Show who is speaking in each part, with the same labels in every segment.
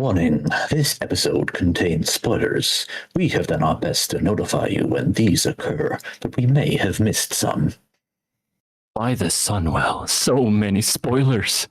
Speaker 1: Warning, this episode contains spoilers. We have done our best to notify you when these occur, but we may have missed some.
Speaker 2: By the Sunwell, so many spoilers.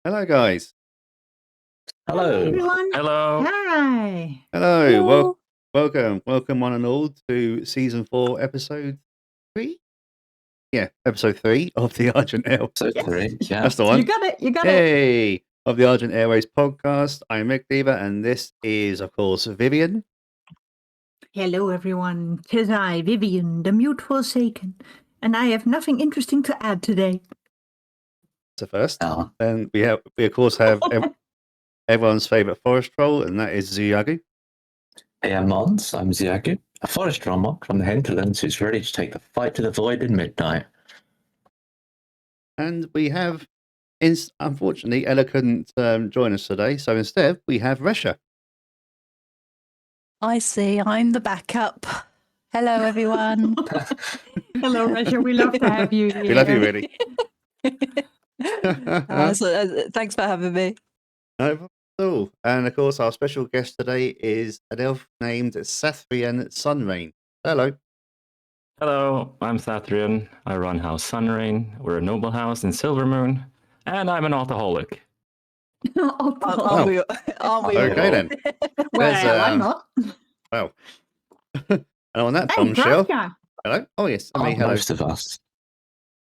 Speaker 3: Hello, guys.
Speaker 1: Hello.
Speaker 4: Everyone.
Speaker 2: Hello.
Speaker 4: Hi.
Speaker 3: Hello. Welcome one and all to season 4, episode 3. Yeah, episode 3 of the Argent Airways.
Speaker 1: Episode 3, yeah.
Speaker 3: That's the one.
Speaker 4: You got it.
Speaker 3: Hey, of the Argent Airways podcast. I'm Redcleaver, and this is, of course, Vivian.
Speaker 4: Hello, everyone. 'Tis I, Vivian, the mute forsaken, and I have nothing interesting to add today.
Speaker 3: That's the first.
Speaker 1: Oh.
Speaker 3: And we of course have everyone's favourite forest troll, and that is Xuyagu.
Speaker 1: Hey, I'm Mons. I'm Xuyagu, a forest monk from the hinterlands who's ready to take the fight to the void in midnight.
Speaker 3: And we have, unfortunately, Ella couldn't join us today, so instead we have Resha.
Speaker 5: I see. I'm the backup. Hello, everyone.
Speaker 4: Hello, Roger. We love to have you here.
Speaker 3: We love you, really.
Speaker 5: Thanks for having me.
Speaker 3: No problem at all. And of course, our special guest today is an elf named Sathrian Sunrain. Hello.
Speaker 2: Hello, I'm Sathrian. I run House Sunrain. We're a noble house in Silvermoon, and I'm an alcoholic.
Speaker 5: Aren't we?
Speaker 3: Okay, then.
Speaker 4: Well, I'm not.
Speaker 3: Well. And on that
Speaker 4: Hey,
Speaker 3: bombshell.
Speaker 4: Gracia.
Speaker 3: Hello. Oh, yes. I mean, hello.
Speaker 1: Most of us.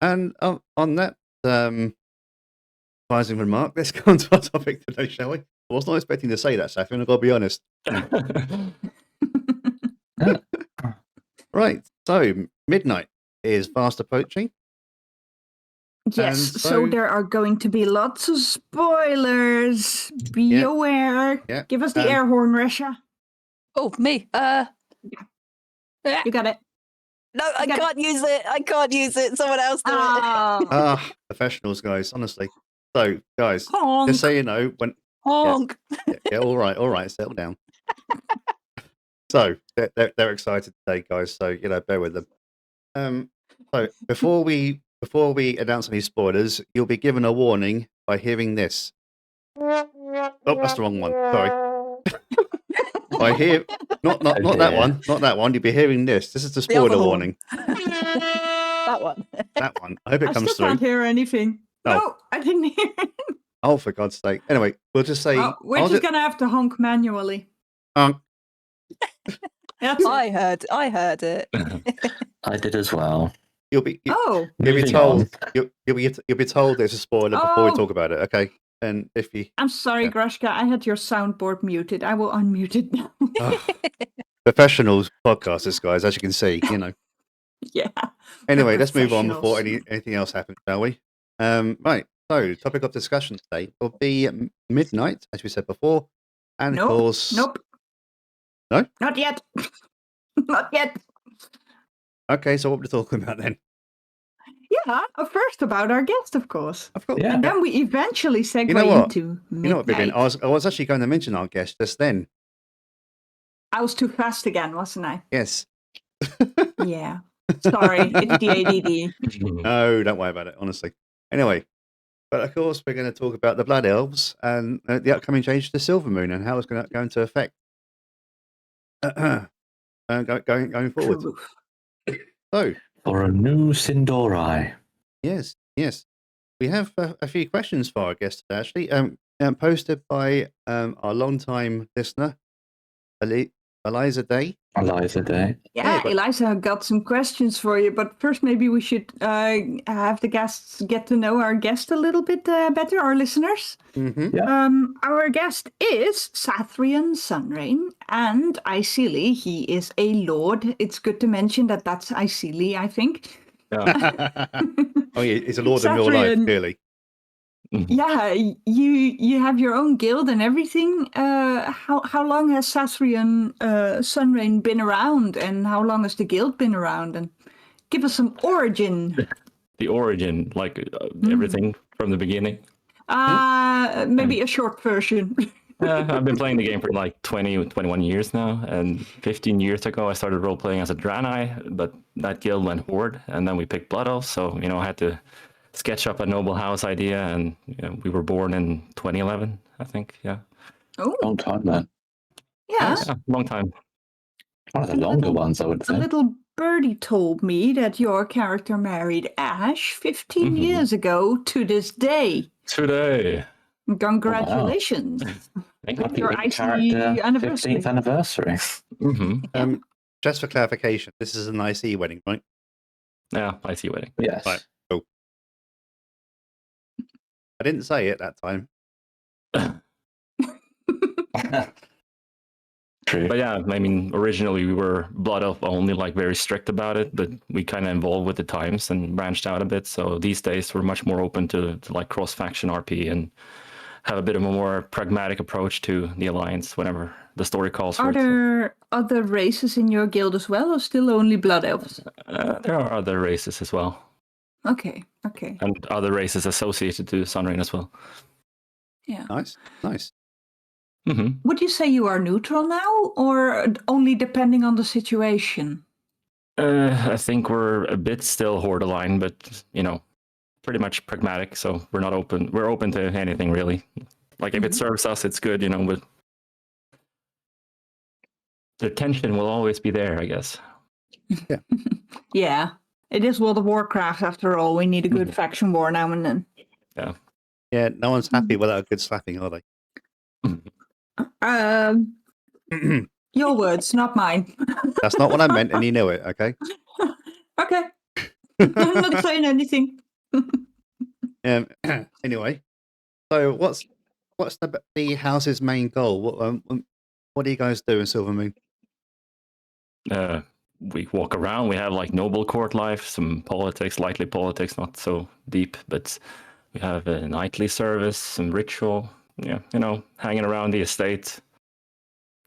Speaker 3: And on that surprising remark, let's go on to our topic today, shall we? I was not expecting to say that, Sathrian. I've got to be honest. Right. So, midnight is fast approaching.
Speaker 4: Yes,
Speaker 3: And
Speaker 4: so
Speaker 3: so-
Speaker 4: there are going to be lots of spoilers. Be
Speaker 3: Yeah.
Speaker 4: aware.
Speaker 3: Yeah.
Speaker 4: Give us the
Speaker 3: Um,
Speaker 4: air horn, Resha.
Speaker 5: Oh, me.
Speaker 4: You got it.
Speaker 5: No, I
Speaker 4: Okay.
Speaker 5: can't use it. I can't use it. Someone else do it.
Speaker 3: Professionals, guys, honestly. So, guys,
Speaker 4: Honk.
Speaker 3: just so you know, when
Speaker 5: Honk.
Speaker 3: yeah, all right, settle down. So they're excited today, guys. So bear with them. So before we announce any spoilers, you'll be given a warning by hearing this. Oh, that's the wrong one. Sorry. I hear not that one, not that one. You'll be hearing this. This is the
Speaker 5: The other
Speaker 3: spoiler
Speaker 5: horn.
Speaker 3: warning.
Speaker 5: That one.
Speaker 3: That one. I hope it
Speaker 4: I
Speaker 3: comes
Speaker 4: still can't
Speaker 3: through.
Speaker 4: hear anything.
Speaker 3: Oh.
Speaker 4: No, I didn't hear it.
Speaker 3: Oh, for God's sake! Anyway, we'll just say.
Speaker 4: We're
Speaker 3: I'll
Speaker 4: just going to have to honk manually.
Speaker 3: honk.
Speaker 4: That's it.
Speaker 5: I heard it.
Speaker 1: I did as well.
Speaker 3: You'll be
Speaker 4: Oh,
Speaker 3: you'll be
Speaker 1: Moving
Speaker 3: told.
Speaker 1: on.
Speaker 3: You'll be told there's a spoiler before we
Speaker 4: Oh.
Speaker 3: talk about it. Okay. And if you
Speaker 4: I'm sorry,
Speaker 3: Yeah.
Speaker 4: Grashka. I had your soundboard muted. I will unmute it now.
Speaker 3: professionals podcasters, guys, as you can see,
Speaker 4: Yeah.
Speaker 3: Anyway, let's move on before
Speaker 4: professionals.
Speaker 3: anything else happens, shall we? Right. So, topic of discussion today will be midnight, as we said before, and
Speaker 4: Nope.
Speaker 3: of course,
Speaker 4: Nope.
Speaker 3: No?
Speaker 4: Not yet. Not yet.
Speaker 3: Okay, so what we're talking about then?
Speaker 4: Yeah. First about our guest, of course.
Speaker 3: I've got.
Speaker 1: Yeah.
Speaker 4: And then we eventually segue
Speaker 3: know what?
Speaker 4: into
Speaker 3: You know what, Vivian?
Speaker 4: midnight.
Speaker 3: I was actually going to mention our guest just then.
Speaker 4: I was too fast again, wasn't I?
Speaker 3: Yes.
Speaker 4: Yeah. Sorry. It's the ADD.
Speaker 3: No, don't worry about it. Honestly. Anyway, but of course, we're going to talk about the Blood Elves and the upcoming change to Silvermoon and how it's going to affect going forward.
Speaker 4: Proof.
Speaker 3: So,
Speaker 1: For a new Sindorai.
Speaker 3: yes. We have a few questions for our guest today, actually, posted by our long-time listener, Eliza Day.
Speaker 1: Eliza Day.
Speaker 4: Yeah,
Speaker 3: but-
Speaker 4: Eliza got some questions for you, but first maybe we should have the guests get to know our guest a little bit better, our listeners.
Speaker 3: Mm-hmm.
Speaker 4: Our guest is Sathrian Sunrain, and ideally he is a lord. It's good to mention that that's ideally, I think.
Speaker 2: Yeah.
Speaker 3: Oh, yeah, it's a lord in real life,
Speaker 4: Sathrian.
Speaker 3: clearly.
Speaker 4: Yeah, you have your own guild and everything. How long has Sathrian Sunrain been around, and how long has the guild been around? And give us some origin.
Speaker 2: The origin, like everything from the beginning.
Speaker 4: Maybe a short version.
Speaker 2: I've been playing the game for like 20, 21 years now, and 15 years ago I started role playing as a Draenei, but that guild went Horde, and then we picked Blood Elves, so I had to sketch up a noble house idea, and we were born in 2011, I think. Yeah.
Speaker 4: Oh,
Speaker 1: Long time, man.
Speaker 4: yeah.
Speaker 2: Yeah, long time.
Speaker 1: One of the longer ones, I would
Speaker 4: A
Speaker 1: say.
Speaker 4: little birdie told me that your character married Ash 15 years ago to this day.
Speaker 2: Today.
Speaker 4: Congratulations.
Speaker 2: Thank
Speaker 1: Happy
Speaker 4: Your
Speaker 1: with
Speaker 4: IC
Speaker 1: character
Speaker 4: anniversary.
Speaker 1: 15th anniversary.
Speaker 2: you.
Speaker 3: Just for clarification, this is an IC wedding, right?
Speaker 2: Yeah, I see wedding.
Speaker 1: Yes.
Speaker 3: Right. Cool. I didn't say it that time.
Speaker 1: True.
Speaker 2: But yeah, I mean, originally we were Blood Elf only, like very strict about it, but we kind of evolved with the times and branched out a bit. So these days we're much more open to like cross-faction RP and have a bit of a more pragmatic approach to the Alliance whenever the story calls for
Speaker 4: Are
Speaker 2: it.
Speaker 4: there other races in your guild as well, or still only blood elves?
Speaker 2: There are other races as well,
Speaker 4: Okay.
Speaker 2: and other races associated to Sunrain as well.
Speaker 4: Yeah.
Speaker 3: Nice.
Speaker 4: Would you say you are neutral now, or only depending on the situation?
Speaker 2: I think we're a bit still Horde aligned, but pretty much pragmatic. So we're not open. We're open to anything really. Like if it serves us, it's good. But the tension will always be there, I guess.
Speaker 4: Yeah. It is World of Warcraft after all. We need a good faction war now and then.
Speaker 3: Yeah, no one's happy without a good slapping, are they?
Speaker 4: Your words, not mine.
Speaker 3: That's not what I meant, and you know it, okay?
Speaker 4: Okay. I'm not saying anything.
Speaker 3: Anyway, so what's the house's main goal? What do you guys do in Silvermoon?
Speaker 2: We walk around. We have like noble court life, some politics, lightly politics, not so deep, but we have a nightly service, some ritual. Yeah, hanging around the estate,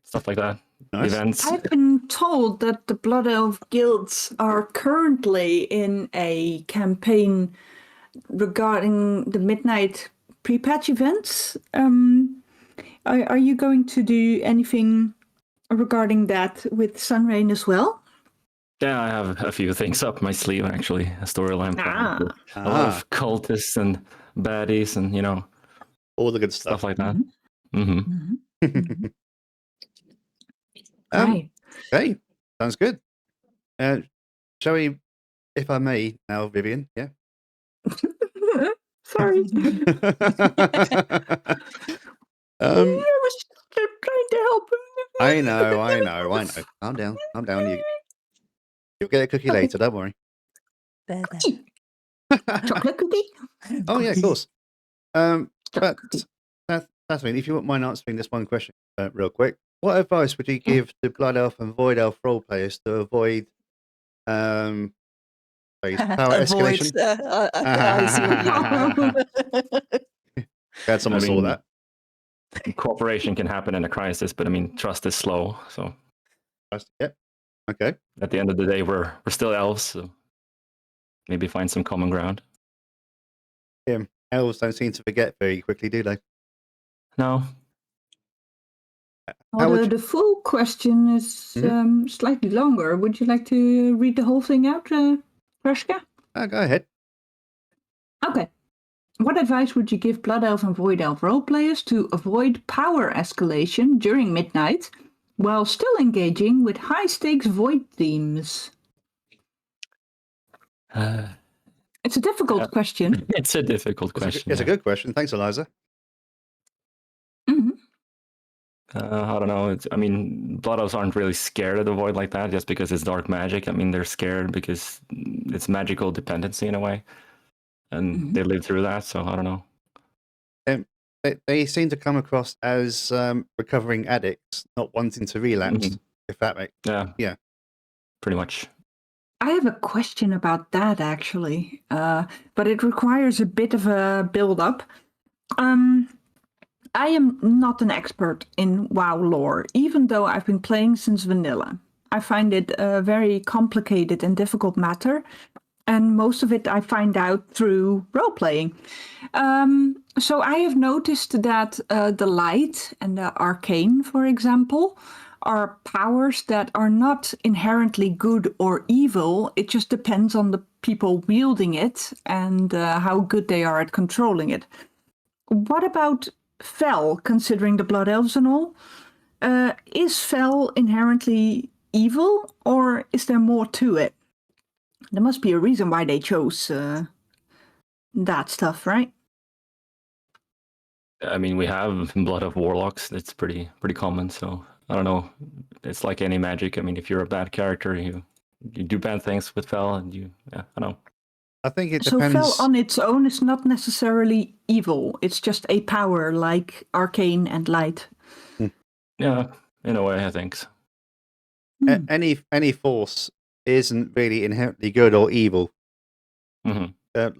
Speaker 2: stuff like that.
Speaker 3: Nice.
Speaker 2: Events.
Speaker 4: I've been told that the Blood Elf guilds are currently in a campaign regarding the midnight pre-patch events. Are you going to do anything regarding that with Sunrain as well?
Speaker 2: Yeah, I have a few things up my sleeve actually. A storyline plan. A lot of cultists and baddies and
Speaker 3: all the good
Speaker 2: stuff
Speaker 3: stuff.
Speaker 2: like that.
Speaker 4: Right.
Speaker 3: Okay, sounds good. Shall we, if I may, now, Vivian? Yeah.
Speaker 4: Sorry. I was trying to help him.
Speaker 3: I know. Calm down. You'll get a cookie later. Don't worry.
Speaker 4: Chocolate cookie?
Speaker 3: Oh yeah, of course. But
Speaker 4: Chocolate cookie.
Speaker 3: Sathrian, if you wouldn't mind answering this one question real quick, what advice would you give to Blood Elf and Void Elf role players to avoid power escalation? Glad someone saw that.
Speaker 2: Cooperation can happen in a crisis, but trust is slow. So
Speaker 3: Yep. Okay.
Speaker 2: at the end of the day, we're still elves, so maybe find some common ground.
Speaker 3: Elves don't seem to forget very quickly, do they?
Speaker 2: No.
Speaker 4: The full question is slightly longer. Would you like to read the whole thing out, Rashka?
Speaker 3: Go ahead.
Speaker 4: Okay. What advice would you give Blood Elf and Void Elf role players to avoid power escalation during midnight while still engaging with high-stakes Void themes? It's a difficult question.
Speaker 2: It's a difficult question.
Speaker 3: It's a good question. Thanks, Eliza.
Speaker 2: I don't know. Blood Elves aren't really scared of the Void like that just because it's dark magic. They're scared because it's magical dependency in a way. And they live through that, so I don't know.
Speaker 3: They seem to come across as recovering addicts, not wanting to relapse, if that makes
Speaker 2: Yeah. Pretty much.
Speaker 4: I have a question about that, actually, but it requires a bit of a build-up. I am not an expert in WoW lore, even though I've been playing since vanilla. I find it a very complicated and difficult matter, and most of it I find out through role playing. So I have noticed that the light and the arcane, for example, are powers that are not inherently good or evil. It just depends on the people wielding it and how good they are at controlling it. What about Fel, considering the Blood Elves and all? Is Fel inherently evil, or is there more to it? There must be a reason why they chose that stuff, right?
Speaker 2: I mean, we have Blood of Warlocks. It's pretty common. So I don't know. It's like any magic. I mean, if you're a bad character, you do bad things with Fel, and I don't know.
Speaker 3: I think it
Speaker 4: So
Speaker 3: depends.
Speaker 4: Fel on its own is not necessarily evil. It's just a power like arcane and light.
Speaker 2: Yeah, in a way, I think so.
Speaker 3: Any force isn't really inherently good or evil.
Speaker 2: Mhm.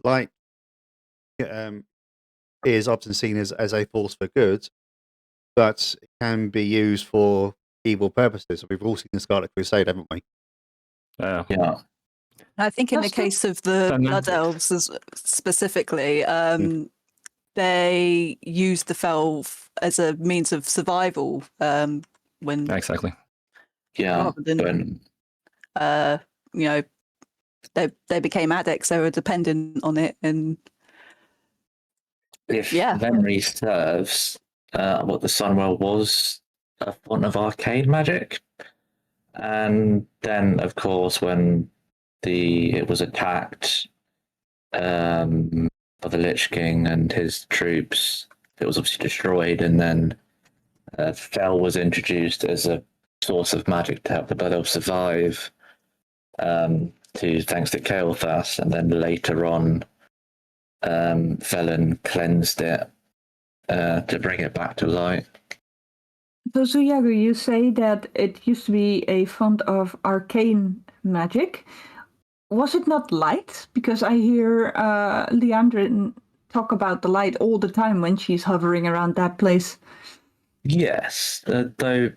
Speaker 3: Light is often seen as a force for good, but it can be used for evil purposes. We've all seen the Scarlet Crusade, haven't we?
Speaker 1: Yeah.
Speaker 5: I think in the
Speaker 4: That's true.
Speaker 5: case of the
Speaker 2: And
Speaker 5: Blood
Speaker 2: then-
Speaker 5: Elves specifically, they use the Fel as a means of survival when
Speaker 2: Exactly.
Speaker 1: Yeah.
Speaker 5: rather than you know, they became addicts. They were dependent on it, and
Speaker 1: If
Speaker 5: Yeah.
Speaker 1: memory serves, what the Sunwell was a font of arcane magic. And then, of course, when it was attacked by the Lich King and his troops, it was obviously destroyed, and then Fel was introduced as a source of magic to help the Blood Elves survive, thanks to Kael'thas, and then later on, Velen cleansed it to bring it back to light.
Speaker 4: So Xuyagu, you say that it used to be a font of arcane magic. Was it not light? Because I hear Leandrin talk about the light all the time when she's hovering around that place.
Speaker 1: Yes, though.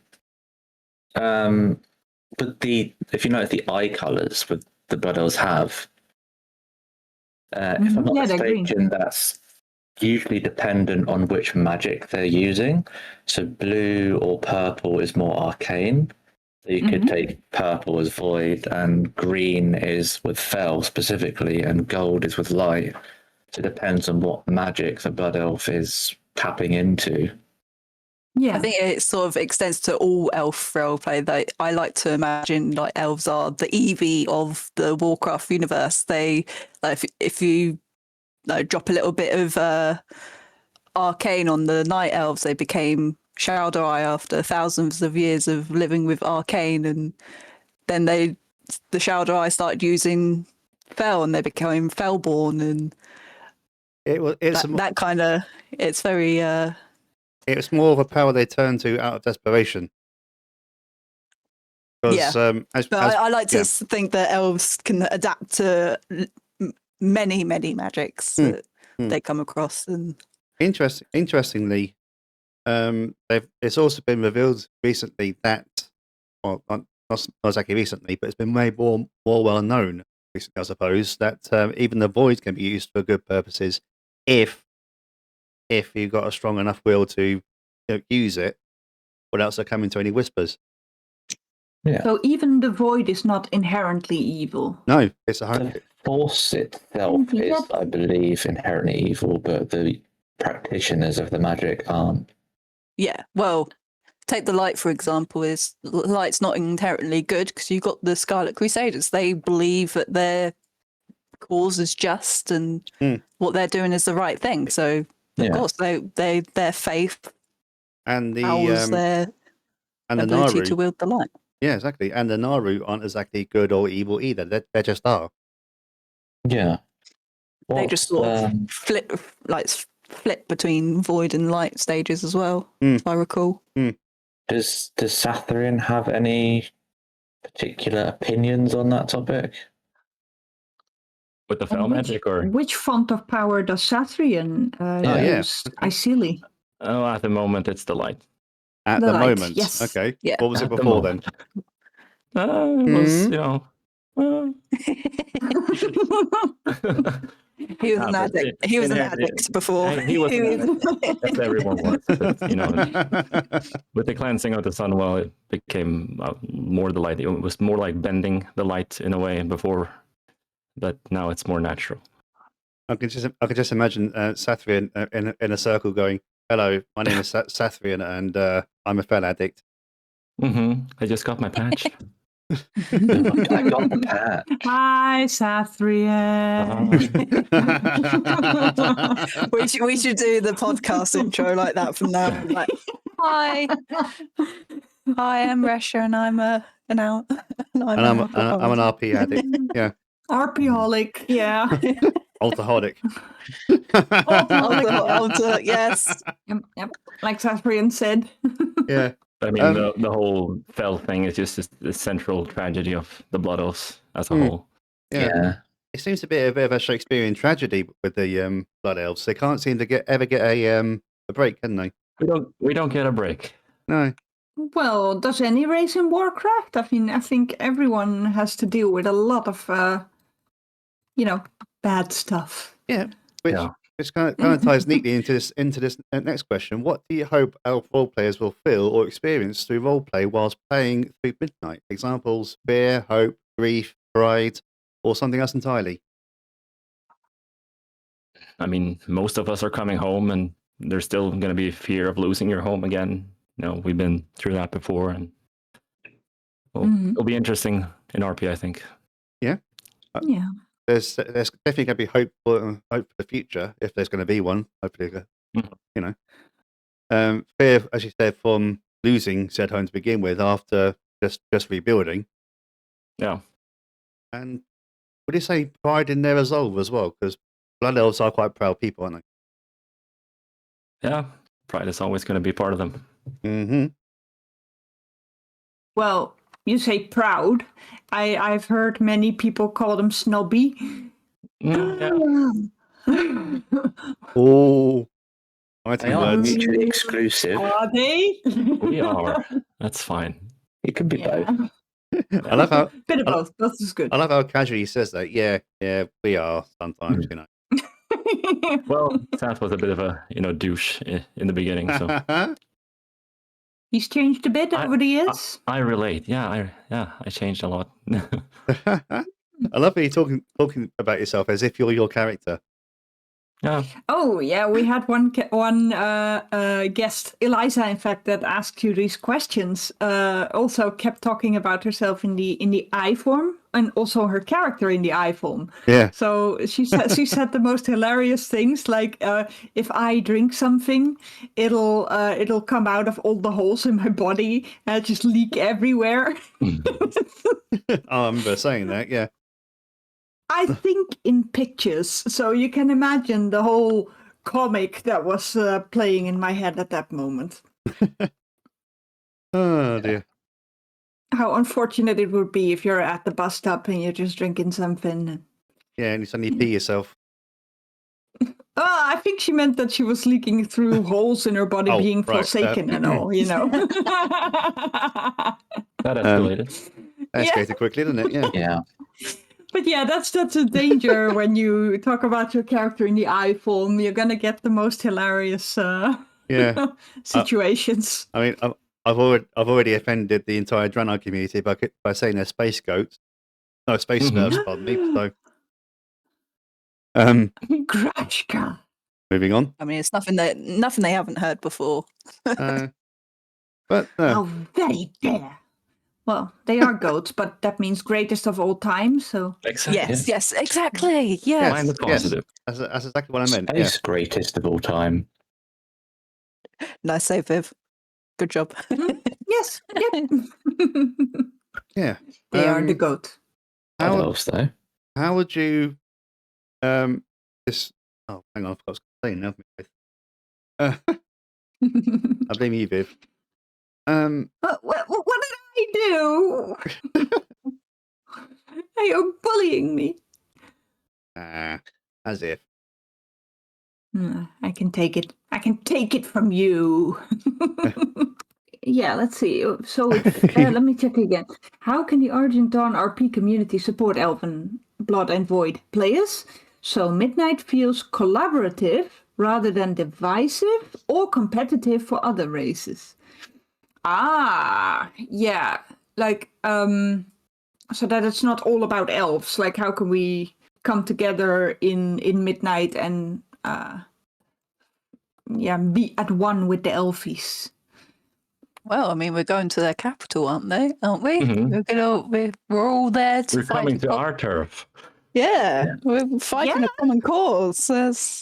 Speaker 1: But if you notice the eye colors with the Blood Elves have, if I'm not
Speaker 4: Yeah, they're green.
Speaker 1: mistaken, that's usually dependent on which magic they're using. So blue or purple is more arcane. So you could take purple as void, and green is with Fel specifically, and gold is with light. So it depends on what magic the Blood Elf is tapping into.
Speaker 4: Yeah.
Speaker 5: I think it sort of extends to all elf roleplay. I like to imagine like elves are the Eevee of the Warcraft universe. They like if you drop a little bit of arcane on the night elves, they became Shaldai after thousands of years of living with arcane, and then the Shaldai started using Fel, and they became Felborn, and that kind of it's very.
Speaker 3: It's more of a power they turn to out of desperation. Because,
Speaker 5: I like to think that elves can adapt to many magics that they come across. And
Speaker 3: interestingly, it's also been revealed recently that, well, not exactly recently, but it's been made more well known recently, I suppose, that even the void can be used for good purposes if you've got a strong enough will to use it without succumbing to any whispers.
Speaker 1: Yeah.
Speaker 4: So even the void is not inherently evil.
Speaker 3: No, it's
Speaker 1: The force itself is, I believe, inherently evil, but the practitioners of the magic aren't.
Speaker 5: Yeah, well, take the light for example. Is light's not inherently good because you've got the Scarlet Crusaders. They believe that their cause is just and what they're doing is the right thing. So of course their faith
Speaker 3: and
Speaker 5: powers their ability to wield the light.
Speaker 3: Yeah, exactly. And the Naru aren't exactly good or evil either. They just are.
Speaker 1: Yeah.
Speaker 5: They just sort of flip between void and light stages as well, if I recall.
Speaker 1: Does Sathrian have any particular opinions on that topic?
Speaker 2: With the fell magic, or
Speaker 4: which font of power does Sathrian
Speaker 3: yeah.
Speaker 4: use? Ideally.
Speaker 2: oh, at the moment it's the light.
Speaker 3: At
Speaker 4: The
Speaker 3: the
Speaker 4: light,
Speaker 3: moment,
Speaker 4: yes.
Speaker 3: okay.
Speaker 5: Yeah.
Speaker 3: What was it
Speaker 2: At the
Speaker 3: before then?
Speaker 2: moment. It was,
Speaker 5: He was an
Speaker 2: but
Speaker 5: addict. He was an
Speaker 2: inherently-
Speaker 5: addict before.
Speaker 2: He was an
Speaker 5: was-
Speaker 2: as everyone was. But, with the cleansing of the sun, well, it became more the light. It was more like bending the light in a way before, but now it's more natural.
Speaker 3: I can just imagine Sathrian in a circle going, "Hello, my name is Sathrian, and I'm a fell addict."
Speaker 2: I just got my patch.
Speaker 1: I got the pat.
Speaker 4: Hi, Sathrian.
Speaker 5: we should do the podcast intro like that from now on. Like, hi, I'm Resha, and I'm an out.
Speaker 3: And I'm an RP addict. Yeah,
Speaker 4: RPholic, yeah.
Speaker 3: alcoholic.
Speaker 5: Yes.
Speaker 4: Yep. Like Sathrian said.
Speaker 3: Yeah.
Speaker 2: I mean, the whole fell thing is just the central tragedy of the Blood Elves as a whole.
Speaker 3: Yeah. It seems to be a bit of a Shakespearean tragedy with the Blood Elves. They can't seem to ever get a break, can they?
Speaker 2: We don't get a break.
Speaker 3: No.
Speaker 4: Well, does any race in Warcraft? I mean, I think everyone has to deal with a lot of, bad stuff.
Speaker 3: Yeah. Which kind of ties neatly into this next question. What do you hope elf role players will feel or experience through roleplay whilst playing through midnight? Examples: fear, hope, grief, pride, or something else entirely.
Speaker 2: I mean, most of us are coming home, and there's still going to be fear of losing your home again. We've been through that before, and it'll be interesting in RP, I think.
Speaker 3: Yeah.
Speaker 4: Yeah.
Speaker 3: There's definitely going to be hope for the future, if there's going to be one. Hopefully, fear, as you said, from losing said home to begin with after just rebuilding.
Speaker 2: Yeah.
Speaker 3: And would you say pride in their resolve as well? Because Blood Elves are quite proud people, aren't they?
Speaker 2: Yeah, pride is always going to be part of them.
Speaker 3: Mm-hmm.
Speaker 4: Well, you say proud. I've heard many people call them snobby.
Speaker 2: Yeah.
Speaker 3: Oh,
Speaker 1: They are mutually exclusive.
Speaker 4: Are they?
Speaker 2: We are. That's fine.
Speaker 1: It can be both.
Speaker 3: I love how
Speaker 4: Bit of both. Both is good.
Speaker 3: I love how casually he says that. Yeah, we are sometimes,
Speaker 2: Well, Sath was a bit of a douche in the beginning, so
Speaker 4: He's changed a bit over the years.
Speaker 2: I relate. Yeah, I changed a lot.
Speaker 3: I love how you're talking about yourself as if you're your character.
Speaker 2: Yeah.
Speaker 4: Oh yeah, we had one guest, Eliza, in fact, that asked you these questions. Also kept talking about herself in the I form, and also her character in the I form.
Speaker 3: Yeah.
Speaker 4: So she said the most hilarious things, like if I drink something, it'll come out of all the holes in my body and just leak everywhere.
Speaker 3: I remember saying that. Yeah.
Speaker 4: I think in pictures, so you can imagine the whole comic that was playing in my head at that moment.
Speaker 3: Oh dear.
Speaker 4: How unfortunate it would be if you're at the bus stop and you're just drinking something.
Speaker 3: Yeah, and you suddenly pee yourself.
Speaker 4: Oh, I think she meant that she was leaking through holes in her body,
Speaker 3: Oh,
Speaker 4: being
Speaker 3: right,
Speaker 4: forsaken and all,
Speaker 2: That escalated.
Speaker 3: Escalated quickly, didn't it? Yeah.
Speaker 1: Yeah.
Speaker 4: But yeah, that's a danger when you talk about your character in the I form. You're gonna get the most hilarious
Speaker 3: Yeah.
Speaker 4: situations.
Speaker 3: I mean, I've already offended the entire Draenei community by saying they're space goats. No, space smurfs, pardon me. So,
Speaker 4: Grashka.
Speaker 3: moving on.
Speaker 5: I mean, it's nothing they haven't heard before.
Speaker 3: But
Speaker 4: How very dare. Well, they are goats, but that means greatest of all time, so...
Speaker 2: Exactly.
Speaker 5: Yes, exactly. Yeah.
Speaker 2: Find the positive.
Speaker 3: that's exactly what I meant.
Speaker 1: Space greatest of all time.
Speaker 5: Nice save, Viv. Good job.
Speaker 4: Yes, yep.
Speaker 3: Yeah.
Speaker 4: They are the goat.
Speaker 1: What
Speaker 3: How,
Speaker 1: else though?
Speaker 3: how would you this? Oh, hang on, I forgot what I was saying now. I blame you, Viv.
Speaker 4: What did I do? Hey, you're bullying me.
Speaker 3: As if.
Speaker 4: I can take it. I can take it from you. Yeah, let's see. So let me check again. How can the Argent Dawn RP community support Elven Blood and Void players so Midnight feels collaborative rather than divisive or competitive for other races? Yeah, like so that it's not all about elves. Like, how can we come together in Midnight and be at one with the elfies?
Speaker 5: Well, I mean, we're going to their capital, aren't we?
Speaker 2: Mhm.
Speaker 5: We're all there to
Speaker 2: We're
Speaker 5: fight.
Speaker 2: coming to our turf.
Speaker 5: Yeah, we're fighting a common cause.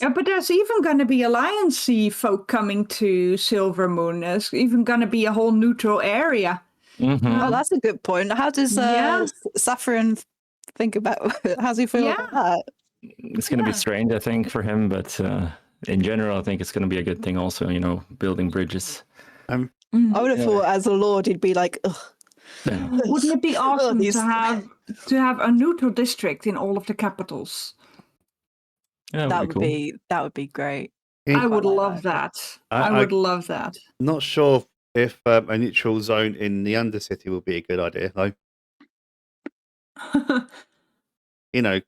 Speaker 4: Yeah, but there's even going to be Alliance folk coming to Silvermoon. There's even going to be a whole neutral area.
Speaker 5: Oh, that's a good point. How does
Speaker 4: Yeah.
Speaker 5: Sathrian think about? How's he feel about that?
Speaker 2: It's going to be strange, I think, for him, but in general, I think it's going to be a good thing also, building bridges.
Speaker 5: I would have thought as a lord he'd be like, ugh.
Speaker 4: Wouldn't it be awesome
Speaker 5: these-
Speaker 4: to have a neutral district in all of the capitals?
Speaker 2: Yeah,
Speaker 5: that
Speaker 2: cool.
Speaker 5: would be great.
Speaker 4: I would
Speaker 5: like
Speaker 4: love that. I
Speaker 3: I-
Speaker 4: would love that.
Speaker 3: Not sure if a neutral zone in the Undercity would be a good idea, though. Considering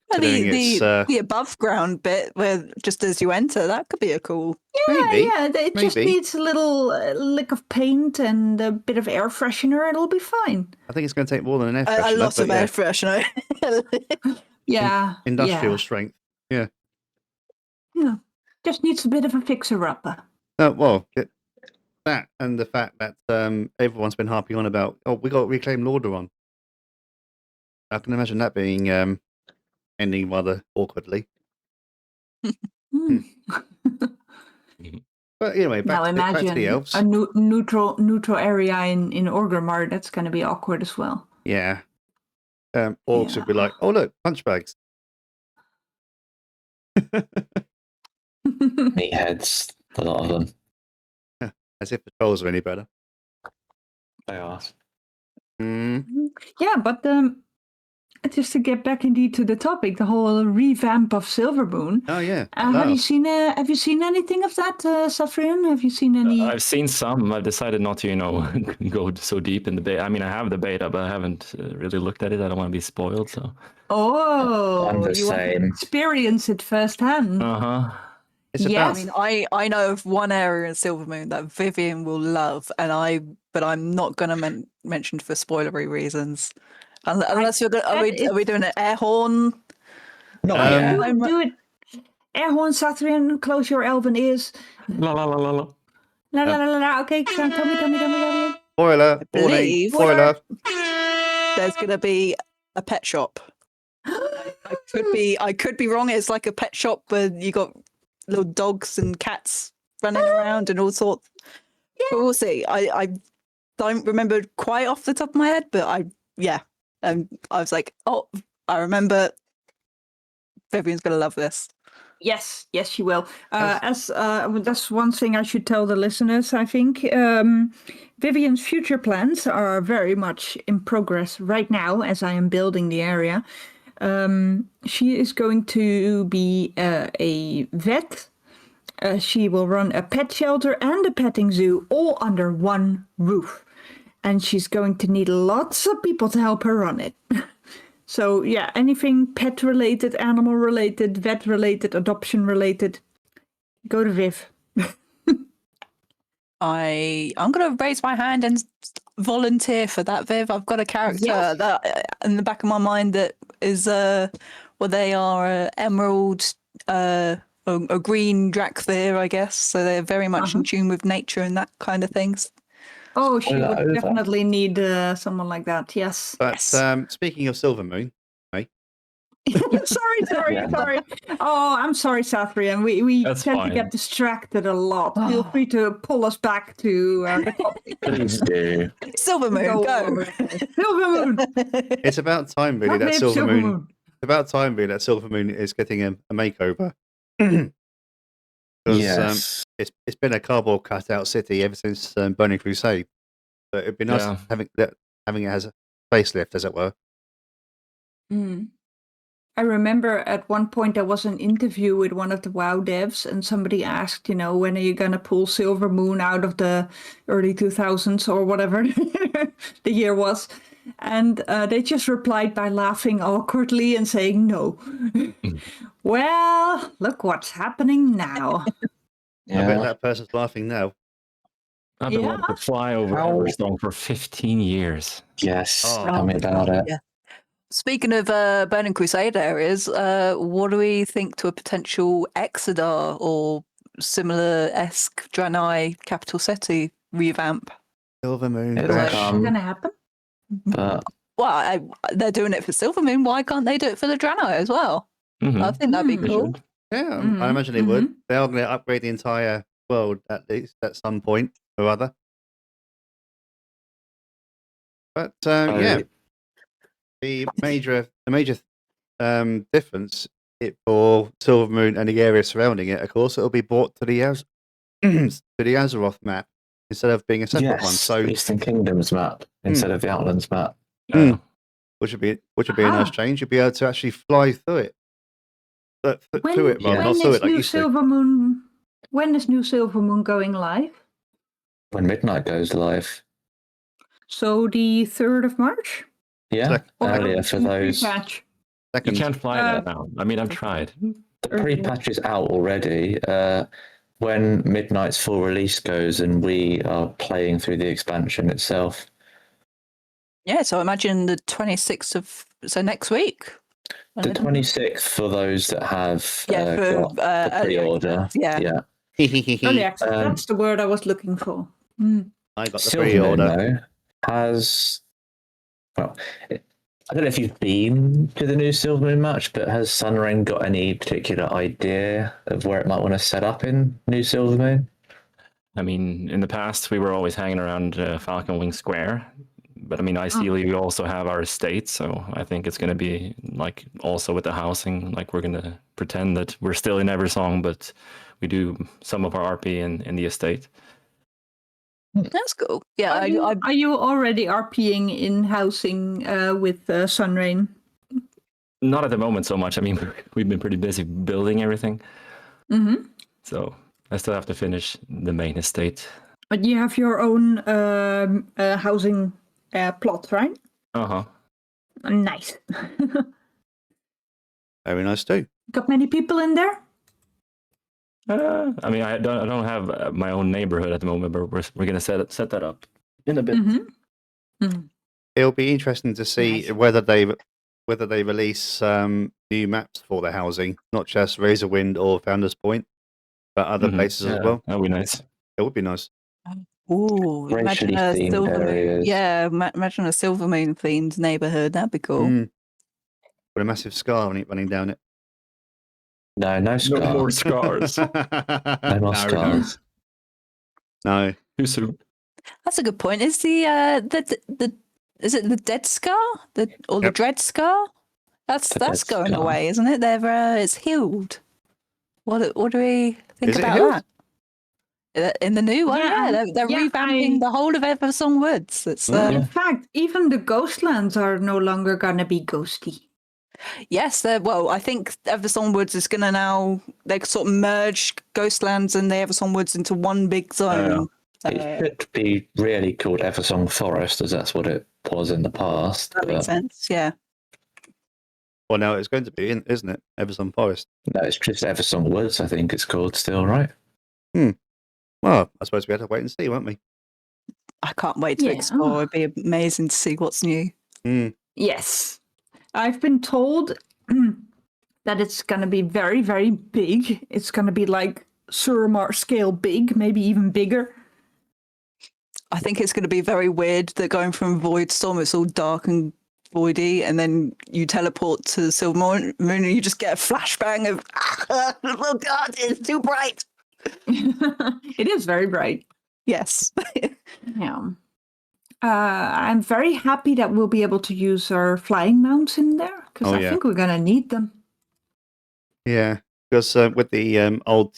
Speaker 3: it's
Speaker 5: The above ground bit where just as you enter, that could be a cool.
Speaker 3: maybe.
Speaker 4: It just
Speaker 3: maybe.
Speaker 4: needs a little lick of paint and a bit of air freshener. It'll be fine.
Speaker 3: I think it's going to take more than an air
Speaker 5: A
Speaker 3: freshener.
Speaker 5: lot
Speaker 3: but
Speaker 5: of
Speaker 3: yeah,
Speaker 5: air freshener.
Speaker 4: Yeah.
Speaker 3: industrial
Speaker 4: yeah.
Speaker 3: strength.
Speaker 4: Yeah. Just needs a bit of a fixer-upper.
Speaker 3: That and the fact that everyone's been harping on about, we got Reclaim Lordaeron. I can imagine that being ending rather awkwardly. But anyway,
Speaker 4: Now
Speaker 3: back to the
Speaker 4: imagine
Speaker 3: elves.
Speaker 4: a neutral area in Orgrimmar. That's going to be awkward as well.
Speaker 3: Yeah. Orcs would be like, oh, look, punch bags.
Speaker 1: Meatheads, a lot of them.
Speaker 3: As if the trolls are any better.
Speaker 1: They are.
Speaker 4: Yeah, but just to get back indeed to the topic, the whole revamp of Silvermoon.
Speaker 3: Oh, yeah.
Speaker 4: Have you seen anything of that, Sathrian? Have you seen any?
Speaker 2: I've seen some. I've decided not to, go so deep in the beta. I mean, I have the beta, but I haven't really looked at it. I don't want to be spoiled. So.
Speaker 1: I'm the
Speaker 4: You want to
Speaker 1: same.
Speaker 4: experience it firsthand.
Speaker 3: It's
Speaker 4: Yes.
Speaker 3: about.
Speaker 5: I mean, I know of one area in Silvermoon that Vivian will love, but I'm not going to mention for spoilery reasons. Unless you're going, are we doing an air horn?
Speaker 1: Not yet.
Speaker 4: Do it. Airhorn, Sathrian, close your elven ears.
Speaker 2: La la la la la.
Speaker 4: La la la la la. Okay, tell me.
Speaker 3: Spoiler. Warning.
Speaker 5: believe-
Speaker 3: Spoiler.
Speaker 5: There's going to be a pet shop. I could be wrong. It's like a pet shop where you got little dogs and cats running around and all sorts. But we'll see. I don't remember quite off the top of my head, but I was like, oh, I remember Vivian's gonna love this.
Speaker 4: Yes, she will. That's one thing I should tell the listeners, I think. Vivian's future plans are very much in progress right now as I am building the area. She is going to be a vet. She will run a pet shelter and a petting zoo all under one roof. And she's going to need lots of people to help her run it. So yeah, anything pet related, animal related, vet related, adoption related, go to Viv.
Speaker 5: I'm gonna raise my hand and volunteer for that, Viv. I've got a character that in the back of my mind that is they are emerald, a green Drakthir, I guess. So they're very much in tune with nature and that kind of things.
Speaker 4: Oh, she would definitely need someone like that. Yes.
Speaker 3: But
Speaker 4: yes.
Speaker 3: speaking of Silvermoon,
Speaker 4: sorry. Oh, I'm sorry, Sathrian. We
Speaker 2: That's
Speaker 4: tend
Speaker 2: fine.
Speaker 4: to get distracted a lot. Feel free to pull us back to the topic.
Speaker 1: Please do.
Speaker 5: Silvermoon, go.
Speaker 4: Silvermoon.
Speaker 3: it's about time really that Silvermoon. It's about time really that Silvermoon is getting a makeover. Because
Speaker 1: Yes.
Speaker 3: It's been a cardboard cutout city ever since Burning Crusade. So it'd be nice having it as a facelift, as it were.
Speaker 4: I remember at one point there was an interview with one of the WoW devs, and somebody asked, when are you gonna pull Silver Moon out of the early 2000s or whatever the year was, and they just replied by laughing awkwardly and saying no. Well, look what's happening now.
Speaker 3: I bet
Speaker 1: Yeah.
Speaker 3: that person's laughing now.
Speaker 2: I've been
Speaker 4: Yeah.
Speaker 2: wanting to fly over
Speaker 1: How-
Speaker 2: Everstone for 15 years.
Speaker 1: Yes.
Speaker 3: Oh.
Speaker 1: Tell me about it.
Speaker 5: Yeah. Speaking of Burning Crusade areas, what do we think to a potential Exodar or similar-esque Draenei Capital City revamp?
Speaker 3: Silver Moon
Speaker 2: It'll
Speaker 3: Bash.
Speaker 2: come.
Speaker 4: It's gonna happen.
Speaker 1: But
Speaker 5: Well, they're doing it for Silvermoon. Why can't they do it for the Draenei as well?
Speaker 2: Mhm.
Speaker 5: I think that'd be
Speaker 2: They
Speaker 5: cool.
Speaker 2: should.
Speaker 3: Yeah,
Speaker 4: Mhm,
Speaker 3: I imagine they would. They're going to upgrade the entire world at least at some point or other. But yeah, the major difference for Silver Moon and the area surrounding it, of course, it'll be brought to the to the Azeroth map instead of being a separate
Speaker 1: yes,
Speaker 3: one. So,
Speaker 1: Eastern Kingdoms map instead of the Outlands map.
Speaker 3: Mm. which would be a nice
Speaker 4: Aha.
Speaker 3: change. You'd be able to actually fly through it.
Speaker 4: When,
Speaker 3: Through it, rather,
Speaker 1: Yeah.
Speaker 3: not
Speaker 4: when
Speaker 3: through
Speaker 4: is
Speaker 3: it like
Speaker 4: New
Speaker 3: used to.
Speaker 4: Silver Moon? When is New Silver Moon going live?
Speaker 1: When Midnight goes live.
Speaker 4: So the 3rd of March?
Speaker 1: Yeah,
Speaker 3: Sec-
Speaker 1: earlier for
Speaker 4: In the
Speaker 1: those.
Speaker 4: pre-patch.
Speaker 2: You
Speaker 3: Second,
Speaker 2: can't fly
Speaker 4: Uh,
Speaker 2: that now. I mean, I've tried.
Speaker 1: The pre-patch is out already. When Midnight's full release goes and we are playing through the expansion itself.
Speaker 5: Yeah, so imagine the 26th of... So next week.
Speaker 1: The 26th for those that have
Speaker 5: Yeah, for
Speaker 1: got the
Speaker 5: early
Speaker 1: pre-order.
Speaker 5: access, yeah.
Speaker 4: Early access,
Speaker 1: Um,
Speaker 4: that's the word I was looking for. Mm.
Speaker 3: I got the
Speaker 1: Silver Moon,
Speaker 3: pre-order.
Speaker 1: though, has... Well, I don't know if you've been to the new Silver Moon match, but has Sunrain got any particular idea of where it might want to set up in New Silver Moon?
Speaker 2: I mean, in the past, we were always hanging around Falcon Wing Square. But I mean, ideally, we also have our estate. So I think it's going to be like also with the housing, like we're going to pretend that we're still in Eversong, but we do some of our RP in the estate.
Speaker 5: That's cool. Yeah,
Speaker 4: Are you already RPing in housing with Sunrain?
Speaker 2: Not at the moment so much. I mean, we've been pretty busy building everything.
Speaker 4: Mm-hmm.
Speaker 2: So I still have to finish the main estate.
Speaker 4: But you have your own housing plot, right?
Speaker 2: Uh-huh.
Speaker 4: Nice.
Speaker 3: Very nice too.
Speaker 4: Got many people in there?
Speaker 2: I mean, I don't have my own neighborhood at the moment, but we're gonna set that up in a bit.
Speaker 4: Mm-hmm.
Speaker 3: It'll be interesting to see
Speaker 4: Nice.
Speaker 3: whether they release new maps for the housing, not just Razorwind or Founders Point, but other
Speaker 2: Mhm.
Speaker 3: places as
Speaker 2: Yeah,
Speaker 3: well.
Speaker 2: that'd be nice.
Speaker 3: It would be nice.
Speaker 5: Ooh, imagine
Speaker 1: Racially
Speaker 5: a
Speaker 1: themed
Speaker 5: Silvermoon.
Speaker 1: areas.
Speaker 5: Yeah, imagine a Silvermoon themed neighborhood. That'd be cool.
Speaker 3: Mm. With a massive scar on it running down it.
Speaker 1: No, no
Speaker 2: No
Speaker 1: scar.
Speaker 2: more scars.
Speaker 1: No more
Speaker 3: No.
Speaker 1: scars.
Speaker 3: No.
Speaker 2: Too soon.
Speaker 5: That's a good point. Is the is it the Dead Scar the
Speaker 3: Yep.
Speaker 5: Dread Scar? That's
Speaker 1: The
Speaker 5: that's
Speaker 1: Dead
Speaker 5: going
Speaker 1: Scar.
Speaker 5: away, isn't it? It's healed. What do we think
Speaker 3: Is it
Speaker 5: about
Speaker 3: healed?
Speaker 5: that? In the new one,
Speaker 4: Yeah,
Speaker 5: they're
Speaker 4: yeah,
Speaker 5: revamping the whole of Eversong Woods. It's
Speaker 4: In fact, even the Ghostlands are no longer gonna be ghosty.
Speaker 5: yes, well, I think Eversong Woods is going to now they sort of merge Ghostlands and the Eversong Woods into one big zone.
Speaker 1: It should be really called Eversong Forest, as that's what it was in the past.
Speaker 5: That makes
Speaker 1: but
Speaker 5: sense. Yeah.
Speaker 3: Well, now it's going to be, isn't it? Everson Forest.
Speaker 1: no, it's just Eversong Woods, I think it's called still, right?
Speaker 3: Well, I suppose we have to wait and see, won't we?
Speaker 5: I can't wait to
Speaker 4: Yeah.
Speaker 5: explore. It'd be amazing to see what's new.
Speaker 3: Mm.
Speaker 4: Yes. I've been told that it's gonna be very, very big. It's gonna be like Suramar scale big, maybe even bigger.
Speaker 5: I think it's going to be very weird that going from Voidstorm, it's all dark and voidy, and then you teleport to Silver Moon and you just get a flashbang of, oh God, it's too bright.
Speaker 4: It is very bright.
Speaker 5: Yes.
Speaker 4: Yeah. I'm very happy that we'll be able to use our flying mounts in there because
Speaker 3: Oh,
Speaker 4: I
Speaker 3: yeah.
Speaker 4: think we're gonna need them.
Speaker 3: Yeah, because with the old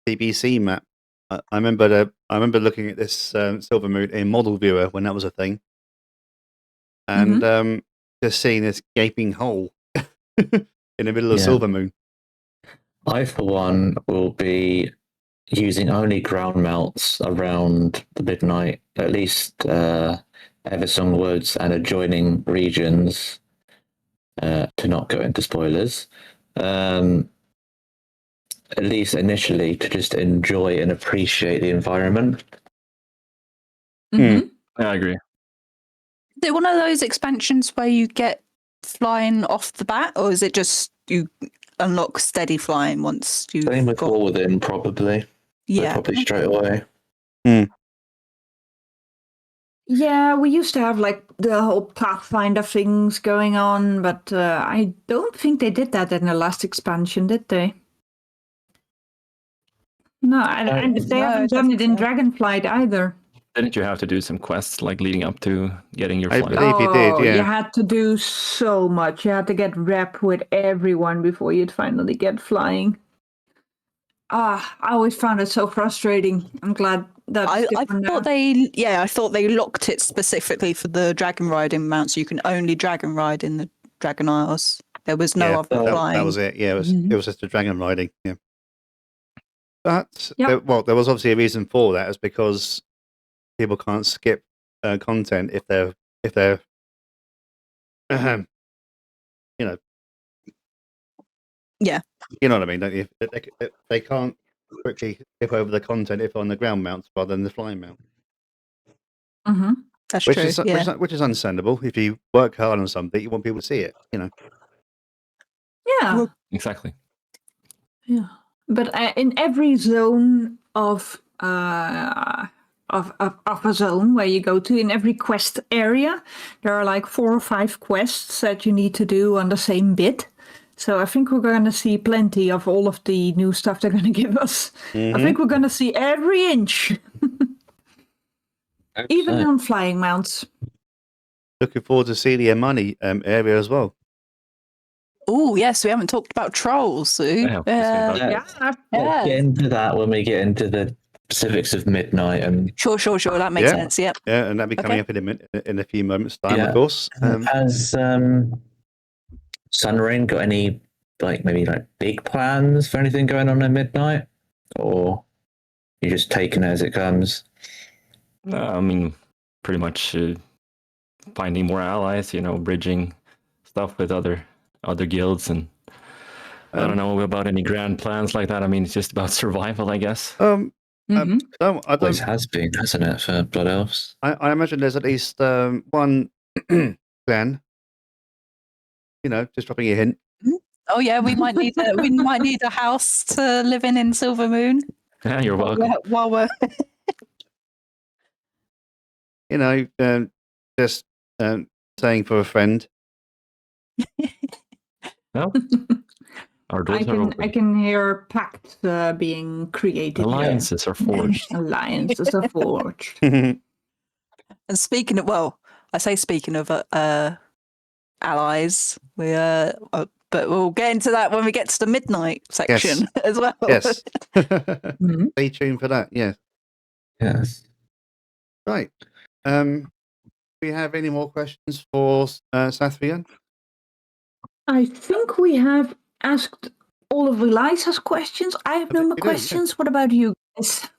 Speaker 3: TBC map, I remember looking at this Silver Moon in Model Viewer when that was a thing, and just seeing this gaping hole in the middle of
Speaker 1: Yeah.
Speaker 3: Silver Moon.
Speaker 1: I, for one, will be using only ground mounts around the midnight, at least Eversong Woods and adjoining regions, to not go into spoilers. At least initially, to just enjoy and appreciate the environment.
Speaker 4: Mhm.
Speaker 2: Yeah, I agree.
Speaker 5: Is it one of those expansions where you get flying off the bat, or is it just you unlock steady flying once you've
Speaker 1: Same with
Speaker 5: got?
Speaker 1: All Within, probably.
Speaker 5: Yeah.
Speaker 1: Probably straight away.
Speaker 4: Yeah, we used to have like the whole Pathfinder things going on, but I don't think they did that in the last expansion, did they? No, and they
Speaker 5: No, I
Speaker 4: haven't
Speaker 5: don't
Speaker 4: done it in
Speaker 5: think so.
Speaker 4: Dragonflight either.
Speaker 2: Didn't you have to do some quests like leading up to getting your
Speaker 3: I
Speaker 2: flight?
Speaker 3: believe you did, yeah.
Speaker 4: You had to do so much. You had to get rep with everyone before you'd finally get flying. I always found it so frustrating. I'm glad that's
Speaker 5: I
Speaker 4: different now.
Speaker 5: thought I thought they locked it specifically for the dragon riding mounts. You can only dragon ride in the Dragon Isles. There was no other flying.
Speaker 3: That was it. Yeah, it was just a dragon riding. Yeah. But
Speaker 4: Yep.
Speaker 3: there was obviously a reason for that. Is because people can't skip content if they're you know.
Speaker 5: Yeah.
Speaker 3: You know what I mean, don't you? They can't quickly skip over the content if on the ground mounts rather than the flying mount.
Speaker 4: Mm-hmm.
Speaker 5: That's true.
Speaker 3: Which is understandable. If you work hard on something, you want people to see it. You know.
Speaker 4: Yeah.
Speaker 5: Well,
Speaker 2: Exactly.
Speaker 4: Yeah, but in every zone of a zone where you go to, in every quest area, there are like 4 or 5 quests that you need to do on the same bit. So I think we're going to see plenty of all of the new stuff they're going to give us. I think we're going to see every inch, even on flying mounts.
Speaker 3: Looking forward to see the money area as well.
Speaker 5: Oh yes, we haven't talked about trolls, Sue.
Speaker 2: Yeah, let's say about
Speaker 1: We'll get into that when we get into the specifics of Midnight and
Speaker 5: Sure. That makes sense. Yep.
Speaker 3: Yeah, and that'll be coming up in a few moments' time, of course.
Speaker 1: Has Sunrain got any maybe big plans for anything going on at Midnight, or you just taking it as it comes?
Speaker 2: I mean, pretty much finding more allies. Bridging stuff with other guilds, and I don't know about any grand plans like that. I mean, it's just about survival, I guess.
Speaker 3: I
Speaker 1: Always
Speaker 3: don't.
Speaker 1: has been, hasn't it, for Blood Elves?
Speaker 3: I imagine there's at least one clan. Just dropping a hint.
Speaker 5: Oh yeah, we might need a house to live in Silver Moon.
Speaker 2: Yeah, you're welcome.
Speaker 5: While we're
Speaker 3: Just saying for a friend.
Speaker 2: No, our
Speaker 4: I
Speaker 2: doors are open.
Speaker 4: can hear pacts being created.
Speaker 2: Alliances are forged.
Speaker 4: Alliances are forged.
Speaker 5: and speaking of allies, but we'll get into that when we get to the Midnight section as well.
Speaker 3: Yes. Stay tuned for that. Yeah.
Speaker 1: Yes.
Speaker 3: Right. Do we have any more questions for Sathrian?
Speaker 4: I think we have asked all of Eliza's questions. I have no more
Speaker 3: You do, yeah.
Speaker 4: questions. What about you guys?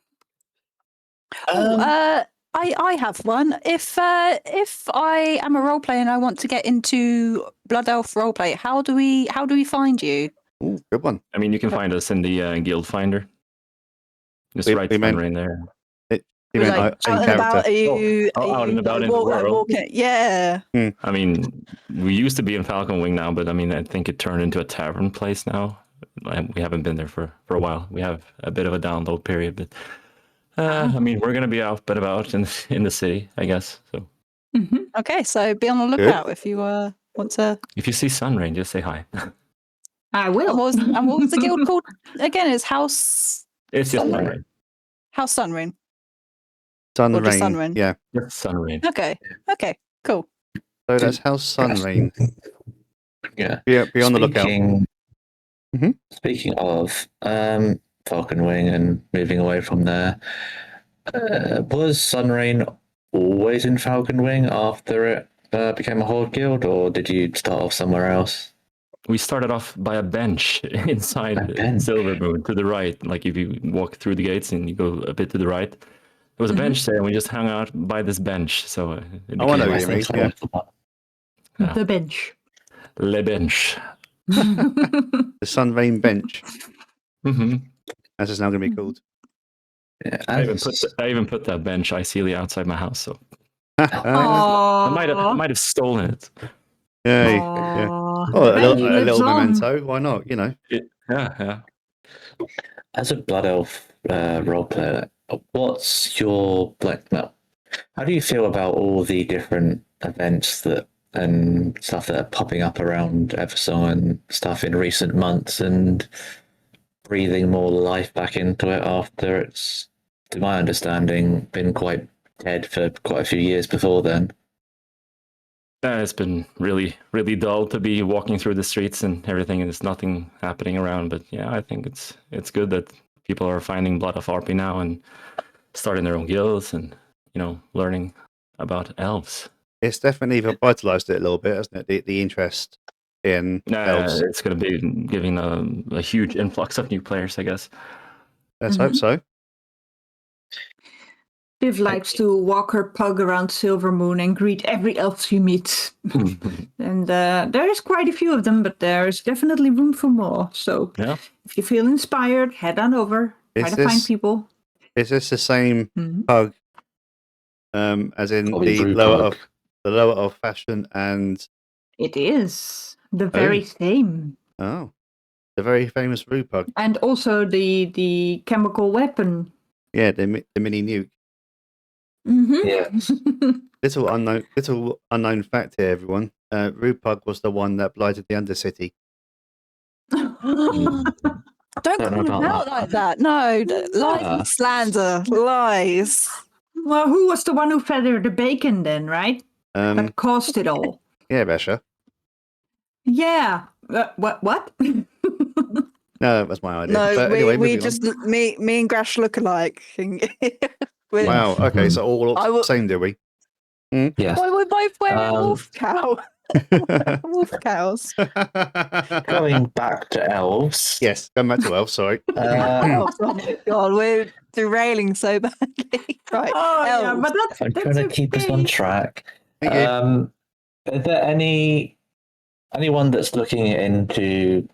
Speaker 5: I have one. If I am a role player and I want to get into Blood Elf roleplay, how do we find you?
Speaker 3: Ooh, good one.
Speaker 2: I mean, you can find us in the guild finder. Just write Sunrain there.
Speaker 3: You meant
Speaker 5: Out and about? Are you
Speaker 2: out and about in the world.
Speaker 5: Yeah.
Speaker 2: I mean, we used to be in Falcon Wing now, but I mean, I think it turned into a tavern place now. We haven't been there for a while. We have a bit of a download period, but I mean, we're gonna be out but about in the city, I guess. So.
Speaker 4: Mm-hmm.
Speaker 5: Okay, so be on the lookout if you want to.
Speaker 2: If you see Sunrain, just say hi.
Speaker 4: I will.
Speaker 5: And what was the guild called again? It's House.
Speaker 2: It's just Sunrain.
Speaker 5: House Sunrain.
Speaker 3: Sunrain.
Speaker 5: Or just Sunrain.
Speaker 3: Yeah.
Speaker 2: Just Sunrain.
Speaker 5: Okay. Cool.
Speaker 3: So that's House Sunrain.
Speaker 1: Yeah.
Speaker 3: Be on the lookout.
Speaker 1: Speaking of Falcon Wing and moving away from there, was Sunrain always in Falcon Wing after it became a Horde guild, or did you start off somewhere else?
Speaker 2: we started off by a bench inside
Speaker 1: A bench?
Speaker 2: Silvermoon to the right. Like if you walk through the gates and you go a bit to the right, there was a bench there, and we just hung out by this bench. So it
Speaker 3: Oh, I know
Speaker 2: became
Speaker 3: what
Speaker 1: I
Speaker 3: you
Speaker 1: think
Speaker 3: mean,
Speaker 1: so.
Speaker 3: yeah.
Speaker 2: Yeah.
Speaker 4: The bench.
Speaker 2: Le bench.
Speaker 3: The Sunrain bench,
Speaker 2: Hmm.
Speaker 3: as it's now going to be called.
Speaker 1: Yeah,
Speaker 2: I even put that bench ideally outside my house, so
Speaker 4: Aww.
Speaker 2: I might have stolen it.
Speaker 3: Yay. Yeah.
Speaker 4: Aww.
Speaker 3: Oh,
Speaker 4: The
Speaker 3: a
Speaker 4: bench
Speaker 3: little, a
Speaker 4: lives
Speaker 3: little
Speaker 4: on.
Speaker 3: memento. Why not? You know.
Speaker 2: Yeah.
Speaker 1: As a Blood Elf role player, what's your no? How do you feel about all the different events and stuff that are popping up around Eversong and stuff in recent months, and breathing more life back into it after it's, to my understanding, been quite dead for quite a few years before then?
Speaker 2: It's been really, really dull to be walking through the streets and everything, and there's nothing happening around. But yeah, I think it's good that people are finding Blood of RP now and starting their own guilds and learning about elves.
Speaker 3: It's definitely revitalized it a little bit, hasn't it? The interest in elves.
Speaker 2: It's going to be giving a huge influx of new players, I guess.
Speaker 3: Let's hope so.
Speaker 4: Viv likes to walk her pug around Silvermoon and greet every elf she meets. And there is quite a few of them, but there's definitely room for more. So
Speaker 2: Yeah.
Speaker 4: if you feel inspired, head on over. Try
Speaker 3: Is
Speaker 4: to find
Speaker 3: this-
Speaker 4: people.
Speaker 3: Is this the same
Speaker 4: Mhm.
Speaker 3: pug, as in
Speaker 1: Probably
Speaker 3: the
Speaker 1: brew
Speaker 3: lower
Speaker 1: pug.
Speaker 3: of fashion and
Speaker 4: It is the very same.
Speaker 3: the very famous brew pug?
Speaker 4: And also the chemical weapon.
Speaker 3: Yeah, the mini nuke.
Speaker 4: Mm-hmm.
Speaker 1: Yes.
Speaker 3: Little unknown fact here, everyone. Rupug was the one that blighted the Undercity.
Speaker 5: Don't
Speaker 1: Don't know
Speaker 5: call him
Speaker 1: about
Speaker 5: out
Speaker 1: that.
Speaker 5: like that. No, lies
Speaker 1: Ah.
Speaker 5: and slander, lies.
Speaker 4: Well, who was the one who feathered the bacon then, right? That caused it all.
Speaker 3: Yeah, Besha.
Speaker 4: Yeah. What?
Speaker 3: No, that was my idea.
Speaker 5: No,
Speaker 3: But anyway,
Speaker 5: we
Speaker 3: moving
Speaker 5: just me and Grash look alike.
Speaker 3: on. Wow. Okay, so all look
Speaker 5: I
Speaker 3: the
Speaker 5: will-
Speaker 3: same, do we?
Speaker 1: Yes.
Speaker 5: Well, we're both wearing
Speaker 1: Um,
Speaker 5: wolf cow. Wolf cows.
Speaker 1: Going back to elves.
Speaker 3: Yes, going back to elves. Sorry.
Speaker 5: Oh my god, we're derailing so badly. Right.
Speaker 4: Oh, yeah,
Speaker 5: elves.
Speaker 4: but that's
Speaker 1: I'm trying to keep us on
Speaker 4: okay.
Speaker 1: track.
Speaker 3: Thank you.
Speaker 1: Is there anyone that's looking into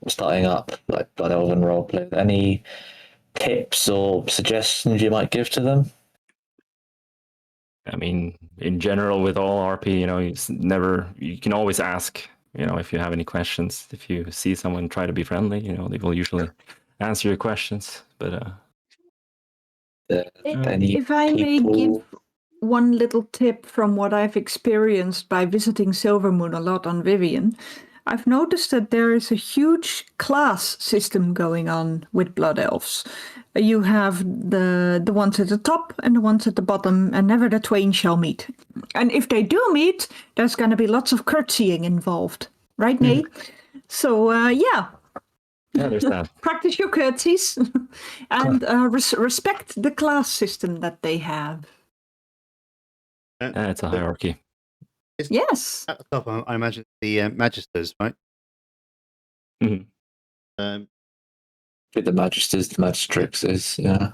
Speaker 1: starting up like Blood Elven roleplay? Any tips or suggestions you might give to them?
Speaker 2: I mean, in general, with all RP, you can always ask, if you have any questions. If you see someone try to be friendly, they will usually answer your questions. But
Speaker 1: Any
Speaker 4: If I may
Speaker 1: people-
Speaker 4: give one little tip from what I've experienced by visiting Silvermoon a lot on Vivian, I've noticed that there is a huge class system going on with Blood Elves. You have the ones at the top and the ones at the bottom, and never the twain shall meet. And if they do meet, there's going to be lots of curtsying involved. Right, Nate? So, yeah,
Speaker 2: there's that.
Speaker 4: practice your curtsies and respect the class system that they have.
Speaker 2: It's a hierarchy.
Speaker 4: Yes.
Speaker 3: At the top, I imagine the Magisters, right?
Speaker 2: Mhm.
Speaker 1: with the Magisters, the Magistrixes, yeah.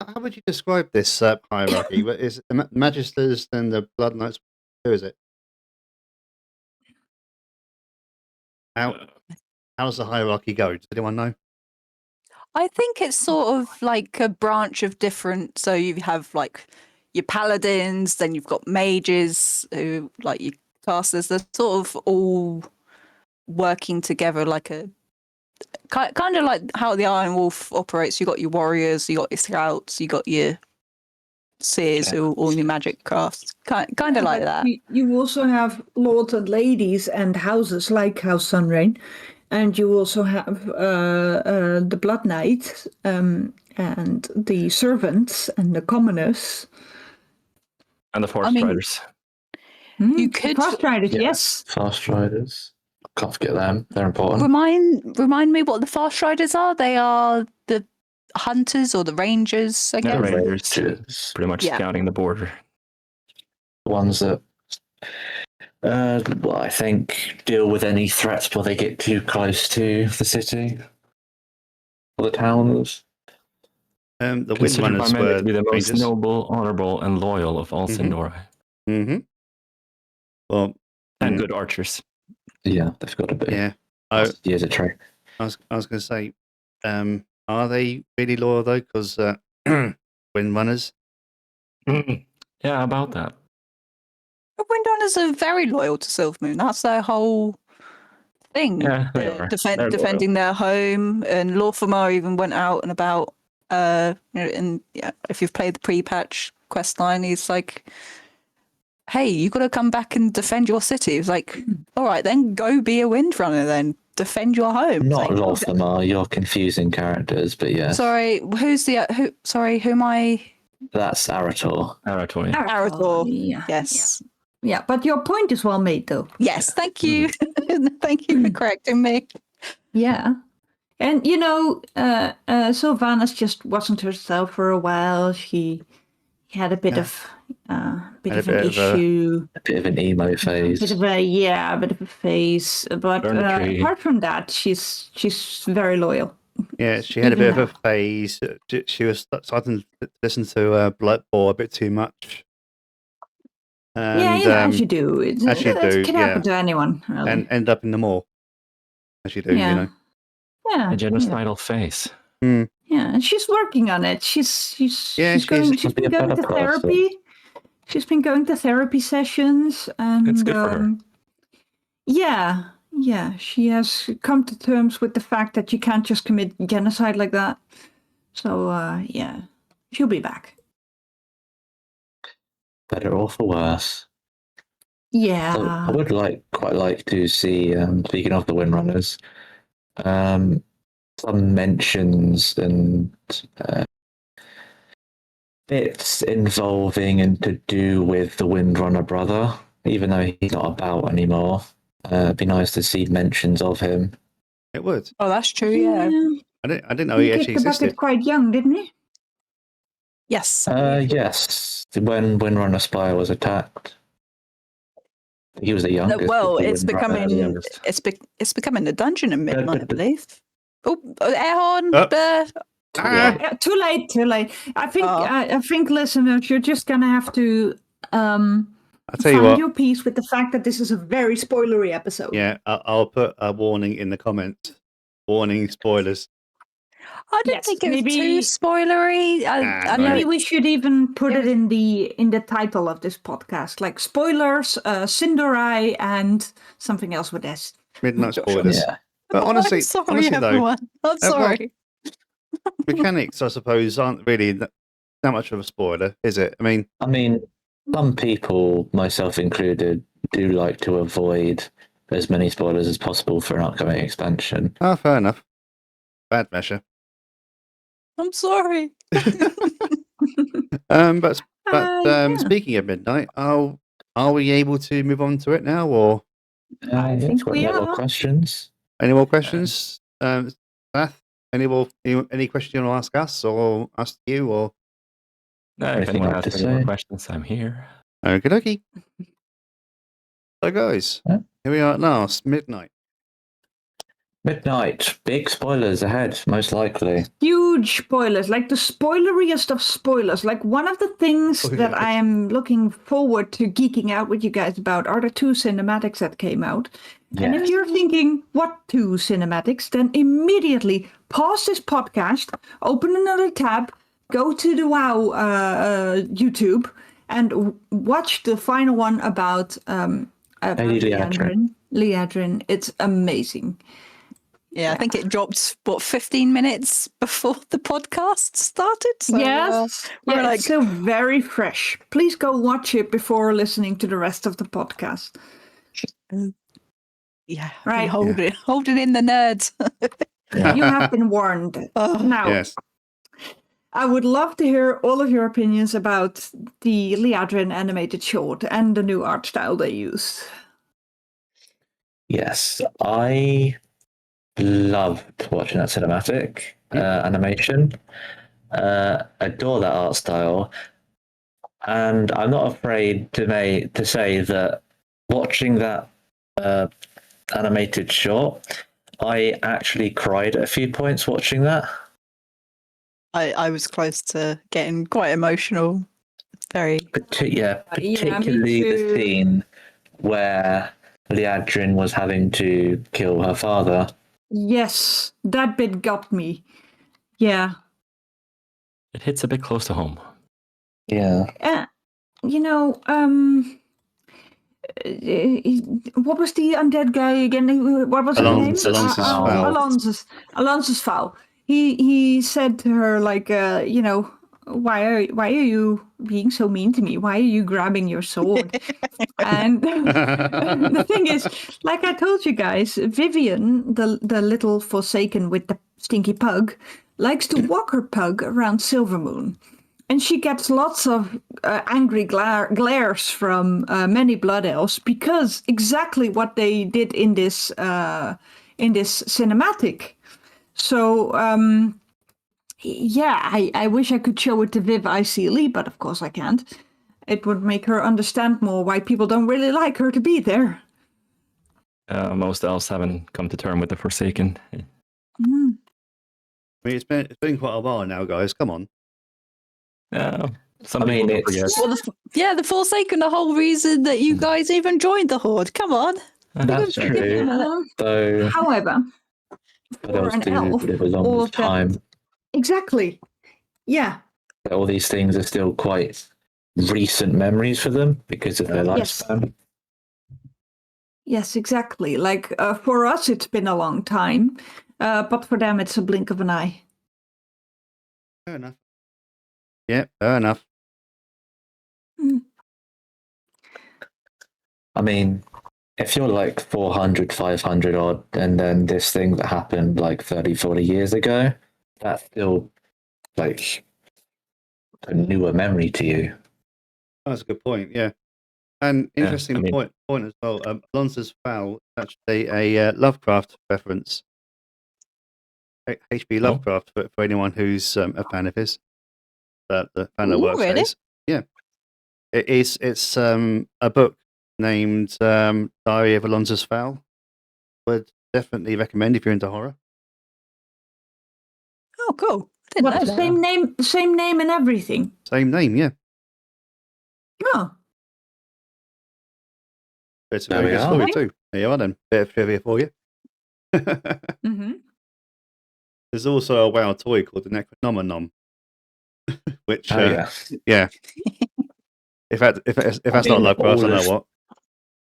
Speaker 3: How would you describe this hierarchy? What is the Magisters and the Blood Knights? Who is it? How does the hierarchy go? Does anyone know?
Speaker 5: I think it's sort of like a branch of different. So you have like your paladins, then you've got mages who like your casters. They're sort of all working together like a kind of like how the Iron Wolf operates. You got your warriors, you got your scouts, you got your seers who all your magic crafts. Kind of like that.
Speaker 4: You also have lords and ladies and houses like House Sunrain. And you also have the Blood Knight and the servants and the commoners.
Speaker 2: And the Forest Riders.
Speaker 5: You could
Speaker 4: Fast Riders, yes.
Speaker 1: Fast Riders. Can't forget them. They're important.
Speaker 5: remind me what the Fast Riders are. They are the hunters or the rangers, I guess.
Speaker 2: The Rangers,
Speaker 1: Rangers.
Speaker 2: pretty much
Speaker 5: Yeah.
Speaker 2: scouting the border.
Speaker 1: The ones that Well, I think deal with any threats before they get too close to the city or the towns.
Speaker 3: The
Speaker 2: Considered by
Speaker 3: Windrunners
Speaker 2: many
Speaker 3: were
Speaker 2: to be the most
Speaker 3: rangers.
Speaker 2: noble, honorable, and loyal of all
Speaker 3: Mhm.
Speaker 2: Sindorai,
Speaker 3: Mm-hmm. Well,
Speaker 2: and good archers.
Speaker 1: Yeah, they've got to be.
Speaker 3: yeah.
Speaker 1: Lots of years of training.
Speaker 3: I was going to say, are they really loyal though? Because Windrunners.
Speaker 2: Yeah, about that.
Speaker 5: But Windrunners are very loyal to Silvermoon. That's their whole thing.
Speaker 2: Yeah, they are. They're loyal.
Speaker 5: Defending their home. And Lorfamar even went out and about. And yeah, if you've played the pre-patch quest line, he's like, "Hey, you got to come back and defend your city." It's like, all right, then go be a Windrunner. Then defend your home. It's
Speaker 1: Not
Speaker 5: like,
Speaker 1: a lot of them are. You're confusing characters, but yes.
Speaker 5: Sorry, who's the who? Sorry, who am I?
Speaker 1: That's Arator.
Speaker 2: Arator, yeah.
Speaker 5: Arator.
Speaker 4: Yeah.
Speaker 5: Yes.
Speaker 4: Yeah, but your point is well made, though.
Speaker 5: Yes, thank you. Thank you for correcting me.
Speaker 4: Yeah. And, Sylvanas just wasn't herself for a while. She had a bit of an issue.
Speaker 1: A bit of an emo phase.
Speaker 4: A bit of a phase. But
Speaker 2: Burn the tree.
Speaker 4: apart from that, she's very loyal.
Speaker 3: Yeah, she had a
Speaker 4: Even
Speaker 3: bit of a phase. She was starting to listen to Blood Bowl a bit too much. And,
Speaker 4: as you do. It can happen to anyone, really.
Speaker 3: and end up in the mall, as you do,
Speaker 4: Yeah,
Speaker 2: A genocidal face.
Speaker 4: yeah, and she's working on it. She's been going to therapy. She's been going to therapy sessions, and
Speaker 2: It's good for her.
Speaker 4: Yeah, she has come to terms with the fact that you can't just commit genocide like that. So, she'll be back.
Speaker 1: Better or for worse.
Speaker 4: Yeah.
Speaker 1: So I would quite like to see, speaking of the Windrunners, some mentions and bits involving and to do with the Windrunner brother, even though he's not about anymore. It'd be nice to see mentions of him.
Speaker 3: It would.
Speaker 5: Oh, that's true. Yeah.
Speaker 3: I didn't know he actually
Speaker 4: kicked the
Speaker 3: existed.
Speaker 4: bucket quite young, didn't he?
Speaker 5: Yes.
Speaker 1: Yes, when Windrunner Spire was attacked. He was the youngest.
Speaker 5: Well,
Speaker 1: of the
Speaker 5: it's
Speaker 1: Windrunner-
Speaker 5: becoming
Speaker 2: the youngest.
Speaker 5: it's becoming the dungeon at midnight, I believe. Oh, air horn.
Speaker 4: Too late. I think, listeners, you're just gonna have to
Speaker 3: I'll tell you
Speaker 4: find
Speaker 3: what.
Speaker 4: your peace with the fact that this is a very spoilery episode.
Speaker 3: Yeah, I'll put a warning in the comments. Warning, spoilers.
Speaker 5: I didn't
Speaker 4: Yes,
Speaker 5: think it was
Speaker 4: maybe-
Speaker 5: too spoilery. I know
Speaker 4: Maybe we should even put it in the title of this podcast, like spoilers, Sindorai, and something else with S.
Speaker 3: Midnight spoilers.
Speaker 1: Yeah.
Speaker 3: But honestly,
Speaker 5: I'm sorry,
Speaker 3: though,
Speaker 5: everyone. I'm
Speaker 3: well,
Speaker 5: sorry.
Speaker 3: mechanics, I suppose, aren't really that much of a spoiler, is it? I mean,
Speaker 1: Some people, myself included, do like to avoid as many spoilers as possible for an upcoming expansion.
Speaker 3: fair enough. Bad measure.
Speaker 5: I'm sorry.
Speaker 3: But
Speaker 4: Yeah.
Speaker 3: speaking of midnight, are we able to move on to it now, or
Speaker 4: I think
Speaker 1: got
Speaker 4: we
Speaker 1: any more
Speaker 4: are.
Speaker 1: questions?
Speaker 3: any more questions? Seth, any questions you want to ask us or ask you, or
Speaker 2: If
Speaker 1: Anything
Speaker 2: anyone
Speaker 1: like
Speaker 2: has
Speaker 1: to
Speaker 2: any more
Speaker 1: say?
Speaker 2: questions, I'm here.
Speaker 3: okie dokie. So, guys,
Speaker 1: Yeah.
Speaker 3: here we are at last, midnight.
Speaker 1: Midnight. Big spoilers ahead, most likely.
Speaker 4: Huge spoilers, like the spoileriest of spoilers. Like one of the things that I am looking forward to geeking out with you guys about are the 2 cinematics that came out. And if
Speaker 1: Yes.
Speaker 4: you're thinking, what 2 cinematics, then immediately pause this podcast, open another tab, go to the WoW YouTube, and watch the final one about
Speaker 1: Lady Liadrin.
Speaker 4: Liadrin. It's amazing.
Speaker 5: Yeah, I think it dropped 15 minutes before the podcast started. So,
Speaker 4: Yes,
Speaker 5: we're
Speaker 4: yeah,
Speaker 5: like,
Speaker 4: it's still very fresh. Please go watch it before listening to the rest of the podcast.
Speaker 5: yeah,
Speaker 4: Right.
Speaker 5: holding in the nerds.
Speaker 4: You have been warned.
Speaker 5: Oh,
Speaker 4: Now,
Speaker 3: Yes.
Speaker 4: I would love to hear all of your opinions about the Liadrin animated short and the new art style they used.
Speaker 1: Yes, I loved watching that cinematic animation. Adore that art style, and I'm not afraid to say that watching that animated shot, I actually cried at a few points watching that.
Speaker 5: I was close to getting quite emotional. Very.
Speaker 1: Particularly the
Speaker 4: too.
Speaker 1: scene where Liadrin was having to kill her father.
Speaker 4: Yes, that bit got me. Yeah.
Speaker 2: It hits a bit close to home.
Speaker 1: Yeah.
Speaker 4: You know, what was the undead guy again? What was his name?
Speaker 3: Alonso's Fowl.
Speaker 4: Alonso's Fowl. He said to her like, you know, why are you being so mean to me? Why are you grabbing your sword? And the thing is, like I told you guys, Vivian, the little Forsaken with the stinky pug, likes to walk her pug around Silvermoon. And she gets lots of angry glares from many blood elves because exactly what they did in this cinematic. So yeah, I wish I could show it to Viv Icely, but of course I can't. It would make her understand more why people don't really like her to be there.
Speaker 2: Most elves haven't come to terms with the Forsaken.
Speaker 4: Mm.
Speaker 3: I mean, it's been quite a while now, guys. Come on.
Speaker 2: Some
Speaker 1: I mean,
Speaker 2: people
Speaker 1: it's-
Speaker 2: forget.
Speaker 5: The Forsaken, the whole reason that you guys even joined the Horde. Come on.
Speaker 1: That's true. So
Speaker 4: However,
Speaker 1: but
Speaker 4: for
Speaker 1: else
Speaker 4: an
Speaker 1: do
Speaker 4: elf,
Speaker 1: live a
Speaker 4: all
Speaker 1: long
Speaker 4: of that-
Speaker 1: time.
Speaker 4: exactly. Yeah.
Speaker 1: All these things are still quite recent memories for them because of their
Speaker 4: Yes.
Speaker 1: lifespan.
Speaker 4: Yes, exactly. Like for us, it's been a long time, but for them, it's a blink of an eye.
Speaker 3: Fair enough. Yeah, fair enough.
Speaker 1: I mean, if you're like 400, 500 odd, and then this thing that happened like 30, 40 years ago, that's still like a newer memory to you.
Speaker 3: That's a good point. Yeah, and
Speaker 2: Yeah,
Speaker 3: interesting
Speaker 2: I mean-
Speaker 3: point as well. Alonso's Fowl is actually a Lovecraft reference. H.P. Lovecraft for anyone who's a fan of his, the fan of
Speaker 5: Ooh,
Speaker 3: works
Speaker 5: really?
Speaker 3: says. Yeah, it's a book named Diary of Alonso's Fowl. Would definitely recommend if you're into horror.
Speaker 5: Oh, cool. I didn't
Speaker 4: What,
Speaker 5: know
Speaker 4: the
Speaker 5: that.
Speaker 4: same name and everything.
Speaker 3: Same name, yeah.
Speaker 4: Oh,
Speaker 3: But it's a
Speaker 1: There
Speaker 3: very
Speaker 1: we
Speaker 3: good
Speaker 1: are.
Speaker 3: story too. There you are then. Bit of trivia for you.
Speaker 4: mm-hmm.
Speaker 3: There's also a WoW toy called the Necronomicon, which
Speaker 1: Oh yeah.
Speaker 3: yeah. If that's not
Speaker 1: mean,
Speaker 3: Lovecraft, I don't
Speaker 1: all
Speaker 3: know
Speaker 1: of-
Speaker 3: what.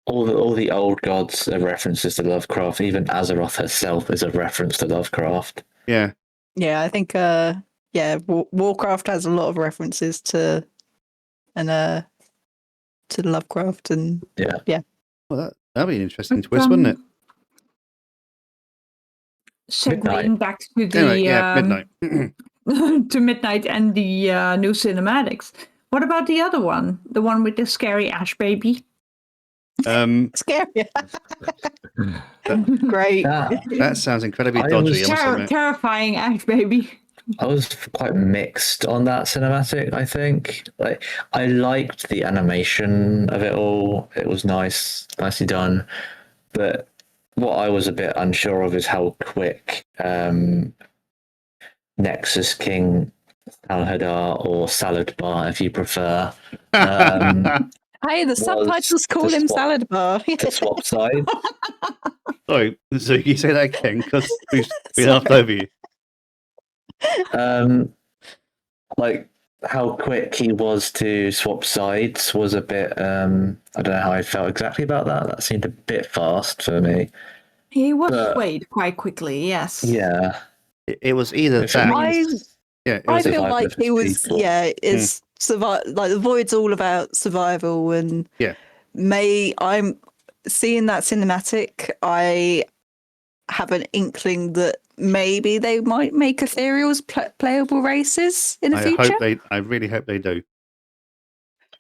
Speaker 1: All the old gods are references to Lovecraft. Even Azeroth herself is a reference to Lovecraft.
Speaker 3: Yeah.
Speaker 5: Yeah, I think Warcraft has a lot of references to Lovecraft and
Speaker 3: Well, that'd be an interesting twist, wouldn't it?
Speaker 4: Segueing back to the
Speaker 3: Anyway, yeah, midnight.
Speaker 4: to Midnight and the new cinematics. What about the other one? The one with the scary ash baby?
Speaker 5: scary. Great.
Speaker 3: That sounds incredibly
Speaker 1: I
Speaker 3: dodgy.
Speaker 1: was-
Speaker 3: I must admit.
Speaker 4: Terrifying ash baby.
Speaker 1: I was quite mixed on that cinematic, I think. Like I liked the animation of it all. It was nicely done. But what I was a bit unsure of is how quick Nexus King Salhadar or Salad Bar, if you prefer,
Speaker 5: Hey, the subtitles call
Speaker 1: to
Speaker 5: him
Speaker 1: swap-
Speaker 5: Salad Bar.
Speaker 1: to swap sides.
Speaker 3: Sorry, so you say that again because we
Speaker 5: Sorry.
Speaker 3: laughed over you.
Speaker 1: Like how quick he was to swap sides was a bit I don't know how I felt exactly about that. That seemed a bit fast for me.
Speaker 4: He was
Speaker 1: But-
Speaker 4: swayed quite quickly, yes.
Speaker 1: Yeah.
Speaker 3: It was either
Speaker 1: If it
Speaker 3: that.
Speaker 1: means-
Speaker 3: Yeah, it
Speaker 5: I
Speaker 3: was
Speaker 5: feel
Speaker 1: survival
Speaker 5: like
Speaker 1: of his
Speaker 5: he was,
Speaker 1: people.
Speaker 5: it's like the Void's all about survival, and
Speaker 3: Yeah.
Speaker 5: I'm seeing that cinematic. I have an inkling that maybe they might make ethereals playable races in the future.
Speaker 3: I really hope they do.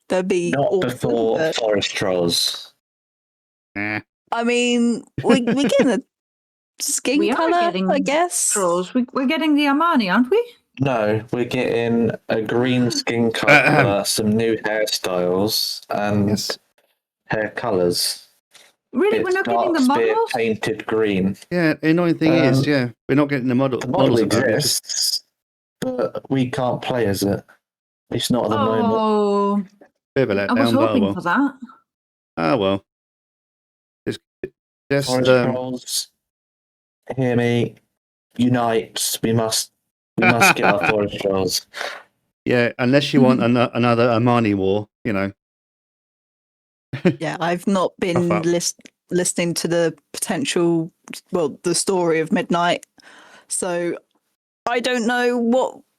Speaker 5: That'd be
Speaker 1: Not
Speaker 5: awesome,
Speaker 1: before
Speaker 5: but-
Speaker 1: Forest Trolls.
Speaker 3: Nah.
Speaker 5: I mean, we're getting a skin
Speaker 4: We are
Speaker 5: color,
Speaker 4: getting
Speaker 5: I guess.
Speaker 4: Trolls. We're getting the Armani, aren't we?
Speaker 1: No, we're getting a green skin color, some new hairstyles, and
Speaker 3: Yes.
Speaker 1: hair colors.
Speaker 4: Really, we're
Speaker 1: It's
Speaker 4: not getting the
Speaker 1: dark spear
Speaker 4: models?
Speaker 1: painted green.
Speaker 3: Yeah, the annoying thing is,
Speaker 1: Um,
Speaker 3: yeah, we're not getting the
Speaker 1: The model
Speaker 3: models about it. It's just-
Speaker 1: exists, but we can't play as it. At least not at the moment.
Speaker 4: Oh,
Speaker 3: bit of a
Speaker 4: I was
Speaker 3: letdown, but oh
Speaker 4: hoping
Speaker 3: well.
Speaker 4: for that.
Speaker 3: Ah well. Just
Speaker 1: Forest trolls, hear me. Unite. We must get our forest trolls.
Speaker 3: yeah, unless you want another Armani war, you know.
Speaker 5: Yeah, I've not been
Speaker 3: up.
Speaker 5: listening to the potential, well, the story of Midnight, so I don't know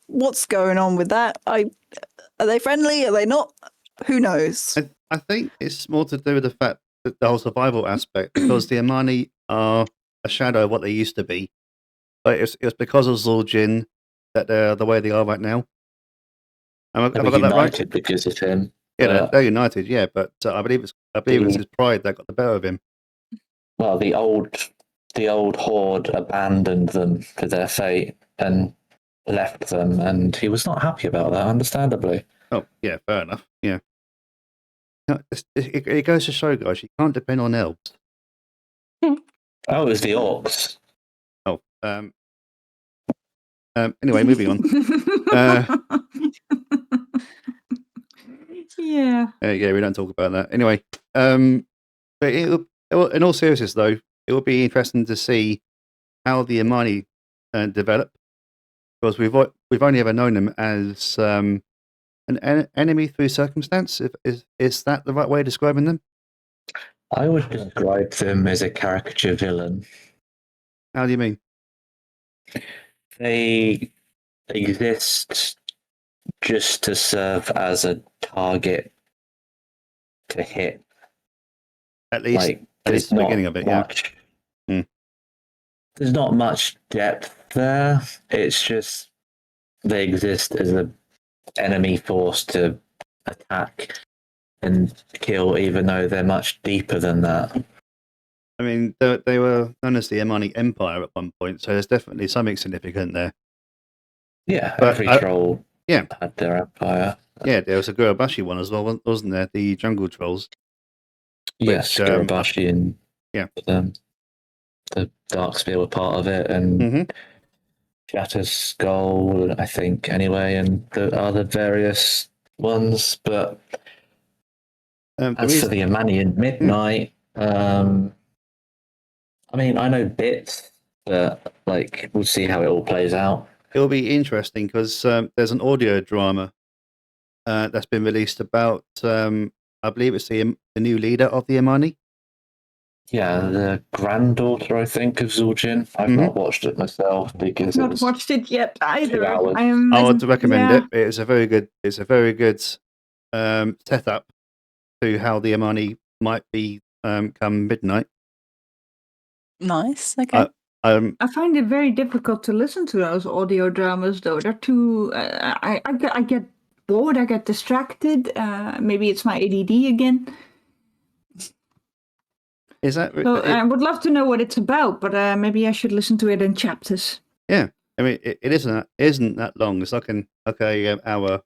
Speaker 5: what's going on with that. Are they friendly? Are they not? Who knows?
Speaker 3: I think it's more to do with the fact that the whole survival aspect, because the Armani are a shadow of what they used to be. But it's because of Zul'jin that they're the way they are right now. Have
Speaker 1: They
Speaker 3: I
Speaker 1: were
Speaker 3: got that right?
Speaker 1: united because of him.
Speaker 3: Yeah,
Speaker 1: but
Speaker 3: they're united. Yeah, but I believe it's his pride that got the better of him.
Speaker 1: well, the old horde abandoned them to their fate and left them, and he was not happy about that, understandably.
Speaker 3: Oh, yeah, fair enough. Yeah. No, it goes to show, guys, you can't depend on elves.
Speaker 1: Oh, it was the orcs.
Speaker 3: Oh, anyway, moving on.
Speaker 4: Yeah.
Speaker 3: Yeah, we don't talk about that. Anyway, but in all seriousness, though, it will be interesting to see how the Armani develop, because we've only ever known them as an enemy through circumstance. Is that the right way of describing them?
Speaker 1: I would describe them as a caricature villain.
Speaker 3: How do you mean?
Speaker 1: They exist just to serve as a target to hit.
Speaker 3: At least,
Speaker 1: Like,
Speaker 3: at least
Speaker 1: there's
Speaker 3: the
Speaker 1: not
Speaker 3: beginning of it,
Speaker 1: much.
Speaker 3: Hmm.
Speaker 1: There's not much depth there. It's just they exist as an enemy force to attack and kill, even though they're much deeper than that.
Speaker 3: I mean, they were known as the Armani Empire at one point, so there's definitely something significant there.
Speaker 1: Yeah,
Speaker 3: But
Speaker 1: every troll
Speaker 3: yeah.
Speaker 1: had their empire.
Speaker 3: Yeah, there was a Gurabashi one as well, wasn't there? The jungle trolls.
Speaker 1: Yes, Garabashi and
Speaker 3: yeah,
Speaker 1: the Dark Spear were part of it, and Shatter's Skull, I think, anyway, and the other various ones. But as for the Amani and Midnight, I mean, I know bits, but like we'll see how it all plays out.
Speaker 3: It'll be interesting because there's an audio drama that's been released about. I believe it's the new leader of the Amani.
Speaker 1: Yeah, the granddaughter, I think, of Zul'jin. I've not watched it myself because
Speaker 4: Not watched it yet either.
Speaker 1: 2 hours.
Speaker 3: I would recommend it. It's a very good setup to how the Amani might be come midnight.
Speaker 5: Nice. Okay.
Speaker 4: I find it very difficult to listen to those audio dramas, though. They're too. I get bored. I get distracted. Maybe it's my ADD again.
Speaker 3: Is that?
Speaker 4: So I would love to know what it's about, but maybe I should listen to it in chapters.
Speaker 3: Yeah, I mean, it isn't that long. It's like an hour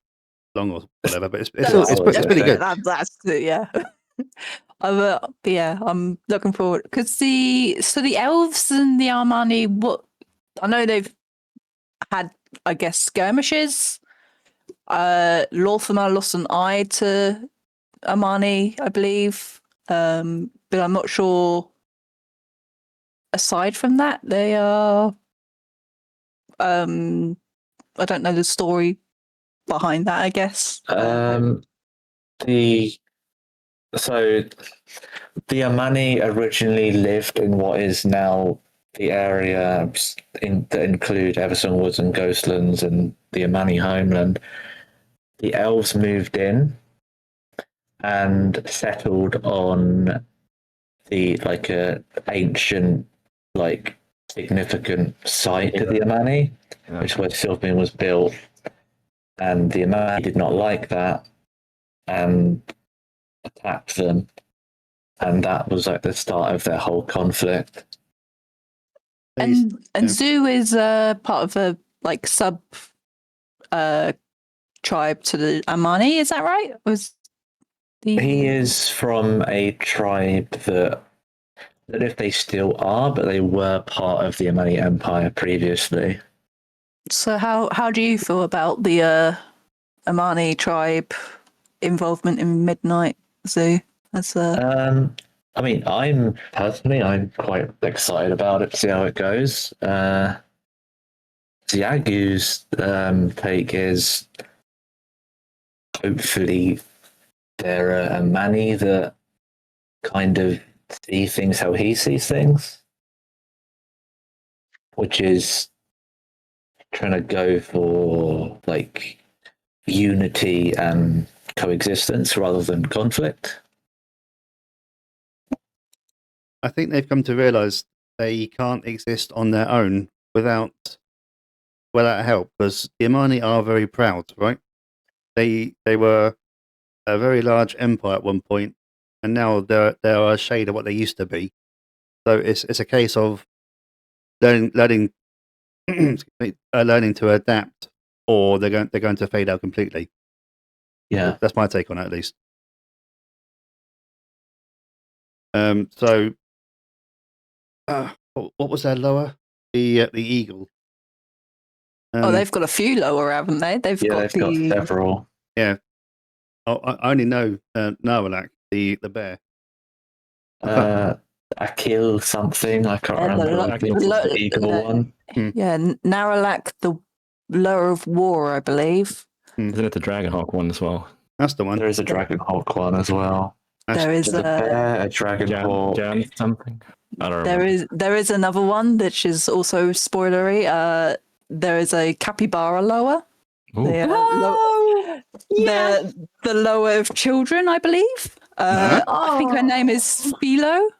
Speaker 3: long or whatever, but it's pretty good.
Speaker 5: That's yeah. I'm looking forward because the elves and the Armani. What I know they've had, I guess, skirmishes. Lorthamar lost an eye to Armani, I believe, but I'm not sure. Aside from that, they are. I don't know the story behind that. I guess.
Speaker 1: The Amani originally lived in what is now the area that include Everson Woods and Ghostlands and the Amani homeland. The elves moved in and settled on the ancient significant site of the Amani, which is where Sylvan was built, and the Amani did not like that and attacked them. And that was the start of their whole conflict.
Speaker 5: And Zu is part of a sub tribe to the Amani. Is that right?
Speaker 1: He is from a tribe that I don't know if they still are, but they were part of the Amani Empire previously.
Speaker 5: So how do you feel about the Amani tribe involvement in Midnight Zoo? As
Speaker 1: I mean, I'm quite excited about it to see how it goes. Xuyagu's take is hopefully there are a Mani that kind of see things how he sees things, which is trying to go for like unity and coexistence rather than conflict.
Speaker 3: I think they've come to realize they can't exist on their own without help, because the Imani are very proud, right? They were a very large empire at one point, and now they are a shade of what they used to be. So it's a case of learning learning to adapt, or they're going to fade out completely.
Speaker 1: Yeah.
Speaker 3: That's my take on it, at least. So what was their lower? The eagle.
Speaker 5: they've got a few lower, haven't they? They've got
Speaker 1: several.
Speaker 3: Yeah. I only know Narwhalak, the bear.
Speaker 1: Akil something. I can't remember. I think it's the eagle one.
Speaker 5: Yeah, Naralak, the lower of war, I believe.
Speaker 2: Isn't it the Dragonhawk one as well?
Speaker 3: That's the one.
Speaker 1: There is a Dragonhawk one as well.
Speaker 5: There is
Speaker 1: a bear, a Dragonhawk.
Speaker 2: Jan something. I don't
Speaker 5: there
Speaker 2: remember.
Speaker 5: there is another one which is also spoilery. There is a capybara lower.
Speaker 4: Oh, yes.
Speaker 5: The lower of children, I believe. I think her name is Philo,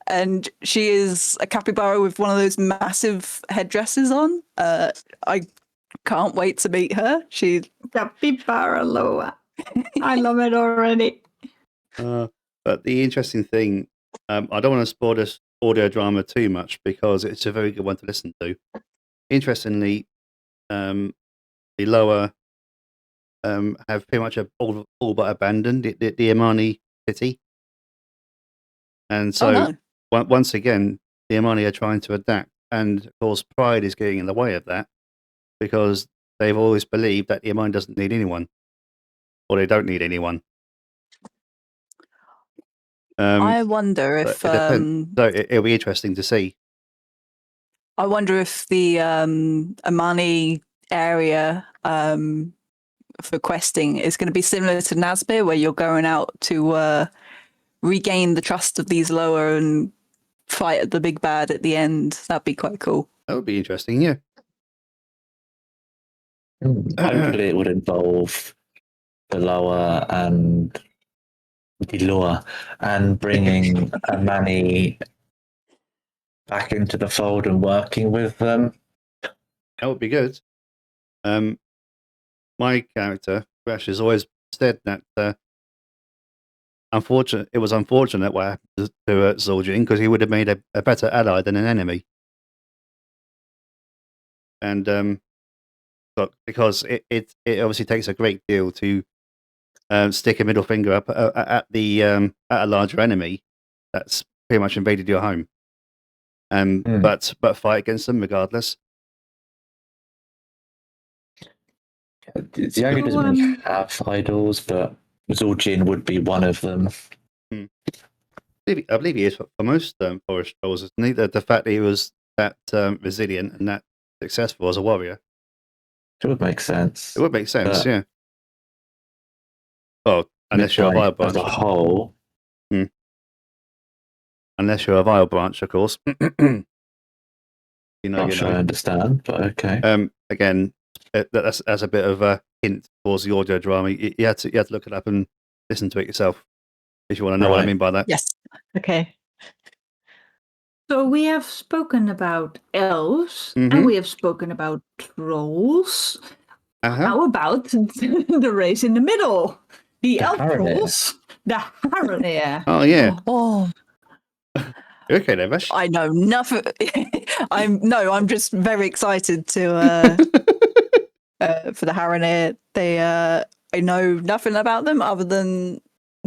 Speaker 5: and she is a capybara with one of those massive headdresses on. I can't wait to meet her. She's
Speaker 4: Capybara Loa. I love it already.
Speaker 3: But the interesting thing, I don't want to spoil this audio drama too much because it's a very good one to listen to. Interestingly, the lower have pretty much all but abandoned the Imani city. And so once again, the Imani are trying to adapt. And of course, pride is getting in the way of that because they've always believed that the Imani doesn't need anyone, or they don't need anyone.
Speaker 5: I wonder if
Speaker 3: so it'll be interesting to see.
Speaker 5: I wonder if the Amani area for questing is going to be similar to Nazmir, where you're going out to regain the trust of these lower and fight the big bad at the end. That'd be quite cool.
Speaker 3: That would be interesting, yeah.
Speaker 1: Hopefully, it would involve the lower and the lower and bringing a Mani back into the fold and working with them.
Speaker 3: That would be good. My character, Crash, has always said that it was unfortunate what happened to Zul'jin, because he would have made a better ally than an enemy. And because it obviously takes a great deal to stick a middle finger up at a larger enemy that's pretty much invaded your home, but fight against them regardless.
Speaker 1: Xuyagu doesn't really have idols, but Zul'jin would be one of them.
Speaker 3: I believe he is for most forest trolls, isn't he? The fact that he was that resilient and that successful as a warrior.
Speaker 1: It would make sense.
Speaker 3: It would make sense, yeah. Well, unless you're a Vile Branch.
Speaker 1: As a whole.
Speaker 3: Unless you're a Vile Branch, of course.
Speaker 1: Not sure I understand, but okay.
Speaker 3: Again, that's a bit of a hint towards the audio drama. You had to look it up and listen to it yourself if you want to know what I mean by that.
Speaker 5: Yes. Okay.
Speaker 4: So we have spoken about elves and we have spoken about trolls. How about the race in the middle? The elf trolls. The Harrenir.
Speaker 3: Oh, yeah.
Speaker 5: Oh.
Speaker 3: Okay, then, Vash.
Speaker 5: I know nothing. I'm just very excited to for the Harrenir. I know nothing about them other than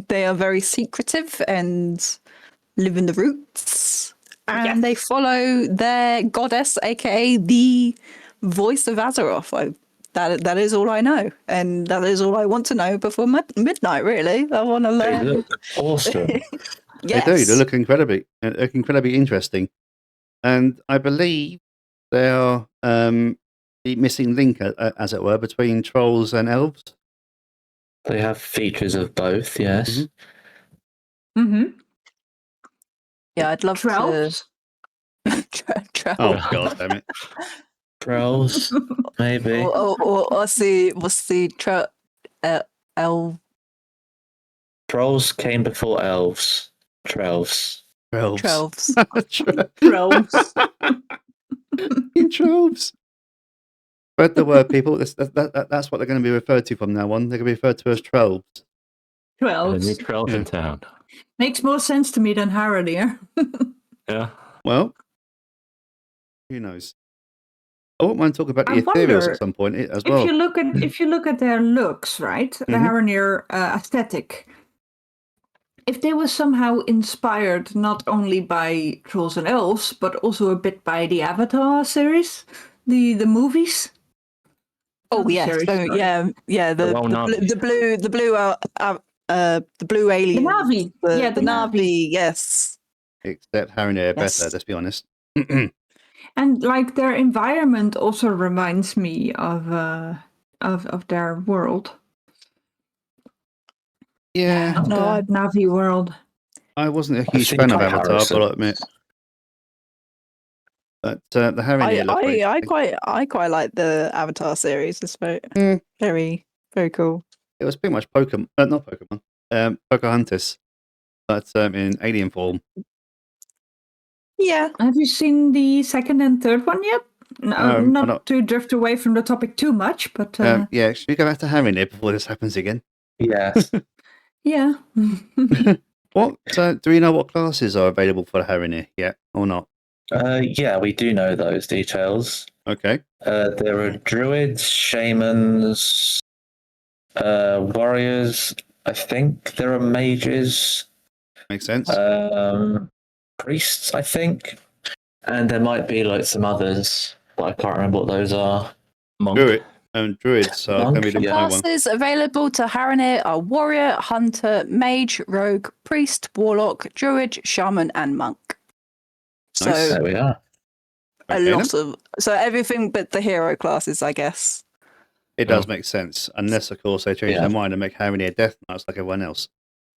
Speaker 5: they are very secretive and live in the roots. and they follow their goddess, aka the voice of Azeroth. That is all I know, and that is all I want to know before midnight. Really, I want to
Speaker 1: They
Speaker 5: learn.
Speaker 1: look awesome.
Speaker 5: Yes,
Speaker 3: They do. They look incredibly interesting, and I believe they are the missing link, as it were, between trolls and elves.
Speaker 1: They have features of both, yes.
Speaker 3: Mhm.
Speaker 4: Mm-hmm.
Speaker 5: yeah, I'd love
Speaker 4: Trolls.
Speaker 5: to.
Speaker 3: Oh
Speaker 2: Yeah.
Speaker 3: god damn it!
Speaker 1: Trolls, maybe.
Speaker 5: Or what's the elf?
Speaker 1: Trolls came before elves. Trolls.
Speaker 3: Trolls.
Speaker 5: Trolls.
Speaker 4: Trolls.
Speaker 3: In troves. Spread the word, people. That's what they're going to be referred to from now on. They're going to be referred to as trolls.
Speaker 2: The new
Speaker 4: Trolls.
Speaker 2: trolls in town.
Speaker 4: Makes more sense to me than Haradier.
Speaker 2: Yeah.
Speaker 3: Well, who knows? I wouldn't mind talking about the
Speaker 4: I
Speaker 3: Ethereals
Speaker 4: wonder
Speaker 3: at some point as
Speaker 4: If
Speaker 3: well.
Speaker 4: you look at their looks, right, the
Speaker 3: Mhm.
Speaker 4: Haranier aesthetic, if they were somehow inspired not only by trolls and elves, but also a bit by the Avatar series, the movies.
Speaker 5: Oh
Speaker 4: Not
Speaker 5: yes,
Speaker 4: series,
Speaker 5: so,
Speaker 4: sorry.
Speaker 5: yeah. The blue alien.
Speaker 4: The Na'vi. Yeah,
Speaker 5: the
Speaker 4: the Na'vi.
Speaker 5: Na'vi. Yes.
Speaker 3: Except Harinair
Speaker 5: Yes.
Speaker 3: better, let's be honest.
Speaker 4: And like their environment also reminds me of their world.
Speaker 3: Yeah,
Speaker 4: Of
Speaker 5: No,
Speaker 4: the Na'vi world.
Speaker 3: I wasn't a
Speaker 1: I've
Speaker 3: huge
Speaker 1: seen
Speaker 3: fan of Avatar,
Speaker 1: comparisons.
Speaker 3: but I'll admit. But the Harinair look very
Speaker 5: I quite like the Avatar series. It's very,
Speaker 3: Mm.
Speaker 5: very, very cool.
Speaker 3: It was pretty much Pokemon, not Pokemon, Pocahontas, but in alien form.
Speaker 5: Yeah.
Speaker 4: Have you seen the second and third one yet? No,
Speaker 3: I'm
Speaker 4: not
Speaker 3: not.
Speaker 4: to drift away from the topic too much, but
Speaker 3: Yeah, should we go back to Harinair before this happens again?
Speaker 1: Yes.
Speaker 4: yeah.
Speaker 3: What do we know what classes are available for Harinair yet or not?
Speaker 1: Yeah, we do know those details.
Speaker 3: Okay.
Speaker 1: There are druids, shamans, warriors. I think there are mages,
Speaker 3: Makes sense.
Speaker 1: priests, I think. And there might be like some others, but I can't remember what those are.
Speaker 2: Monk.
Speaker 3: Druids are going to be the
Speaker 1: Yeah.
Speaker 3: my one.
Speaker 5: Classes available to Haranair are warrior, hunter, mage, rogue, priest, warlock, druid, shaman, and monk.
Speaker 3: Nice.
Speaker 5: So
Speaker 1: There we are.
Speaker 3: Okay,
Speaker 5: so everything but the hero classes, I guess.
Speaker 3: It does make sense, unless of course they change
Speaker 1: Yeah.
Speaker 3: their mind and make Harinair Death Knights like everyone else.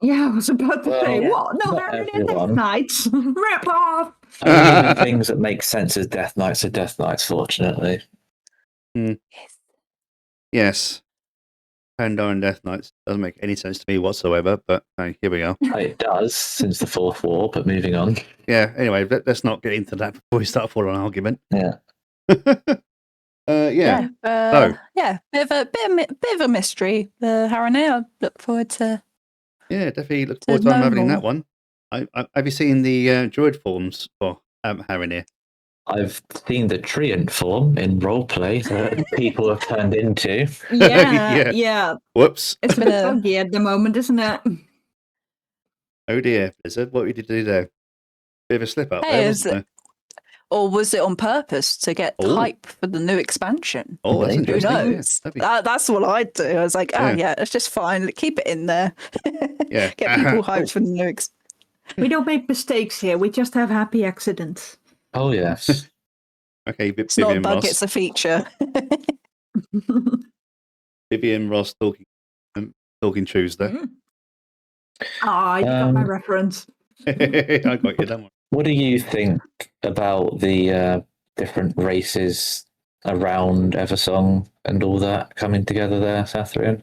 Speaker 4: Yeah, I was about to say,
Speaker 1: Well,
Speaker 4: what? No,
Speaker 1: not
Speaker 4: Harry Death
Speaker 1: everyone.
Speaker 4: Knights. Rip off!
Speaker 1: Only the things that make sense as Death Knights are Death Knights, fortunately.
Speaker 3: Yes. Pandar and Death Knights doesn't make any sense to me whatsoever, but hey, here we go.
Speaker 1: It does since the Fourth War, but moving on.
Speaker 3: Yeah, anyway, let's not get into that before we start a full-on argument.
Speaker 1: Yeah.
Speaker 3: Yeah.
Speaker 5: Bit of a mystery. The Haranair. Look forward to.
Speaker 3: Yeah, definitely look
Speaker 5: To
Speaker 3: forward to
Speaker 5: know
Speaker 3: unraveling
Speaker 5: more.
Speaker 3: that one. Have you seen the druid forms for Harinair?
Speaker 1: I've seen the Treant form in roleplay that people have turned into.
Speaker 4: Yeah, yeah.
Speaker 3: Whoops.
Speaker 4: It's a
Speaker 5: Been
Speaker 4: bit
Speaker 5: a-
Speaker 4: buggy at the moment, isn't it?
Speaker 3: Oh dear, Blizzard, what did you do there? Bit of a slip up
Speaker 5: Hey,
Speaker 3: there,
Speaker 5: is
Speaker 3: wasn't there?
Speaker 5: Or was it on purpose to get
Speaker 3: Oh.
Speaker 5: hype for the new expansion?
Speaker 3: Oh, that's
Speaker 1: Maybe.
Speaker 5: Who
Speaker 3: interesting. Yeah,
Speaker 5: knows?
Speaker 3: that'd be-
Speaker 5: That's what I'd do. I was like,
Speaker 3: Yeah.
Speaker 5: it's just fine. Keep it in there.
Speaker 3: Yeah.
Speaker 5: Get people hyped for the new
Speaker 4: We don't make mistakes here. We just have happy accidents.
Speaker 1: Oh, yes.
Speaker 3: Okay,
Speaker 5: It's not a
Speaker 3: Vivian
Speaker 5: bug,
Speaker 3: Ross.
Speaker 5: it's a feature.
Speaker 3: Vivian Ross talking Tuesday.
Speaker 4: you got my
Speaker 1: Um,
Speaker 4: reference.
Speaker 3: I got you, don't worry.
Speaker 1: What do you think about the different races around Eversong and all that coming together there, Sathrian?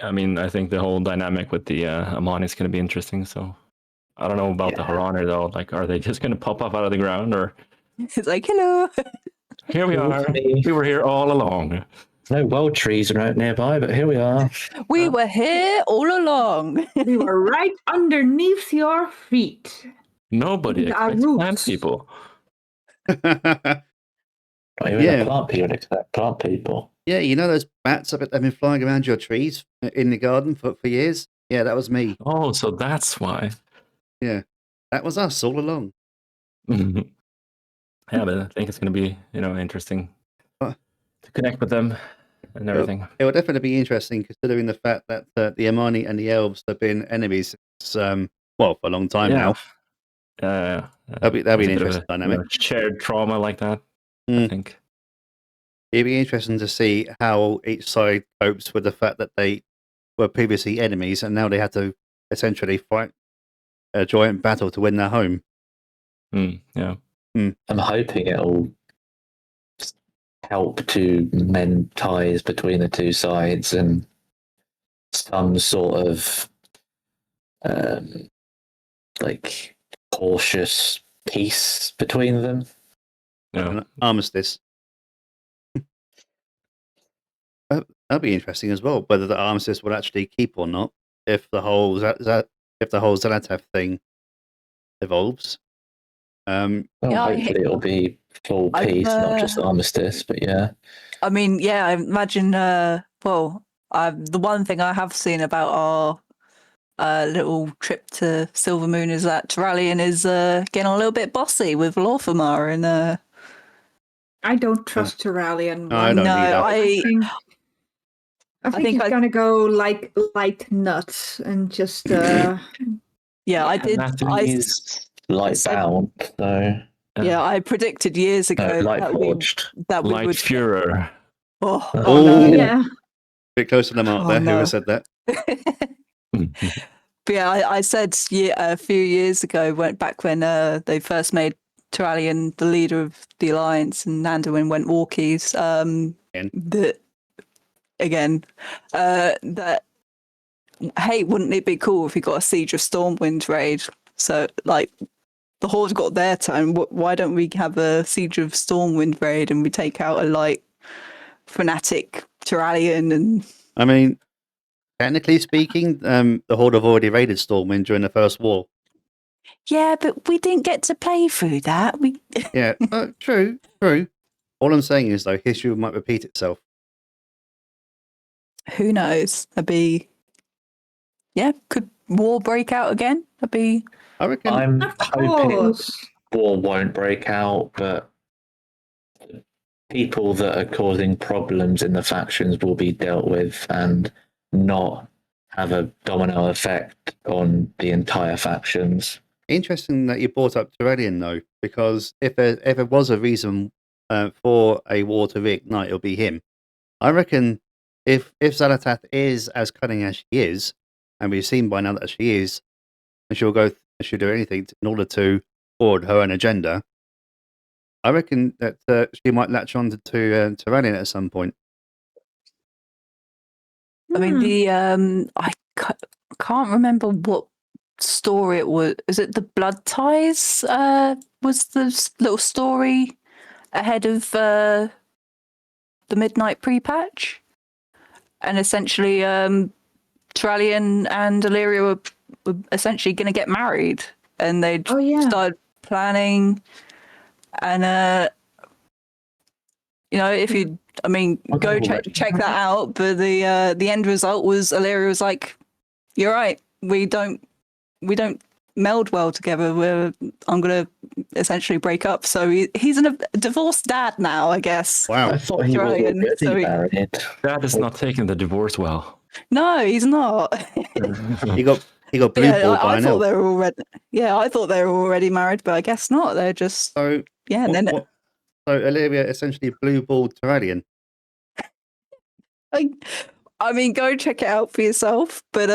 Speaker 2: I mean, I think the whole dynamic with the Amon is going to be interesting. So I don't know about the
Speaker 1: Yeah.
Speaker 2: Haraner though. Like, are they just going to pop up out of the ground, or
Speaker 5: It's like, hello.
Speaker 2: here we
Speaker 1: It
Speaker 2: are?
Speaker 1: was me.
Speaker 2: We were here all along.
Speaker 1: No wild trees around nearby, but here we are.
Speaker 5: We were here all along.
Speaker 4: We were right underneath your feet.
Speaker 2: Nobody
Speaker 4: These are
Speaker 2: expects plant
Speaker 4: roots.
Speaker 2: people.
Speaker 1: Not even
Speaker 3: Yeah.
Speaker 1: a plant people expect plant people.
Speaker 3: Yeah, you know those bats that have been flying around your trees in the garden for years? Yeah, that was me.
Speaker 2: Oh, so that's why.
Speaker 3: Yeah, that was us all along.
Speaker 2: Yeah, but I think it's going to be, interesting
Speaker 3: Uh,
Speaker 2: to connect with them and everything.
Speaker 3: It will definitely be interesting considering the fact that the Amani and the elves have been enemies since, for a long time now.
Speaker 2: Yeah.
Speaker 3: That'll be
Speaker 2: There's
Speaker 3: an
Speaker 2: a bit of
Speaker 3: interesting dynamic.
Speaker 2: shared trauma like that, I
Speaker 3: Mm.
Speaker 2: think.
Speaker 3: It'd be interesting to see how each side copes with the fact that they were previously enemies and now they had to essentially fight a giant battle to win their home.
Speaker 2: Yeah.
Speaker 1: I'm hoping it'll help to mend ties between the two sides and some sort of like cautious peace between them.
Speaker 2: Yeah.
Speaker 3: An armistice. That'd be interesting as well, whether the armistice will actually keep or not if the whole Xanatath thing evolves.
Speaker 1: Well,
Speaker 5: Yeah,
Speaker 1: hopefully it'll be full
Speaker 5: I've,
Speaker 1: peace, not just armistice. But yeah,
Speaker 5: I mean, yeah, I imagine. The one thing I have seen about our little trip to Silver Moon is that Terralion is getting a little bit bossy with Lorthamar, and
Speaker 4: I don't trust Terralion.
Speaker 3: No, I don't either.
Speaker 4: I think he's gonna go like light nuts and just
Speaker 5: yeah, I did.
Speaker 1: He's light bound, so
Speaker 5: Yeah, I predicted years ago
Speaker 1: light
Speaker 5: that
Speaker 1: forged.
Speaker 5: we
Speaker 2: Light
Speaker 5: would.
Speaker 2: Führer.
Speaker 5: Oh
Speaker 3: Oh,
Speaker 5: no!
Speaker 4: yeah.
Speaker 3: bit close to the mark
Speaker 5: Oh,
Speaker 3: there.
Speaker 5: no.
Speaker 3: Whoever said that?
Speaker 5: But yeah, I said a few years ago, back when they first made Terralion the leader of the Alliance and Anduin went walkies. That hey, wouldn't it be cool if we got a Siege of Stormwind raid? So like the Horde got their turn. Why don't we have a Siege of Stormwind raid and we take out a light fanatic Terralion? And
Speaker 3: I mean, technically speaking, the Horde have already raided Stormwind during the First War.
Speaker 5: yeah, but we didn't get to play through that.
Speaker 3: Yeah, true. All I'm saying is, though, history might repeat itself.
Speaker 5: Who knows? Could war break out again?
Speaker 3: I reckon.
Speaker 1: I'm
Speaker 4: Of
Speaker 1: hoping
Speaker 4: course.
Speaker 1: war won't break out, but people that are causing problems in the factions will be dealt with and not have a domino effect on the entire factions.
Speaker 3: Interesting that you brought up Terralion, though, because if there was a reason for a war to reignite, it'll be him. I reckon if Xanatath is as cunning as she is, and we've seen by now that she is, and she'll do anything in order to forward her own agenda, I reckon that she might latch on to Terralion at some point.
Speaker 5: I mean, I can't remember what story it was. Is it the Blood Ties? Was the little story ahead of the Midnight pre-patch? And essentially, Terralion and Illyria were essentially going to get married, and they started planning. And if you, I mean, go check that out. But the end result was Illyria was like, "You're right. We don't meld well together. I'm gonna essentially break up." So he's a divorced dad now, I guess.
Speaker 3: Wow.
Speaker 1: I thought he was already married.
Speaker 2: Dad is not taking the divorce well.
Speaker 5: No, he's not.
Speaker 3: He got blue balled by
Speaker 5: I
Speaker 3: an
Speaker 5: thought
Speaker 3: elf.
Speaker 5: they were already. Yeah, I thought they were already married, but I guess not. They're just
Speaker 3: So so Illyria essentially blue balled Terralion.
Speaker 5: I mean, go check it out for yourself. But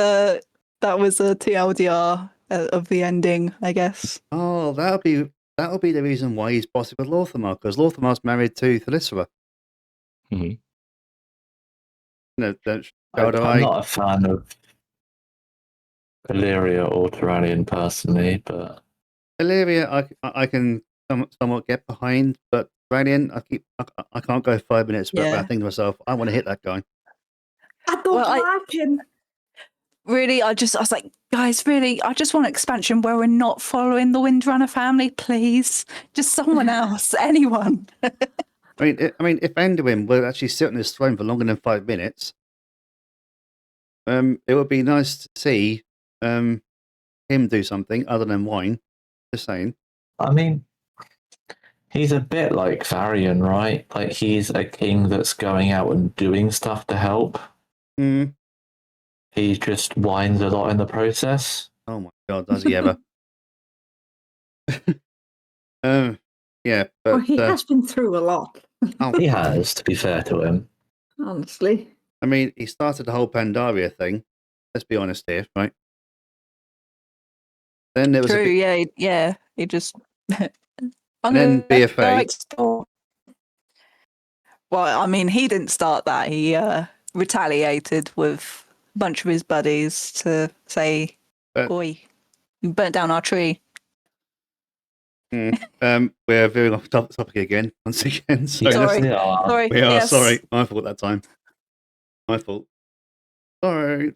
Speaker 5: that was a TLDR of the ending, I guess.
Speaker 3: Oh, that'll be the reason why he's bossy with Lorthamar, because Lorthamar's married to Thalyssera.
Speaker 2: Mm-hmm.
Speaker 3: No,
Speaker 1: I'm not a fan of Illyria or Terralion personally, but
Speaker 3: Illyria I can somewhat get behind, but Terralion I can't go 5 minutes without thinking to myself, I want to hit that guy.
Speaker 4: I don't like him.
Speaker 5: Really, I was like, guys, really, I just want an expansion where we're not following the Windrunner family, please. Just someone else, anyone.
Speaker 3: I mean, if Anduin will actually sit on his throne for longer than 5 minutes, it would be nice to see him do something other than whine. Just saying.
Speaker 1: I mean, He's a bit like Varian, right? Like he's a king that's going out and doing stuff to help.
Speaker 3: Mm.
Speaker 1: He just whines a lot in the process.
Speaker 3: Oh my god, does he ever? Yeah, but
Speaker 4: Well, he has been through a lot,
Speaker 1: He has, to be fair to him.
Speaker 4: honestly.
Speaker 3: I mean, he started the whole Pandaria thing. Let's be honest here, right? Then there was
Speaker 5: True,
Speaker 3: a bit,
Speaker 5: yeah. He just. I'm
Speaker 3: then
Speaker 5: gonna
Speaker 3: BFA.
Speaker 5: go explore. Well, I mean, he didn't start that. He retaliated with a bunch of his buddies to say,
Speaker 3: But-
Speaker 5: "Oi, you burnt down our tree."
Speaker 3: we're veering off topic again once again. So
Speaker 1: Yes,
Speaker 5: Sorry.
Speaker 1: they are.
Speaker 5: Sorry.
Speaker 3: we are
Speaker 5: yes.
Speaker 3: sorry. My fault that time. My fault. Sorry.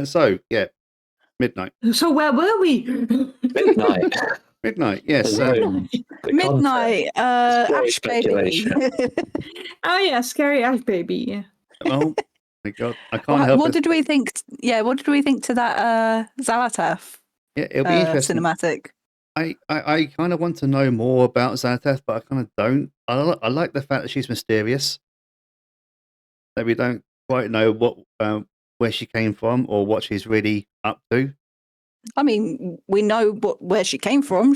Speaker 3: So yeah, midnight.
Speaker 4: So where were we?
Speaker 1: Midnight.
Speaker 3: Midnight. Yes.
Speaker 1: The
Speaker 5: Midnight,
Speaker 1: Scary
Speaker 5: Ash Baby.
Speaker 1: speculation.
Speaker 4: Oh yeah, scary ash baby. Yeah.
Speaker 3: Oh my god, I can't help
Speaker 5: What
Speaker 3: it.
Speaker 5: did we think? Yeah, what did we think to that Zalatath
Speaker 3: Yeah, it'll be interesting.
Speaker 5: cinematic?
Speaker 3: I kind of want to know more about Xanatheth, but I kind of don't. I like the fact that she's mysterious. That we don't quite know what where she came from or what she's really up to.
Speaker 5: I mean, we know where she came from.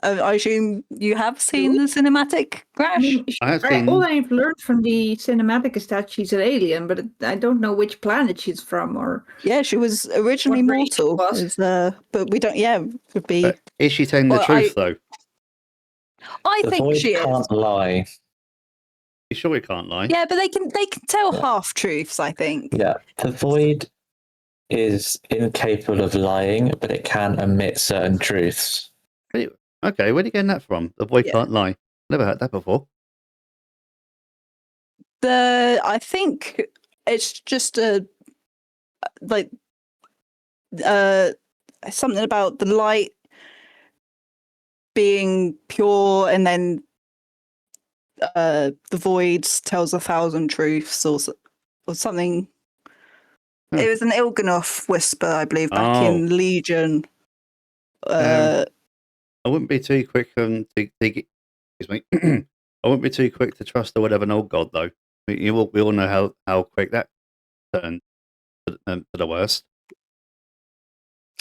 Speaker 5: I assume you have seen the cinematic
Speaker 4: I
Speaker 5: crash.
Speaker 4: mean,
Speaker 3: I have seen-
Speaker 4: all I've learned from the cinematic is that she's an alien, but I don't know which planet she's from or.
Speaker 5: Yeah, she was originally
Speaker 4: What race
Speaker 5: mortal,
Speaker 4: was.
Speaker 5: but we don't. Yeah, would be.
Speaker 3: But is she telling the
Speaker 5: Well,
Speaker 3: truth though?
Speaker 5: I
Speaker 1: The
Speaker 5: think
Speaker 1: void
Speaker 5: she is.
Speaker 1: can't lie.
Speaker 3: You sure we can't lie?
Speaker 5: Yeah, but they can tell
Speaker 1: Yeah.
Speaker 5: half truths. I think.
Speaker 1: Yeah, the void is incapable of lying, but it can emit certain truths.
Speaker 3: Okay, where are you getting that from? The boy
Speaker 5: Yeah.
Speaker 3: can't lie. Never heard that before.
Speaker 5: I think it's just like something about the light being pure, and then the void tells 1,000 truths, or something. It was an Il'gynoth whisper, I believe, back in Legion.
Speaker 3: I wouldn't be too quick to excuse me. I wouldn't be too quick to trust the word of an old god, though. We all know how quick that turned to the worst.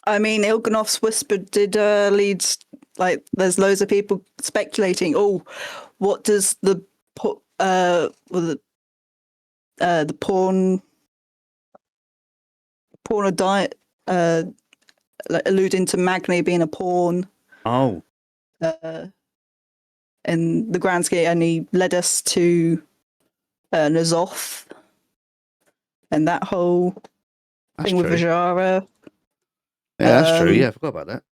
Speaker 5: I mean, Il'gynoth's whisper did lead, like, there's loads of people speculating. Oh, what does the porn of diet alluding to Magni being a pawn.
Speaker 3: Oh,
Speaker 5: In the grand scheme, and he led us to Nazoth and that whole
Speaker 3: that's
Speaker 5: thing with
Speaker 3: true.
Speaker 5: Vajara.
Speaker 3: Yeah, that's true. Yeah, I forgot about that.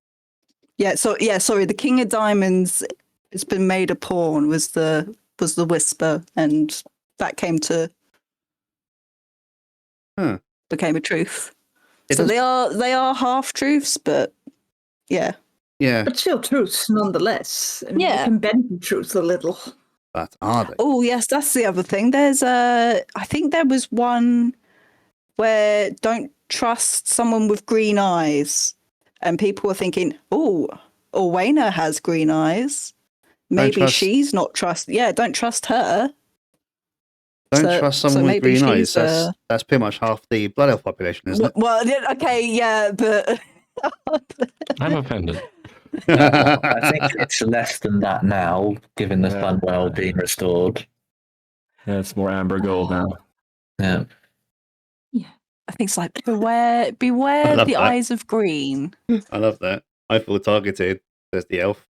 Speaker 5: Yeah, sorry, the King of Diamonds has been made a pawn was the whisper, and that came to became a truth. So they are half truths, but yeah.
Speaker 3: Yeah,
Speaker 4: But still truths nonetheless. I mean,
Speaker 5: Yeah.
Speaker 4: you can bend the truth a little.
Speaker 3: but are they?
Speaker 5: Oh yes, that's the other thing. There's I think there was one where don't trust someone with green eyes, and people were thinking, oh, Orwena has green eyes. Maybe
Speaker 3: trust-
Speaker 5: she's not trust. Yeah, don't trust her.
Speaker 3: Don't trust someone with
Speaker 5: maybe
Speaker 3: green eyes.
Speaker 5: she's,
Speaker 3: That's pretty much half the blood elf population, isn't it?
Speaker 5: Well, okay, yeah, but
Speaker 2: I'm offended.
Speaker 1: I think it's less than that now, given the
Speaker 2: Yeah.
Speaker 1: Sunwell being restored.
Speaker 2: Yeah, it's more amber gold now.
Speaker 1: Yeah.
Speaker 5: I think it's like beware
Speaker 3: love
Speaker 5: the
Speaker 3: that.
Speaker 5: eyes of green.
Speaker 3: I love that. I feel targeted. Says the elf.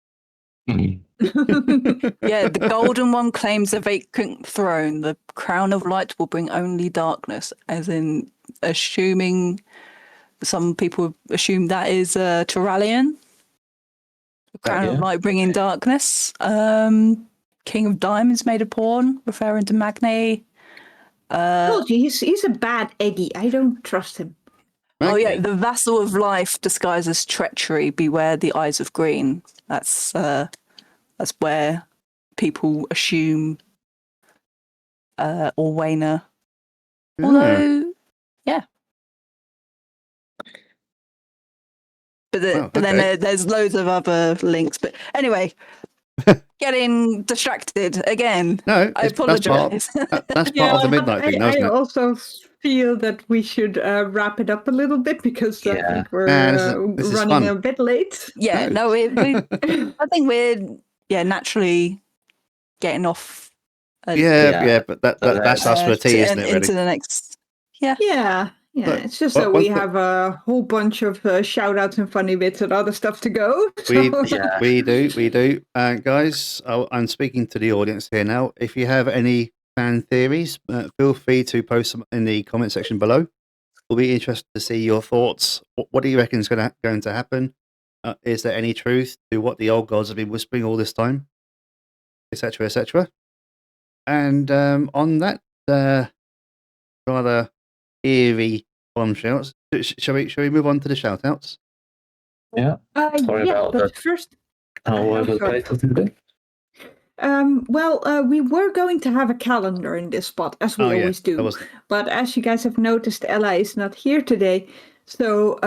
Speaker 5: Yeah, the golden one claims a vacant throne. The crown of light will bring only darkness, as in assuming some people assume that is Turalian. The crown of
Speaker 1: yeah.
Speaker 5: light bringing darkness. King of Diamonds made a pawn, referring to Magni.
Speaker 4: Told you, he's a bad eggy. I don't trust him.
Speaker 5: Oh yeah,
Speaker 3: Okay.
Speaker 5: the vassal of life disguises treachery. Beware the eyes of green. That's where people assume Orwena. Although, yeah. But,
Speaker 3: Wow,
Speaker 5: but then
Speaker 3: okay.
Speaker 5: there's loads of other links. But anyway, getting distracted again.
Speaker 3: No,
Speaker 5: I apologise.
Speaker 3: that's part of the midnight thing,
Speaker 4: I
Speaker 3: doesn't it?
Speaker 4: also feel that we should wrap it up a little bit because I
Speaker 1: Yeah.
Speaker 4: think we're
Speaker 3: This is
Speaker 4: running
Speaker 3: fun.
Speaker 4: a bit late.
Speaker 5: Yeah,
Speaker 3: No.
Speaker 5: no, I think we're naturally getting off.
Speaker 3: Yeah, but that's us for the tea, isn't it?
Speaker 5: Into
Speaker 3: Really.
Speaker 5: the next. Yeah.
Speaker 4: Yeah,
Speaker 3: But
Speaker 4: it's just
Speaker 3: one
Speaker 4: that we
Speaker 3: thing-
Speaker 4: have a whole bunch of shout outs and funny bits and other stuff to go.
Speaker 3: We
Speaker 4: so-
Speaker 1: Yeah.
Speaker 3: we do, guys. I'm speaking to the audience here now. If you have any fan theories, feel free to post them in the comment section below. We'll be interested to see your thoughts. What do you reckon is going to happen? Is there any truth to what the old gods have been whispering all this time, etc., etc.? And on that rather eerie bombshells, shall we move on to the shout outs?
Speaker 1: Yeah. Sorry
Speaker 4: yeah,
Speaker 1: about
Speaker 4: but
Speaker 1: the
Speaker 4: first,
Speaker 1: all over the
Speaker 4: sorry.
Speaker 1: place. Isn't it?
Speaker 4: we were going to have a calendar in this spot, as we always
Speaker 3: that
Speaker 4: do.
Speaker 3: was
Speaker 4: But as you guys have noticed, Ella is not here today, so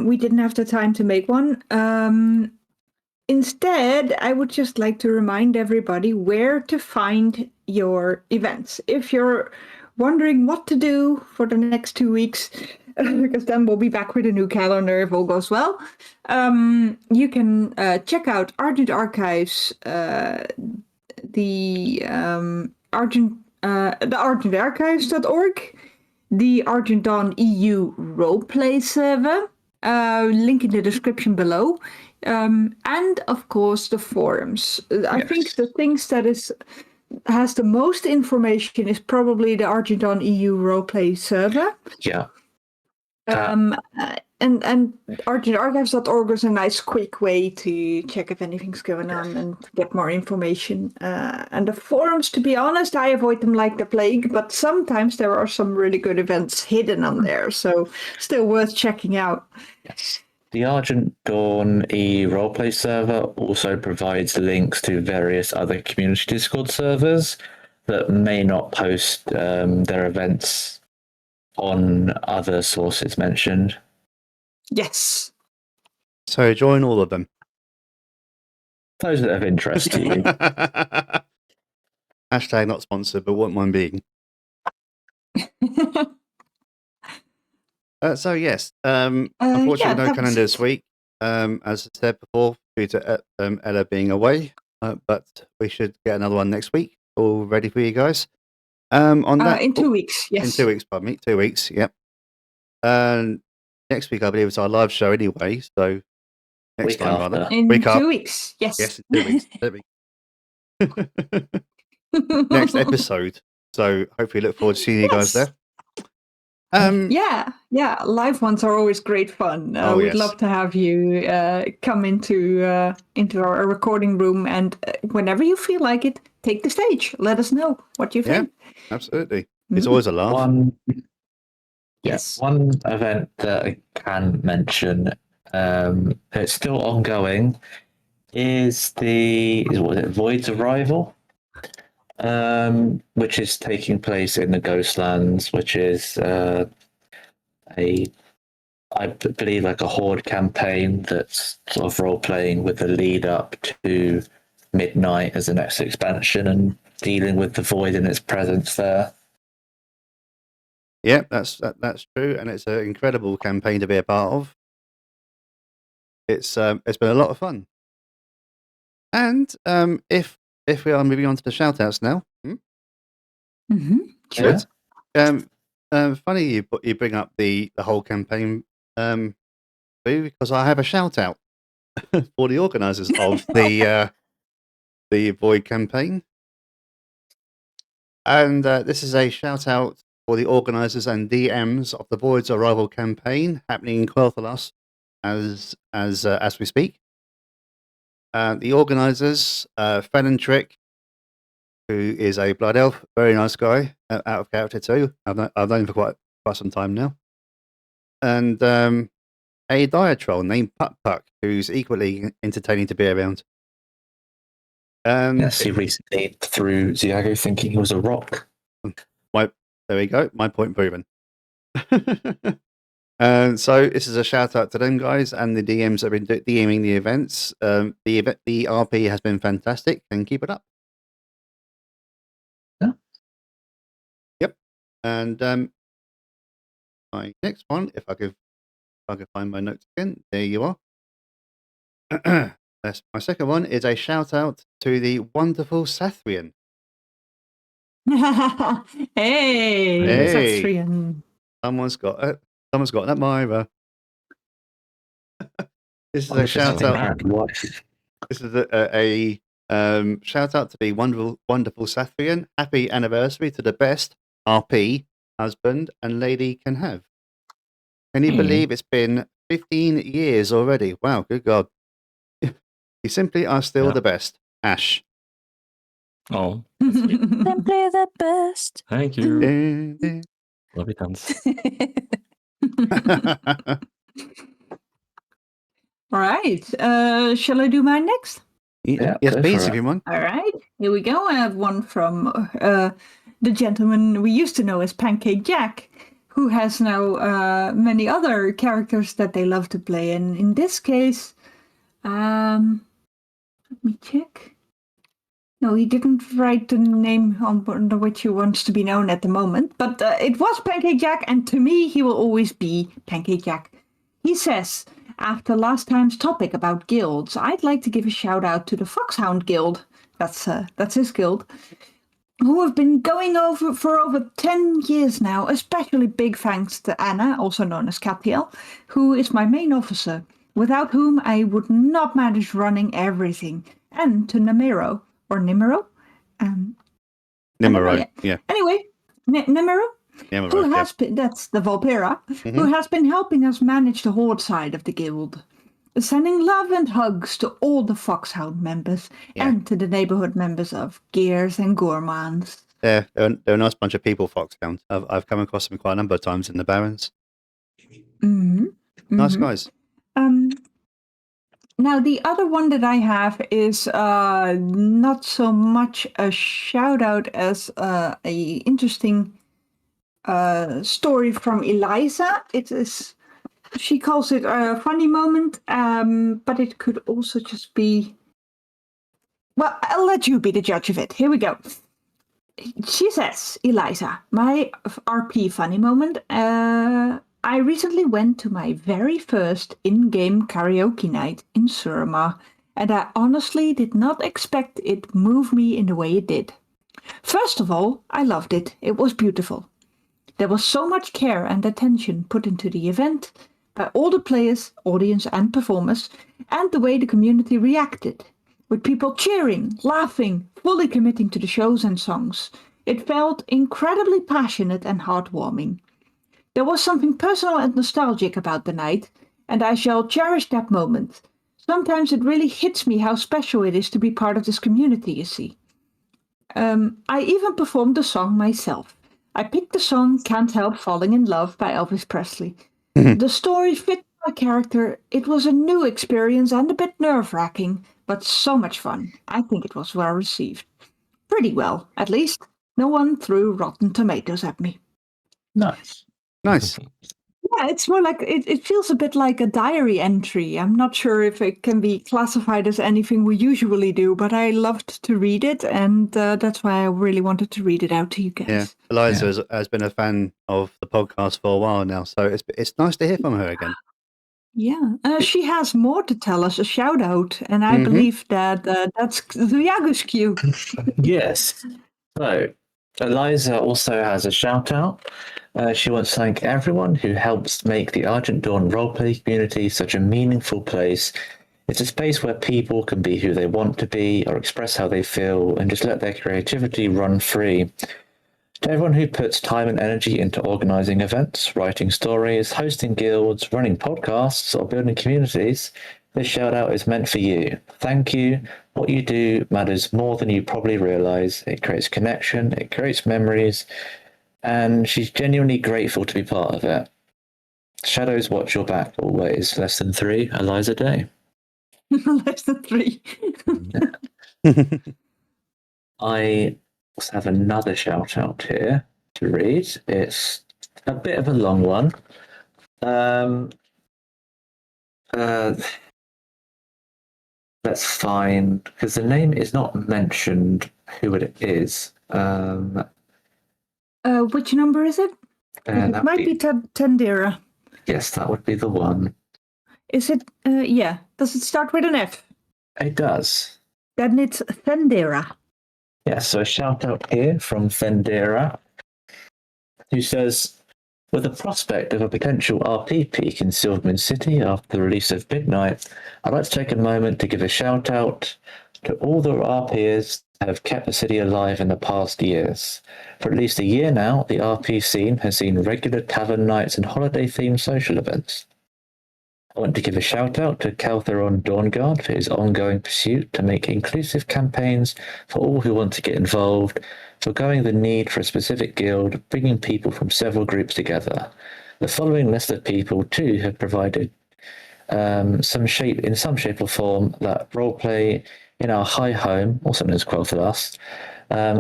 Speaker 4: we didn't have the time to make one. Instead, I would just like to remind everybody where to find your events. If you're wondering what to do for the next 2 weeks, because then we'll be back with a new calendar if all goes well, you can check out Argent Archives, the argentarchives.org, the Argent Dawn EU roleplay server, link in the description below, and of course the forums. I think the things that has the most information is probably the Argent Dawn EU roleplay server.
Speaker 1: Yeah.
Speaker 4: And argentarchives.org is a nice quick way to check if anything's going on and get more information. And the forums, to be honest, I avoid them like the plague, but sometimes there are some really good events hidden on there, so still worth checking out.
Speaker 1: Yes. The Argent Dawn E roleplay server also provides links to various other community Discord servers that may not post their events on other sources mentioned.
Speaker 4: Yes.
Speaker 3: so. Join all of them.
Speaker 1: Those that have interest to you.
Speaker 3: Hashtag not sponsored, but wouldn't mind being. So yes, unfortunately
Speaker 4: yeah,
Speaker 3: no
Speaker 4: that
Speaker 3: calendar
Speaker 4: was
Speaker 3: this week. As I said before, due to Ella being away, but we should get another one next week, all ready for you guys. On that,
Speaker 4: in 2 weeks, yes.
Speaker 3: in 2 weeks, pardon me, 2 weeks, yep. Next week, I believe it's our live show anyway, so next
Speaker 1: Week
Speaker 3: time
Speaker 1: after.
Speaker 3: rather.
Speaker 4: In
Speaker 3: Week
Speaker 4: 2
Speaker 3: after.
Speaker 4: weeks, yes.
Speaker 3: Yes, in 2 weeks. 2 weeks. Next episode. So hopefully look forward to seeing you guys
Speaker 4: Yes.
Speaker 3: there.
Speaker 4: Yeah, live ones are always great fun.
Speaker 3: Oh,
Speaker 4: we'd
Speaker 3: yes.
Speaker 4: love to have you come into our recording room, and whenever you feel like it, take the stage. Let us know what you
Speaker 3: Yeah.
Speaker 4: think.
Speaker 3: Absolutely. It's
Speaker 4: Mhm.
Speaker 3: always a laugh.
Speaker 4: Yes.
Speaker 1: One event that I can mention, it's still ongoing, is Void's Arrival, which is taking place in the Ghostlands, which is I believe like a horde campaign that's sort of role playing with the lead up to Midnight as the next expansion and dealing with the void and its presence there.
Speaker 3: Yeah, that's true, and it's an incredible campaign to be a part of. It's been a lot of fun. And if we are moving on to the shout outs now.
Speaker 4: Mm-hmm. Sure.
Speaker 1: Yeah.
Speaker 3: Funny you bring up the whole campaign, Boo, because I have a shout out for the organisers of the Void campaign, and this is a shout out for the organisers and DMs of the Void's Arrival campaign happening in Quel'Thalas as we speak. The organisers, Fen Trick, who is a blood elf, very nice guy, out of character too. I've known him for quite some time now, and a dire troll named Puck Puck, who's equally entertaining to be around.
Speaker 1: Yes, he recently threw Xuyagu thinking he was a rock.
Speaker 3: There we go. My point proven. So this is a shout out to them guys and the DMs that have been DMing the events. The RP has been fantastic and keep it up.
Speaker 1: Yeah.
Speaker 3: Yep. And my next one, if I could find my notes again, there you are. That's my second one is a shout out to the wonderful Sathrian.
Speaker 4: Hey,
Speaker 3: Hey.
Speaker 4: Sathrian.
Speaker 3: Someone's got it. Someone's got that Myra. This is a
Speaker 1: Wonderful
Speaker 3: shout out.
Speaker 1: Sathrian. What?
Speaker 3: This is a shout out to the wonderful Sathrian. Happy anniversary to the best RP husband and lady can have. Can you believe it's been 15 years already? Wow, good God. You simply are still the best. Ash.
Speaker 2: Oh,
Speaker 5: Simply the best.
Speaker 2: thank you. Love you tons.
Speaker 4: All right. Shall I do mine next?
Speaker 1: Yeah,
Speaker 3: Yes,
Speaker 1: go
Speaker 3: please,
Speaker 1: for it.
Speaker 3: everyone.
Speaker 4: All right. Here we go. I have one from the gentleman we used to know as Pancake Jack, who has now many other characters that they love to play. And in this case, let me check. No, he didn't write the name under which he wants to be known at the moment. But it was Pancake Jack, and to me, he will always be Pancake Jack. He says, after last time's topic about guilds, I'd like to give a shout out to the Foxhound Guild. That's his guild. Who have been going for over 10 years now, especially big thanks to Anna, also known as Capiel, who is my main officer, without whom I would not manage running everything, and to Nimero.
Speaker 3: Nimero, yeah.
Speaker 4: Anyway, Nimero, who has been, that's the Volpera, who has been helping us manage the Horde side of the guild. Sending love and hugs to all the Foxhound members and to the neighborhood members of Gears and Gourmands.
Speaker 3: They're a nice bunch of people, Foxhound. I've come across them quite a number of times in the Barrens. Nice guys.
Speaker 4: Now, the other one that I have is not so much a shout out as a interesting story from Eliza. It is, she calls it a funny moment, but it could also just be. Well, I'll let you be the judge of it. Here we go. She says, Eliza, my RP funny moment. I recently went to my very first in-game karaoke night in Surma, and I honestly did not expect it move me in the way it did. First of all, I loved it. It was beautiful. There was so much care and attention put into the event by all the players, audience and performers, and the way the community reacted, with people cheering, laughing, fully committing to the shows and songs. It felt incredibly passionate and heartwarming. There was something personal and nostalgic about the night, and I shall cherish that moment. Sometimes it really hits me how special it is to be part of this community, you see. I even performed the song myself. I picked the song Can't Help Falling in Love by Elvis Presley. The story fit my character. It was a new experience and a bit nerve-wracking, but so much fun. I think it was well received. Pretty well, at least. No one threw rotten tomatoes at me.
Speaker 1: Nice.
Speaker 3: Nice.
Speaker 4: Yeah, it's more like, it feels a bit like a diary entry. I'm not sure if it can be classified as anything we usually do, but I loved to read it, and that's why I really wanted to read it out to you guys.
Speaker 3: Yeah, Eliza has been a fan of the podcast for a while now, so it's nice to hear from her again.
Speaker 4: Yeah, she has more to tell us, a shout out, and I believe that that's Xuyagu's cue.
Speaker 1: Yes. So, Eliza also has a shout out. She wants to thank everyone who helps make the Argent Dawn roleplay community such a meaningful place. It's a space where people can be who they want to be or express how they feel and just let their creativity run free. To everyone who puts time and energy into organizing events, writing stories, hosting guilds, running podcasts, or building communities, this shout out is meant for you. Thank you. What you do matters more than you probably realize. It creates connection, it creates memories, and she's genuinely grateful to be part of it. Shadows watch your back always. Less than 3, Eliza Day.
Speaker 4: Less than 3.
Speaker 1: I also have another shout out here to read. It's a bit of a long one. Um, uh, let's find because the name is not mentioned who it is.
Speaker 4: Which number is it? 'Cause it
Speaker 1: That
Speaker 4: might
Speaker 1: would
Speaker 4: be Tandera.
Speaker 1: yes, that would be the one.
Speaker 4: Is it? Yeah. Does it start with an F?
Speaker 1: It does.
Speaker 4: Then it's Thandera.
Speaker 1: Yeah, so a shout out here from Fendera, who says, with the prospect of a potential RP peak in Silvermoon City after the release of Midnight, I'd like to take a moment to give a shout out to all the RPers that have kept the city alive in the past years. For at least a year now, the RP scene has seen regular tavern nights and holiday-themed social events. I want to give a shout out to Caltheron Dawnguard for his ongoing pursuit to make inclusive campaigns for all who want to get involved, forgoing the need for a specific guild, bringing people from several groups together. The following list of people too have provided some shape or form that roleplay in our high home, also known as Quel'Thalas,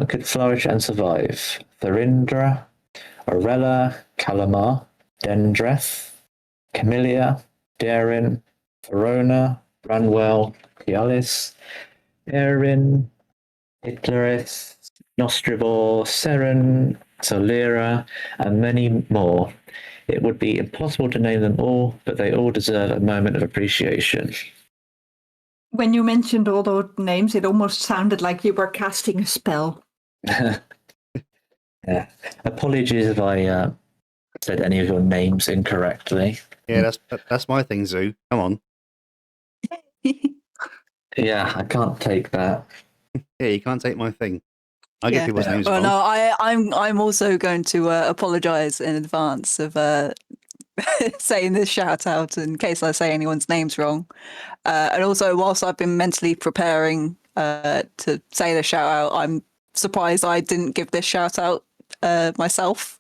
Speaker 1: could flourish and survive. Tharindra, Orella, Kalamar, Dendreth, Camellia, Darin, Verona, Branwell, Cialis, Erin, Hitlerith, Nostrivor, Seren, Solera, and many more. It would be impossible to name them all, but they all deserve a moment of appreciation.
Speaker 4: When you mentioned all those names, it almost sounded like you were casting a spell.
Speaker 1: Yeah. Apologies if I said any of your names incorrectly.
Speaker 3: Yeah, that's my thing, Zoo. Come on.
Speaker 1: Yeah, I can't take that.
Speaker 3: Yeah, you can't take my thing. I get
Speaker 5: Yeah.
Speaker 3: people's names
Speaker 5: Well,
Speaker 3: wrong.
Speaker 5: no, I'm also going to apologise in advance of saying this shout out in case I say anyone's names wrong. And also, whilst I've been mentally preparing to say the shout out, I'm surprised I didn't give this shout out myself.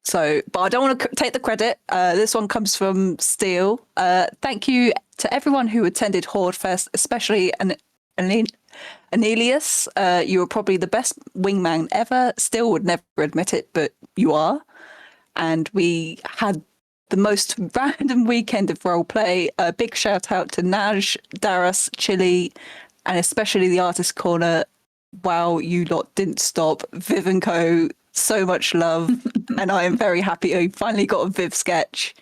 Speaker 5: So, but I don't want to take the credit. This one comes from Steel. Thank you to everyone who attended Horde Fest, especially Anelius. You were probably the best wingman ever. Still would never admit it, but you are. And we had the most random weekend of roleplay. A big shout out to Naj, Daras, Chili, and especially the Artist Corner. Wow, you lot didn't stop. Viv and Co. So much love, and I am very happy I finally got a Viv sketch.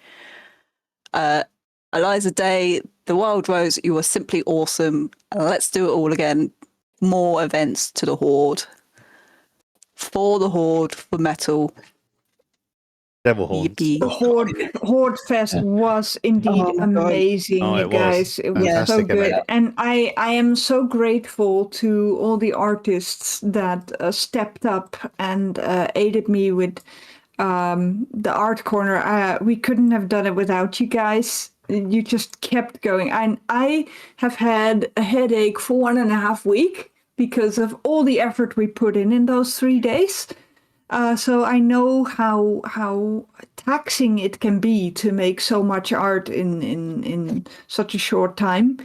Speaker 5: Eliza Day, The Wild Rose, you are simply awesome. Let's do it all again. More events to the Horde. For the Horde, for metal.
Speaker 3: Devil horns.
Speaker 5: Yippee.
Speaker 4: The Horde Fest was indeed
Speaker 5: Oh my God.
Speaker 4: amazing,
Speaker 3: Oh,
Speaker 4: you
Speaker 3: it was.
Speaker 4: guys. It was so
Speaker 3: Fantastic
Speaker 4: good.
Speaker 3: event.
Speaker 4: And I am so grateful to all the artists that stepped up and aided me with the art corner. We couldn't have done it without you guys. You just kept going. And I have had a headache for 1.5 weeks because of all the effort we put in those 3 days. So I know how taxing it can be to make so much art in such a short time.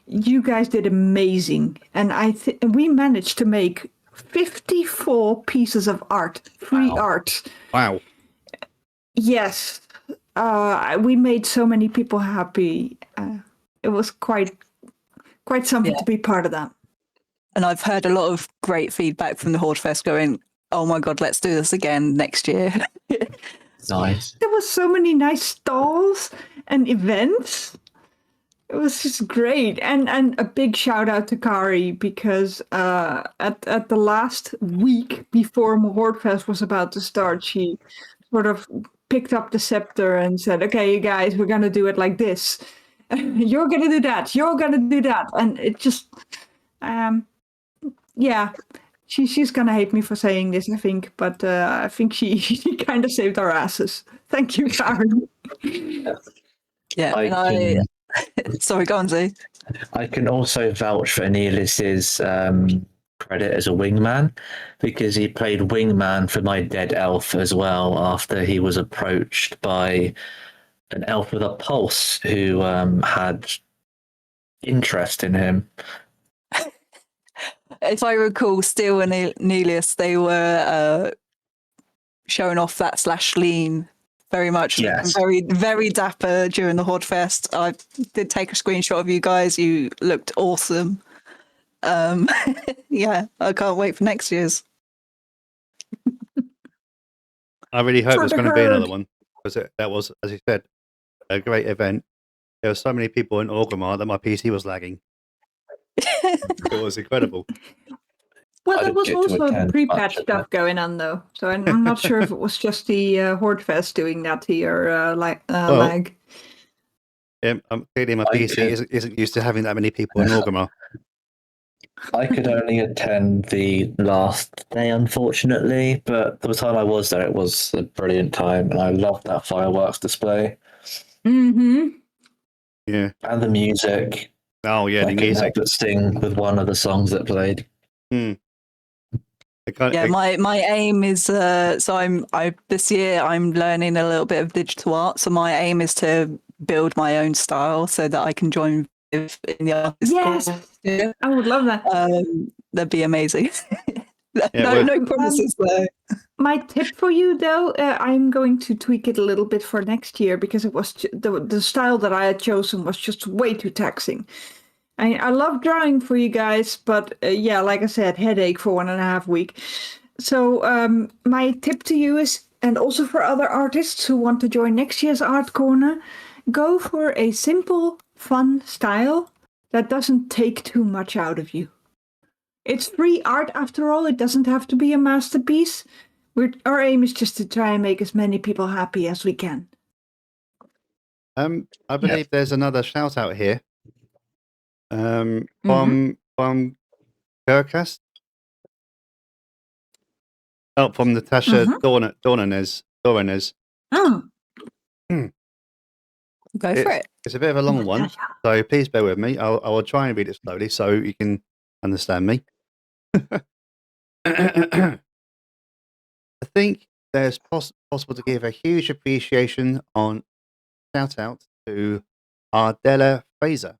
Speaker 4: You guys did amazing, and we managed to make 54 pieces of art, free art.
Speaker 3: Wow.
Speaker 4: Yes, we made so many people happy. It was quite something to be part of that.
Speaker 5: And I've heard a lot of great feedback from the Horde Fest going, oh my God, let's do this again next year.
Speaker 1: Nice.
Speaker 4: There was so many nice stalls and events. It was just great. And a big shout out to Kari because at the last week before Horde Fest was about to start, she sort of picked up the scepter and said, okay, you guys, we're going to do it like this. You're going to do that. You're going to do that. And it just, yeah. She's gonna hate me for saying this, I think, but I think she kind of saved our asses. Thank you, Karen.
Speaker 5: Yeah, sorry, go on, Z.
Speaker 1: I can also vouch for Anelis's credit as a wingman because he played wingman for my dead elf as well after he was approached by an elf with a pulse who had interest in him.
Speaker 5: If I recall, Steel and Nelius, they were showing off that /lean very much.
Speaker 1: Yes.
Speaker 5: Very, very dapper during the Horde Fest. I did take a screenshot of you guys. You looked awesome. Yeah, I can't wait for next year's.
Speaker 3: I really hope
Speaker 4: For
Speaker 3: there's
Speaker 4: the
Speaker 3: going to be another
Speaker 4: herd.
Speaker 3: one because that was, as you said, a great event. There were so many people in Orgrimmar that my PC was lagging. It was incredible.
Speaker 4: Well,
Speaker 1: I
Speaker 4: there
Speaker 1: didn't
Speaker 4: was
Speaker 1: get to
Speaker 4: also
Speaker 1: attend
Speaker 4: pre-patch
Speaker 1: much of
Speaker 4: stuff
Speaker 1: it.
Speaker 4: going on though, so I'm not sure if it was just the Horde Fest doing that to your
Speaker 3: Well,
Speaker 4: lag.
Speaker 3: Clearly my
Speaker 1: I
Speaker 3: PC
Speaker 1: could-
Speaker 3: isn't used to having that many people in Orgrimmar.
Speaker 1: I could only attend the last day, unfortunately, but the time I was there, it was a brilliant time, and I loved that fireworks display
Speaker 4: Mm-hmm.
Speaker 3: Yeah.
Speaker 1: and the music.
Speaker 3: Oh yeah,
Speaker 1: I
Speaker 3: the
Speaker 1: couldn't
Speaker 3: music.
Speaker 1: help but sing with one of the songs that played.
Speaker 5: Yeah, my aim is so I this year I'm learning a little bit of digital art. So my aim is to build my own style so that I can join Viv in the artist
Speaker 4: Yes,
Speaker 5: studio.
Speaker 4: I would love that.
Speaker 5: That'd be amazing.
Speaker 3: Yeah,
Speaker 5: no promises though.
Speaker 4: My tip for you, though, I'm going to tweak it a little bit for next year because it was the style that I had chosen was just way too taxing. I love drawing for you guys, but yeah, like I said, headache for 1.5 weeks. So my tip to you is, and also for other artists who want to join next year's Art Corner, go for a simple, fun style that doesn't take too much out of you. It's free art after all. It doesn't have to be a masterpiece. Our aim is just to try and make as many people happy as we can.
Speaker 3: I believe there's another shout out here. From Kirkcast. Oh, from Natasha Dornanes.
Speaker 4: Oh,
Speaker 5: Go for it.
Speaker 3: It's a bit of a long one, so please bear with me. I will try and read it slowly so you can understand me. I think there's possible to give a huge appreciation on shout out to Ardella Fraser,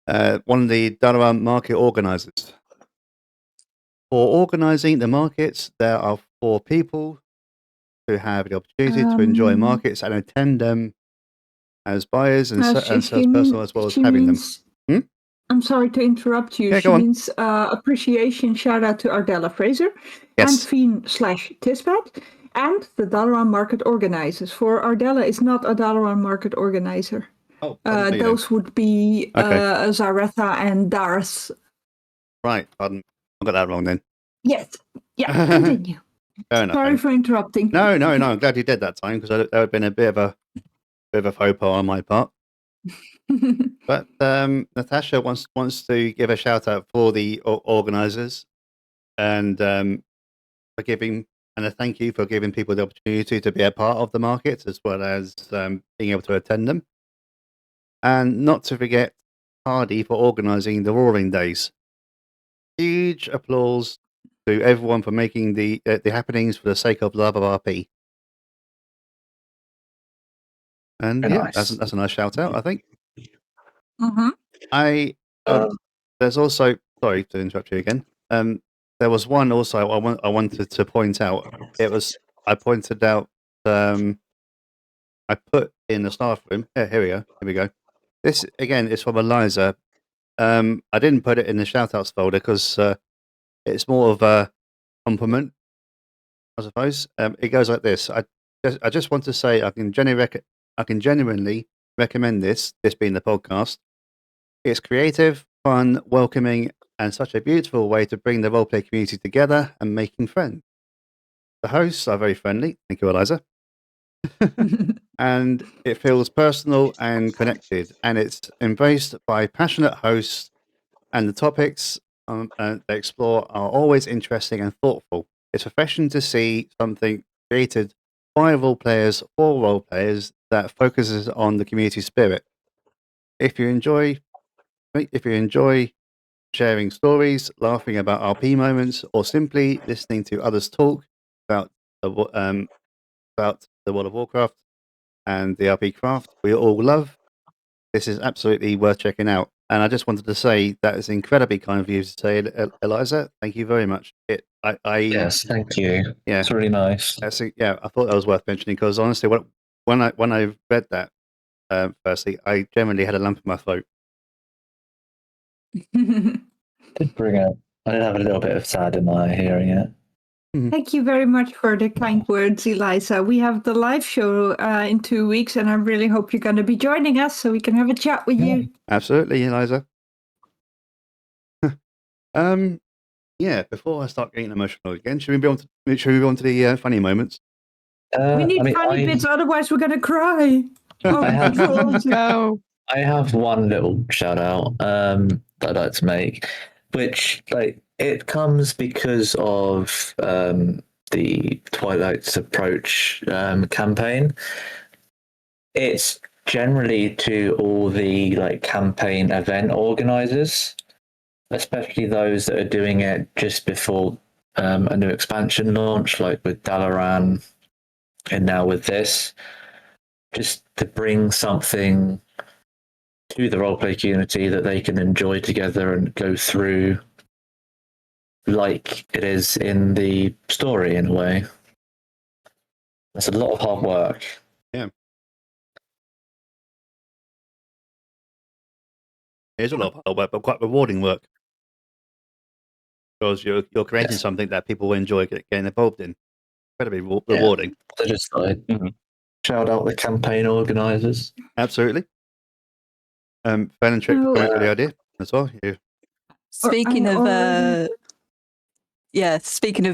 Speaker 3: one of the Dalaran market organisers. For organising the markets, there are 4 people who have the opportunity to enjoy markets and attend them as buyers and salespersonal as well as having them.
Speaker 4: I'm sorry to interrupt you.
Speaker 3: Yeah,
Speaker 4: She
Speaker 3: go on.
Speaker 4: means appreciation shout out to Ardella Fraser and
Speaker 3: Yes.
Speaker 4: Fiend/Tispat and the Dalaran market organizers. For Ardella is not a Dalaran market organizer.
Speaker 3: Oh, pardon me then.
Speaker 4: Those would be
Speaker 3: Okay.
Speaker 4: Zaretha and Darth.
Speaker 3: Right, pardon. I got that wrong then.
Speaker 4: Yes. Yeah, continue.
Speaker 3: Fair enough.
Speaker 4: Sorry
Speaker 3: then.
Speaker 4: for interrupting.
Speaker 3: No. I'm glad you did that time because that would have been a bit of a faux pas on my part. But Natasha wants to give a shout out for the organisers and for giving and a thank you for giving people the opportunity to be a part of the markets as well as being able to attend them. And not to forget Hardy for organising the Roaring Days. Huge applause to everyone for making the happenings for the sake of love of RP. And
Speaker 1: Very
Speaker 3: yeah,
Speaker 1: nice.
Speaker 3: that's a nice shout out, I think.
Speaker 5: Mm-hmm.
Speaker 3: There's also, sorry to interrupt you again. There was one also I wanted to point out. I pointed out. I put in the staff room. Yeah, here we go. Here we go. This again is from Eliza. I didn't put it in the shout outs folder because it's more of a compliment, I suppose. It goes like this. I just want to say I can genuinely recommend this being the podcast. It's creative, fun, welcoming, and such a beautiful way to bring the roleplay community together and making friends. The hosts are very friendly. Thank you, Eliza. And it feels personal and connected, and it's embraced by passionate hosts, and the topics they explore are always interesting and thoughtful. It's refreshing to see something created by role players for role players that focuses on the community spirit. If you enjoy sharing stories, laughing about RP moments, or simply listening to others talk about the World of Warcraft and the RP craft we all love, this is absolutely worth checking out. And I just wanted to say that is incredibly kind of you to say, Eliza. Thank you very much.
Speaker 1: Yes, thank you.
Speaker 3: Yeah.
Speaker 1: It's really nice.
Speaker 3: I thought that was worth mentioning because honestly, when I read that, firstly, I generally had a lump in my throat.
Speaker 1: Did bring up. I did have a little bit of sad in my hearing it.
Speaker 4: Thank you very much for the kind words, Eliza. We have the live show in 2 weeks, and I really hope you're going to be joining us so we can have a chat with you.
Speaker 3: Absolutely, Eliza. Yeah. Before I start getting emotional again, should we move on to the funny moments?
Speaker 4: We need funny bits, otherwise we're going to cry. Oh,
Speaker 1: I have-
Speaker 5: No.
Speaker 1: I have one little shout out that I'd like to make, which it comes because of the Twilight's Approach campaign. It's generally to all the campaign event organizers, especially those that are doing it just before a new expansion launch, like with Dalaran, and now with this, just to bring something to the roleplay community that they can enjoy together and go through like it is in the story in a way. That's a lot of hard work.
Speaker 3: Yeah. It's a lot of hard work, but quite rewarding work. Because you're creating something that people enjoy getting involved in. Incredibly rewarding.
Speaker 1: So just shout out the campaign organisers.
Speaker 3: Absolutely. Ben and Trick for coming up with the idea as well. You.
Speaker 5: Speaking of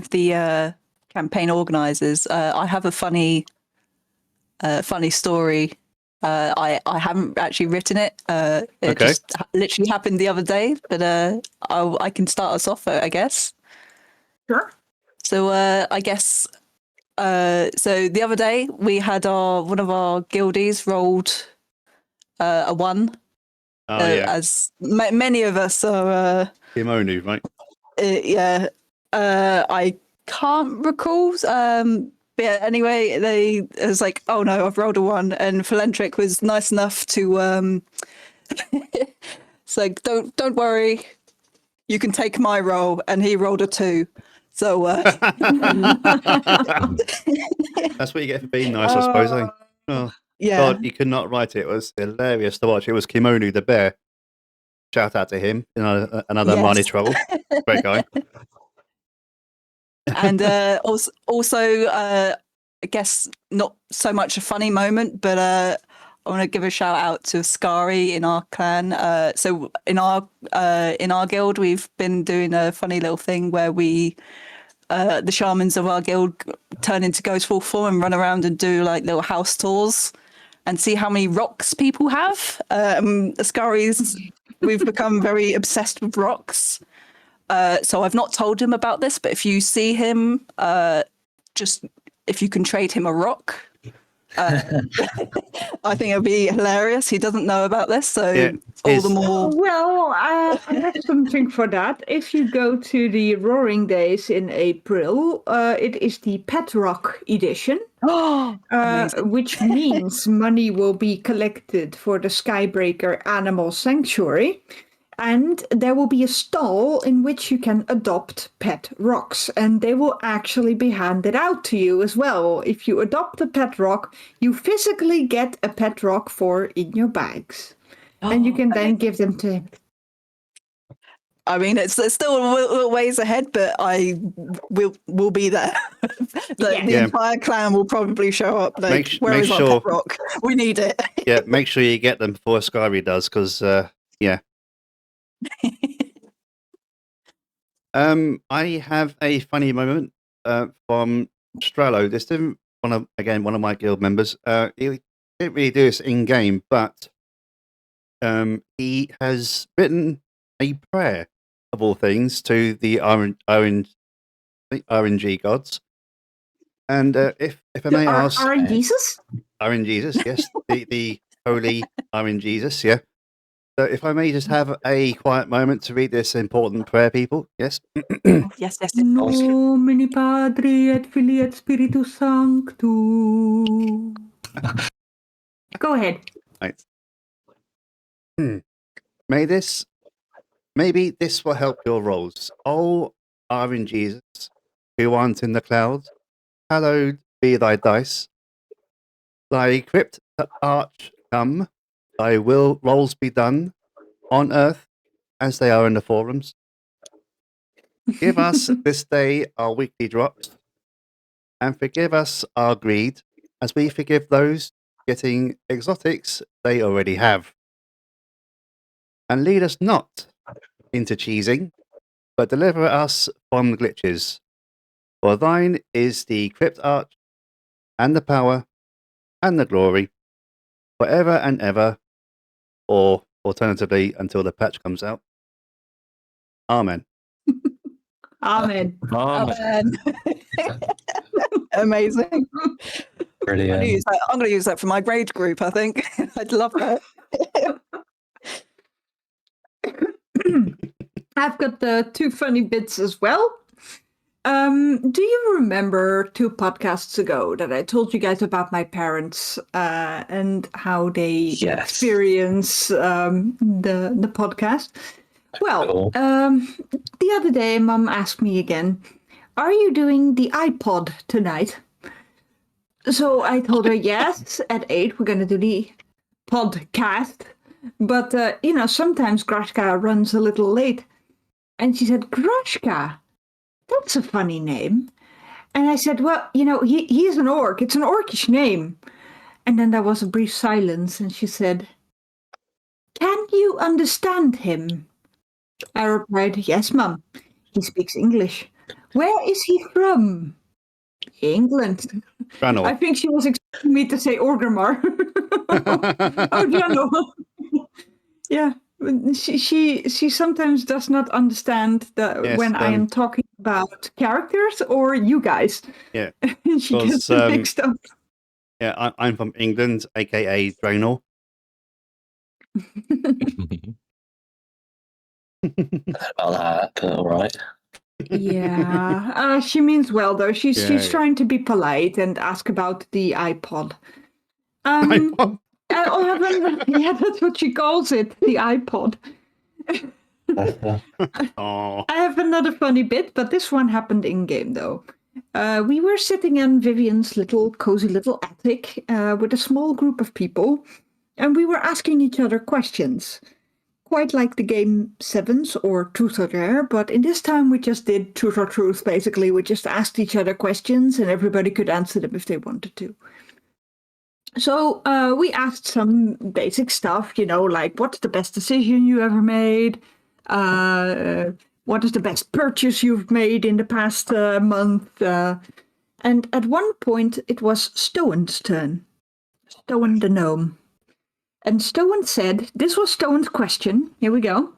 Speaker 5: the campaign organisers, I have a funny story. I haven't actually written it. It just literally happened the other day, but I can start us off, I guess.
Speaker 4: Sure.
Speaker 5: So I guess so the other day we had one of our guildies rolled a 1. As many of us are
Speaker 3: Kimonu, right?
Speaker 5: Yeah. I can't recall. But yeah, anyway, it was like, oh no, I've rolled a 1, and Philantric was nice enough to it's like, don't worry, you can take my roll, and he rolled a 2. So
Speaker 3: that's what you get for being nice, I suppose. Oh,
Speaker 5: yeah.
Speaker 3: God, you could not write it. It was hilarious to watch. It was Kimonu the bear. Shout out to him. Another
Speaker 5: Yes.
Speaker 3: Marnie trouble. Great guy.
Speaker 5: And also I guess not so much a funny moment, but I want to give a shout out to Skari in our clan. So in our guild, we've been doing a funny little thing where we the shamans of our guild turn into ghost wolf form and run around and do like little house tours and see how many rocks people have. Skari's, we've become very obsessed with rocks. So I've not told him about this, but if you see him, just if you can trade him a rock, I think it'll be hilarious. He doesn't know about this, so all the more.
Speaker 4: Well, I have something for that. If you go to the Roaring Days in April, it is the Pet Rock edition. Which means money will be collected for the Skybreaker Animal Sanctuary. And there will be a stall in which you can adopt pet rocks, and they will actually be handed out to you as well. If you adopt a pet rock, you physically get a pet rock in your bags, and you can then give them to him.
Speaker 5: I mean, it's still a little ways ahead, but I will be there. The entire clan will probably show up. Like, where is our pet rock? We need it.
Speaker 3: Yeah, make sure you get them before Skyry does, because I have a funny moment from Strello. This isn't one of my guild members. He didn't really do this in game, but he has written a prayer of all things to the RNG gods. And if I may ask,
Speaker 4: RNGesus,
Speaker 3: yes, the holy RNGesus, yeah. So if I may just have a quiet moment to read this important prayer, people. Yes.
Speaker 5: Yes.
Speaker 4: Nomine Patri et Filii et Spiritus Sanctus. Go ahead.
Speaker 3: Right. Maybe this will help your roles. Oh, RNGesus, who art in the clouds, hallowed be thy dice. Thy crypt arch come, thy rolls be done, on earth as they are in the forums. Give us this day our weekly drops, and forgive us our greed, as we forgive those getting exotics they already have. And lead us not into cheesing, but deliver us from glitches. For thine is the crypt arch, and the power, and the glory, forever and ever, or alternatively until the patch comes out. Amen.
Speaker 4: Amen.
Speaker 2: Oh,
Speaker 5: Man. Amazing.
Speaker 1: Brilliant.
Speaker 5: I'm going to use that for my grade group, I think. I'd love that.
Speaker 4: I've got the two funny bits as well. Do you remember 2 podcasts ago that I told you guys about my parents and how they
Speaker 1: Yes.
Speaker 4: experience the podcast? Well,
Speaker 1: Cool.
Speaker 4: the other day, Mum asked me again, "Are you doing the iPod tonight?" So I told her, yes, at 8 we're going to do the podcast. But, sometimes Grashka runs a little late. And she said, "Grashka? That's a funny name." And I said, "Well, he is an orc. It's an orcish name." And then there was a brief silence, and she said, "Can you understand him?" I replied, "Yes, Mum. He speaks English." "Where is he from?" "England."
Speaker 3: Ranor.
Speaker 4: I think she was expecting me to say Orgrimmar. Oh, Jano. Yeah. She sometimes does not understand
Speaker 3: Yes,
Speaker 4: when I am talking about characters or you guys.
Speaker 3: Yeah.
Speaker 4: She gets mixed up.
Speaker 3: Yeah, I'm from England, aka Draenor.
Speaker 1: About that, but all right.
Speaker 4: Yeah, she means well though. She's
Speaker 3: Yeah.
Speaker 4: trying to be polite and ask about the iPod.
Speaker 3: iPod.
Speaker 4: Yeah, that's what she calls it, the iPod.
Speaker 3: Oh,
Speaker 4: I have another funny bit, but this one happened in game though. We were sitting in Vivian's cozy little attic with a small group of people, and we were asking each other questions. Quite like the game Sevens or Truth or Dare, but in this time we just did Truth or Truth, basically. We just asked each other questions and everybody could answer them if they wanted to. So we asked some basic stuff, like what's the best decision you ever made? What is the best purchase you've made in the past month? And at one point it was Stowen's turn. Stowen the gnome. And Stowen said, this was Stowen's question. Here we go.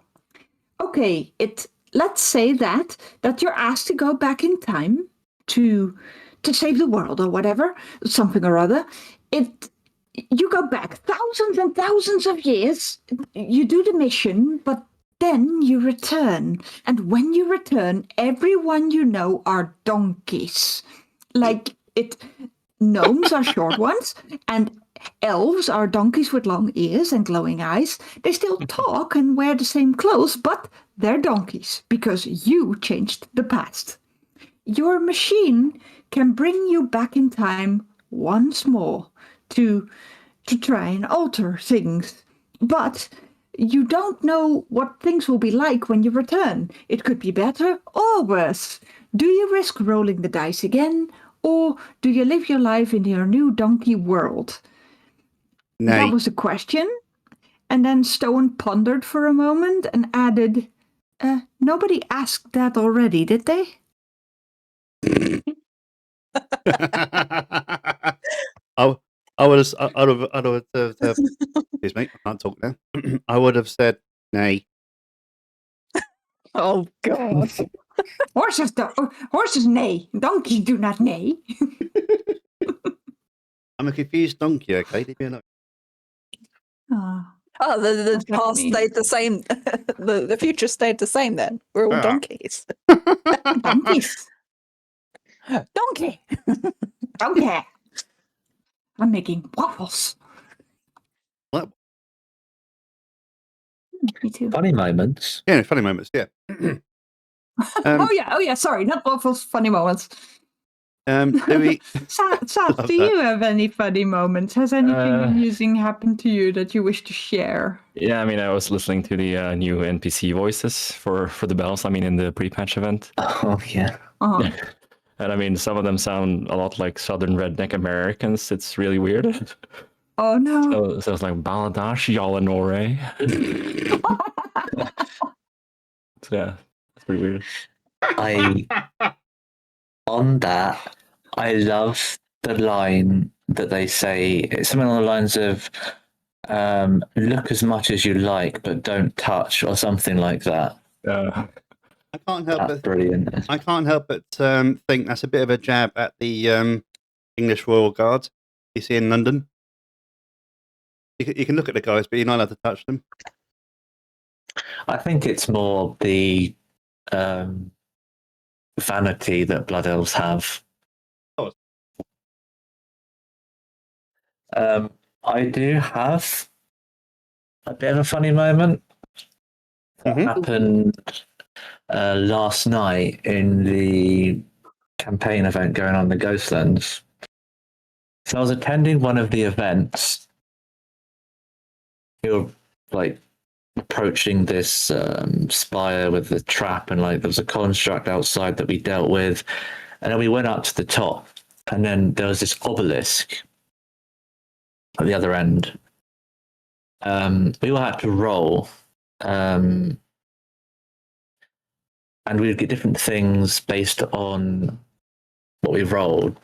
Speaker 4: Okay, let's say that you're asked to go back in time to save the world or whatever, something or other. You go back thousands and thousands of years, you do the mission, but then you return. And when you return, everyone you know are donkeys. Gnomes are short ones, and elves are donkeys with long ears and glowing eyes. They still talk and wear the same clothes, but they're donkeys because you changed the past. Your machine can bring you back in time once more to try and alter things. But you don't know what things will be like when you return. It could be better or worse. Do you risk rolling the dice again, or do you live your life in your new donkey world?
Speaker 3: nay.
Speaker 4: That was the question. And then Stone pondered for a moment and added, nobody asked that already, did they?
Speaker 3: I would have excuse me, I can't talk now. I would have said nay.
Speaker 5: Oh, God.
Speaker 4: Horses neigh. Donkeys do not neigh.
Speaker 3: I'm a confused donkey, okay? Leave me alone.
Speaker 5: Oh, the
Speaker 4: What does that
Speaker 5: past
Speaker 4: mean?
Speaker 5: stayed the same. The future stayed the same then. We're all
Speaker 3: Ah.
Speaker 5: donkeys.
Speaker 4: Donkeys.
Speaker 5: Donkey.
Speaker 4: Donkey. I'm making waffles.
Speaker 3: What?
Speaker 4: Me too.
Speaker 1: Funny moments.
Speaker 3: Yeah, funny moments, yeah. Um,
Speaker 4: Oh yeah. Sorry, not Waffles' funny moments.
Speaker 3: do we?
Speaker 4: Sat,
Speaker 3: Love
Speaker 4: do
Speaker 3: that.
Speaker 4: you have any funny moments? Has anything
Speaker 2: Uh,
Speaker 4: amusing happened to you that you wish to share?
Speaker 2: Yeah, I mean, I was listening to the new NPC voices for the bells. I mean, in the pre-patch event,
Speaker 1: Oh yeah.
Speaker 4: Uh-huh.
Speaker 2: and I mean, some of them sound a lot like Southern redneck Americans. It's really weird.
Speaker 4: Oh no.
Speaker 2: So it's like Baladash Yalanore. So yeah, it's pretty weird.
Speaker 1: I on that, I love the line that they say. It's something along the lines of look as much as you like, but don't touch, or something like that.
Speaker 3: I can't help
Speaker 1: That's
Speaker 3: but
Speaker 1: brilliant.
Speaker 3: I can't help but think that's a bit of a jab at the English Royal Guard you see in London. You can look at the guys, but you're not allowed to touch them.
Speaker 1: I think it's more the vanity that Blood Elves have.
Speaker 3: Oh.
Speaker 1: I do have a bit of a funny moment that
Speaker 3: Mhm.
Speaker 1: happened last night in the campaign event going on in the Ghostlands. So I was attending one of the events. We were like approaching this spire with the trap, and like there was a construct outside that we dealt with, and then we went up to the top, and then there was this obelisk at the other end. We all had to roll, and we would get different things based on what we rolled.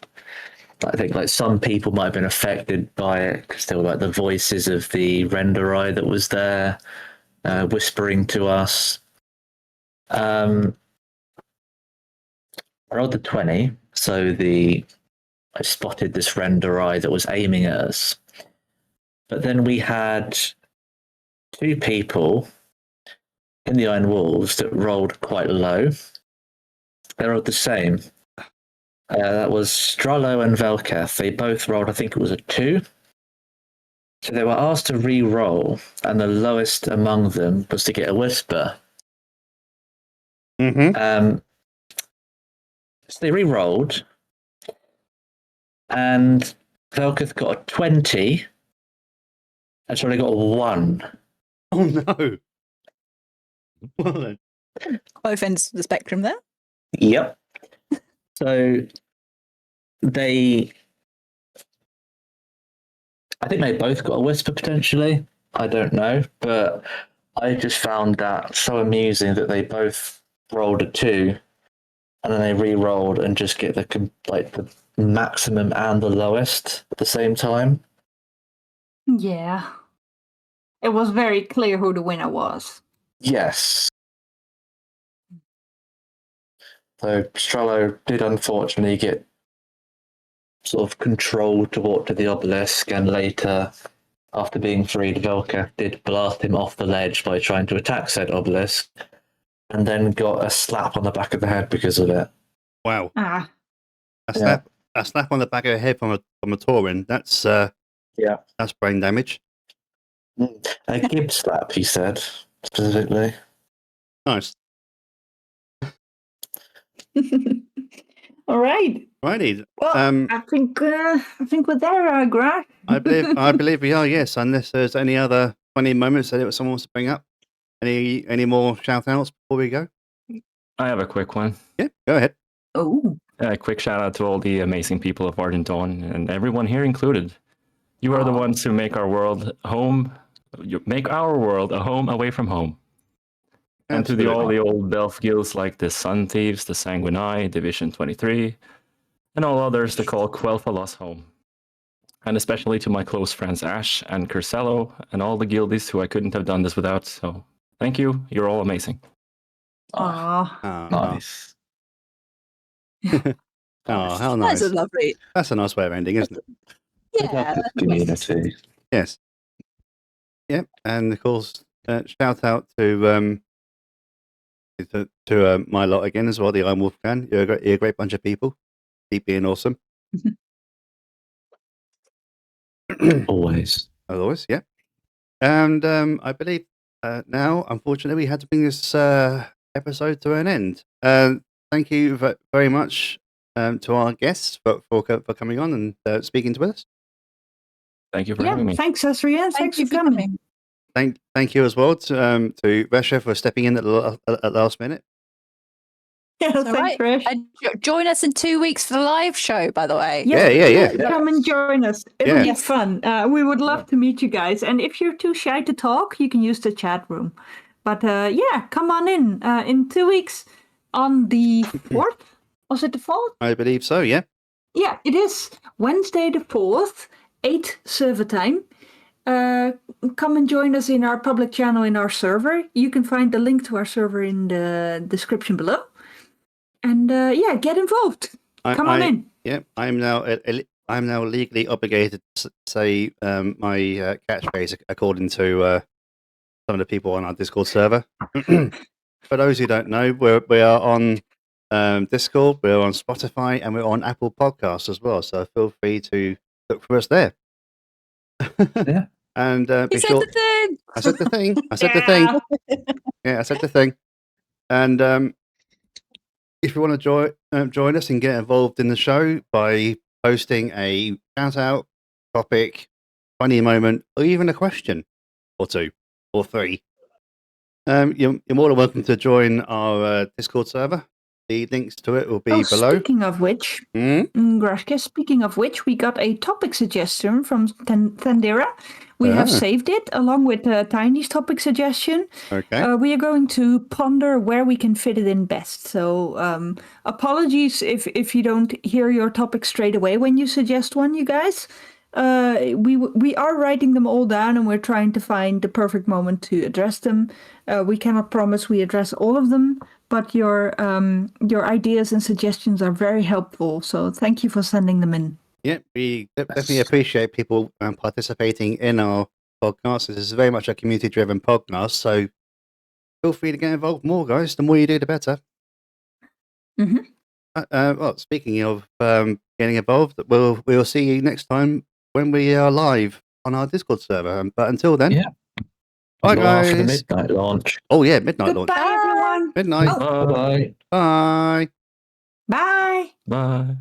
Speaker 1: I think like some people might have been affected by it because they were like the voices of the renderai that was there, whispering to us. I rolled the 20, so I spotted this renderai that was aiming at us. But then we had two people in the Iron Wolves that rolled quite low. They rolled the same. That was Strollo and Velketh. They both rolled, I think it was a 2. So they were asked to re-roll, and the lowest among them was to get a whisper.
Speaker 3: Mm-hmm.
Speaker 1: So they re-rolled, and Velketh got a 20, and Strollo got a 1.
Speaker 3: Oh no. Well then.
Speaker 5: Both ends of the spectrum there.
Speaker 1: Yep. So I think they both got a whisper potentially. I don't know, but I just found that so amusing that they both rolled a 2, and then they re-rolled and just get the maximum and the lowest at the same time.
Speaker 4: Yeah. It was very clear who the winner was.
Speaker 1: Yes. So Strello did unfortunately get sort of controlled to walk to the obelisk, and later, after being freed, Velka did blast him off the ledge by trying to attack said obelisk, and then got a slap on the back of the head because of it.
Speaker 3: Wow.
Speaker 4: Ah.
Speaker 3: A slap on the back of the head from a Tauren. That's that's brain damage.
Speaker 1: A gib slap, he said specifically.
Speaker 3: Nice.
Speaker 4: All right.
Speaker 3: Righty.
Speaker 4: Well, I think we're there, Greg.
Speaker 3: I believe we are. Yes, unless there's any other funny moments that someone wants to bring up. Any more shout outs before we go?
Speaker 2: I have a quick one.
Speaker 3: Yeah, go ahead.
Speaker 4: Oh.
Speaker 2: A quick shout out to all the amazing people of Argent and everyone here included. You are the ones who make our world home. You make our world a home away from home. And to all the old Delph guilds like the Sun Thieves, the Sanguinai, Division 23, and all others that call Quel'Thalas home. And especially to my close friends Ash and Cursello and all the guildies who I couldn't have done this without. So thank you. You're all amazing.
Speaker 4: Aw.
Speaker 1: Nice.
Speaker 3: Oh, how nice.
Speaker 5: That's a lovely.
Speaker 3: That's a nice way of ending, isn't it?
Speaker 5: Yeah.
Speaker 1: Community.
Speaker 3: Yes. Yep. And of course, shout out to my lot again as well, the Iron Wolf Clan. You're a great bunch of people. Keep being awesome.
Speaker 1: Always.
Speaker 3: Always, yeah. And I believe now, unfortunately, we had to bring this episode to an end. Thank you very much to our guests for coming on and speaking to us.
Speaker 2: Thank you for
Speaker 4: Yeah,
Speaker 2: having me.
Speaker 4: thanks, Sathrian. Thanks for coming.
Speaker 3: Thank you as well to Resha for stepping in at last minute.
Speaker 4: Yeah,
Speaker 6: All
Speaker 4: thanks,
Speaker 6: right.
Speaker 4: Resh.
Speaker 6: And join us in 2 weeks for the live show, by the way.
Speaker 3: Yeah.
Speaker 4: Come and join us. It'll
Speaker 3: Yeah.
Speaker 4: be fun. We would love to meet you guys. And if you're too shy to talk, you can use the chat room. But yeah, come on in 2 weeks on the 4th. Was it the 4th?
Speaker 3: I believe so. Yeah.
Speaker 4: Yeah, it is Wednesday the 4th, 8 server time. Come and join us in our public channel in our server. You can find the link to our server in the description below. And yeah, get involved. Come on in.
Speaker 3: Yeah, I'm now legally obligated to say my catchphrase according to some of the people on our Discord server. For those who don't know, we are on Discord, we're on Spotify, and we're on Apple Podcasts as well. So feel free to look for us there.
Speaker 1: Yeah.
Speaker 3: And be
Speaker 6: He said
Speaker 3: sure.
Speaker 6: the thing.
Speaker 3: I said the thing. I said the thing. Yeah, I said the thing. And if you want to join us and get involved in the show by posting a shout out, topic, funny moment, or even a question or two or three, you're more than welcome to join our Discord server. The links to it will be below.
Speaker 4: Speaking of which, Grashka, speaking of which, we got a topic suggestion from Thandera. We have saved it along with Tiny's topic suggestion.
Speaker 3: Okay.
Speaker 4: We are going to ponder where we can fit it in best. So apologies if you don't hear your topic straight away when you suggest one, you guys. We are writing them all down and we're trying to find the perfect moment to address them. We cannot promise we address all of them, but your ideas and suggestions are very helpful. So thank you for sending them in.
Speaker 3: Yeah, we definitely appreciate people participating in our podcast. This is very much a community-driven podcast, so feel free to get involved more, guys. The more you do, the better.
Speaker 4: Mm-hmm.
Speaker 3: Well, speaking of getting involved, we'll see you next time when we are live on our Discord server. But until then,
Speaker 1: Yeah.
Speaker 3: bye,
Speaker 1: After the
Speaker 3: guys.
Speaker 1: midnight launch.
Speaker 3: Oh yeah, midnight launch.
Speaker 4: Goodbye, everyone.
Speaker 3: Midnight.
Speaker 4: Oh.
Speaker 1: Bye.
Speaker 3: Bye.
Speaker 4: Bye.
Speaker 2: Bye.